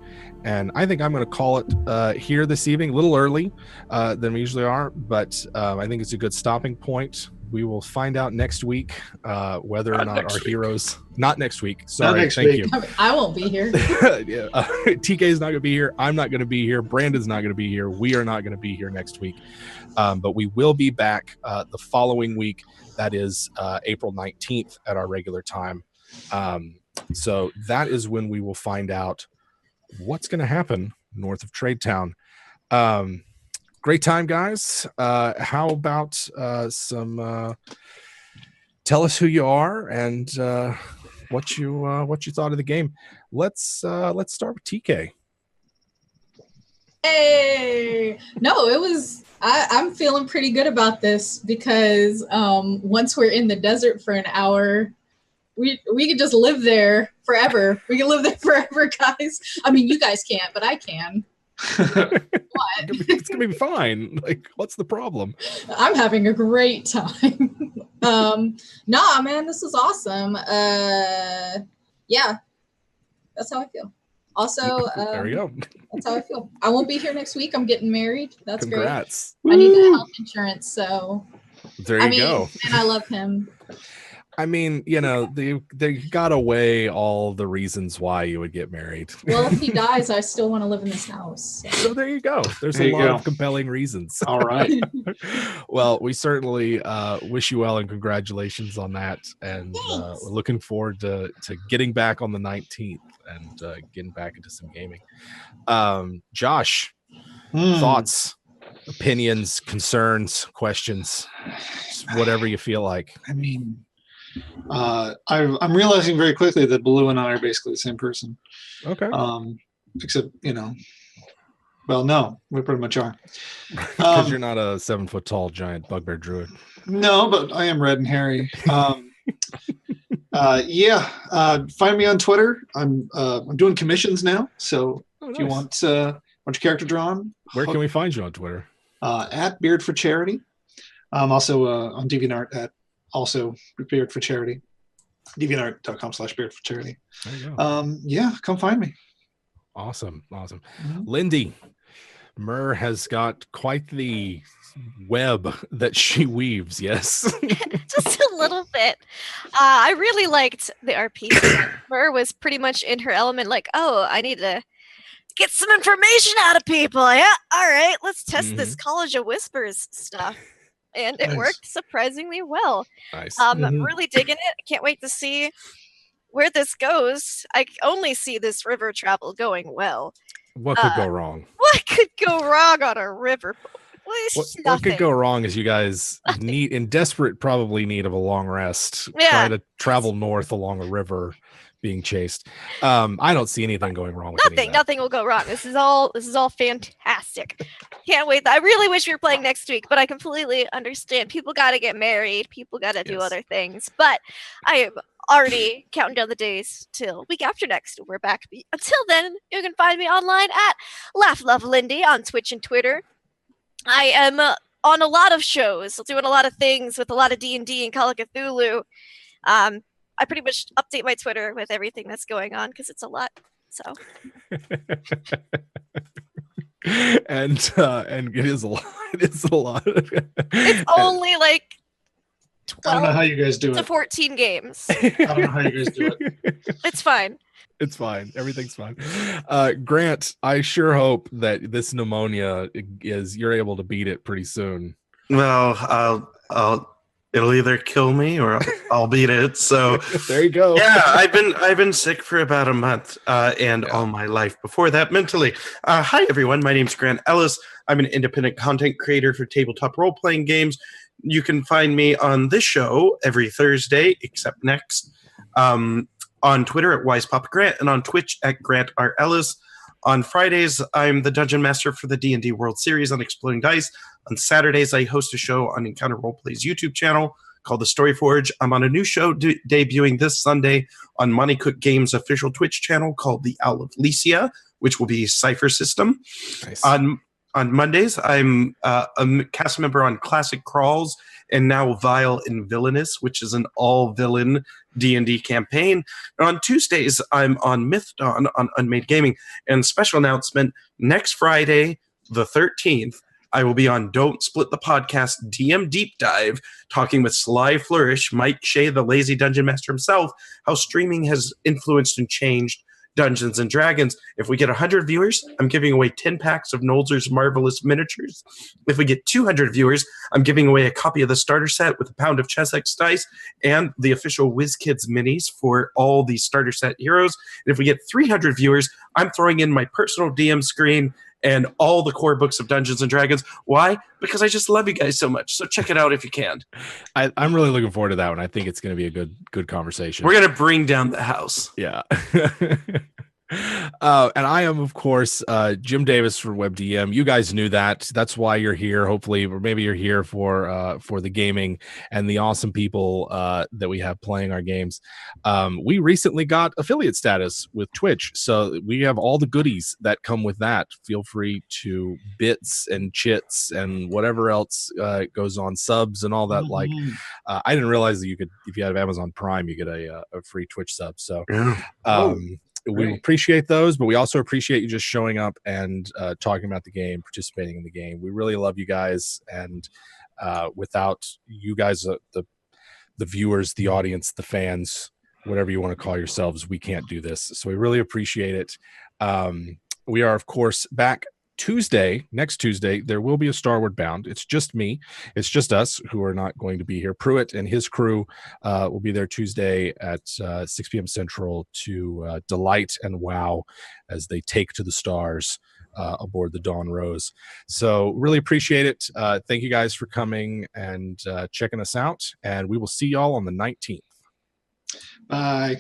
And I think I'm going to call it here this evening, a little early than we usually are, but I think it's a good stopping point. We will find out next week whether or not our heroes... Not next week. Sorry. Thank you. I won't be here. Yeah, TK is not going to be here. I'm not going to be here. Brandon's not going to be here. We are not going to be here next week. But we will be back the following week. That is April 19th at our regular time. So that is when we will find out what's going to happen north of Trade Town. Great time, guys. How about some tell us who you are and what you thought of the game. Let's start with TK. Hey, no, it was I'm feeling pretty good about this because once we're in the desert for an hour, we could just live there forever. We can live there forever, guys. I mean, you guys can't, but I can. What? It's gonna be fine. Like, what's the problem? I'm having a great time. Nah, man, this is awesome. Yeah, that's how I feel. Also, there we go. That's how I feel. I won't be here next week. I'm getting married. That's Congrats. great. I need the health insurance, so there you go. And I love him. I mean, you know, they got away all the reasons why you would get married. Well, if he dies, I still want to live in this house. So there you go. There's a lot of compelling reasons. All right. Well, we certainly wish you well and congratulations on that. And we're looking forward to getting back on the 19th and getting back into some gaming. Josh, thoughts, opinions, concerns, questions, just whatever you feel like. I mean, I'm realizing very quickly that Baloo and I are basically the same person. Okay. Except, you know, well, no, we pretty much are. Because you're not a 7 foot tall giant bugbear druid. No, but I am red and hairy. Find me on Twitter. I'm doing commissions now, so if you want your character drawn, where can we find you on Twitter? At Beard for Charity. I'm also on DeviantArt at also Beard for Charity. DeviantArt.com/Beard for Charity. There you go. Yeah, come find me. Awesome. Mm-hmm. Lindy, Myrrh has got quite the web that she weaves. Yes. Just a little bit. I really liked the RP. Myrrh was pretty much in her element, like, oh, I need to get some information out of people. Yeah, all right, let's test this College of Whispers stuff. And it worked surprisingly well. Nice. I'm really digging it. I can't wait to see where this goes. I only see this river travel going well. What could go wrong? What could go wrong on a river? What could go wrong is you guys in desperate probably need of a long rest. Try to travel north along a river being chased. I don't see anything going wrong with nothing will go wrong. This is all fantastic. Can't wait. I really wish we were playing next week, but I completely understand. People got to get married. People got to do other things. But I am already counting down the days till week after next. We're back. Until then, you can find me online at LaughLoveLindy on Twitch and Twitter. I am on a lot of shows, doing a lot of things with a lot of D&D and Call of Cthulhu. I pretty much update my Twitter with everything that's going on because it's a lot. So, and it is a lot. It is a lot. It's only like 12 I don't know how you guys do to it. 14 games. I don't know how you guys do it. It's fine. It's fine. Everything's fine. Grant, I sure hope that this pneumonia you're able to beat it pretty soon. Well, it'll either kill me or I'll beat it. So there you go. Yeah, I've been sick for about a month and all my life before that mentally. Hi everyone, my name's Grant Ellis. I'm an independent content creator for tabletop role-playing games. You can find me on this show every Thursday, except next, on Twitter at WisePapaGrant and on Twitch at Grant R. Ellis. On Fridays, I'm the Dungeon Master for the D&D World Series on Exploding Dice. On Saturdays, I host a show on Encounter Roleplay's YouTube channel called The Story Forge. I'm on a new show debuting this Sunday on Monty Cook Games' official Twitch channel called The Owl of Lycia, which will be Cypher System. Nice. On Mondays, I'm a cast member on Classic Crawls and now Vile and Villainous, which is an all-villain D&D campaign. And on Tuesdays, I'm on Myth Dawn on Unmade Gaming. And special announcement, next Friday, the 13th, I will be on Don't Split the Podcast DM Deep Dive, talking with Sly Flourish, Mike Shea, the lazy dungeon master himself, how streaming has influenced and changed Dungeons and Dragons. If we get 100 viewers, I'm giving away 10 packs of Nolzur's Marvelous Miniatures. If we get 200 viewers, I'm giving away a copy of the starter set with a pound of Chessex dice and the official WizKids minis for all the starter set heroes. And if we get 300 viewers, I'm throwing in my personal DM screen and all the core books of Dungeons and Dragons. Why? Because I just love you guys so much. So check it out if you can. I'm really looking forward to that one. I think it's going to be a good conversation. We're going to bring down the house. Yeah. And I am, of course, Jim Davis for WebDM. You guys knew that. That's why you're here, hopefully, or maybe you're here for the gaming and the awesome people that we have playing our games. We recently got affiliate status with Twitch, so we have all the goodies that come with that. Feel free to bits and chits and whatever else goes on, subs and all that. Like, I didn't realize that you could, if you have Amazon Prime, you get a free Twitch sub. So, we appreciate those, but we also appreciate you just showing up and talking about the game, participating in the game. We really love you guys, and without you guys, the viewers, the audience, the fans, whatever you want to call yourselves, we can't do this. So we really appreciate it. We are, of course, back next Tuesday. There will be a Starward Bound. It's just me. It's just us who are not going to be here. Pruitt and his crew will be there Tuesday at 6 p.m. Central to delight and wow as they take to the stars aboard the Dawn Rose. So really appreciate it. Thank you guys for coming and checking us out. And we will see y'all on the 19th. Bye.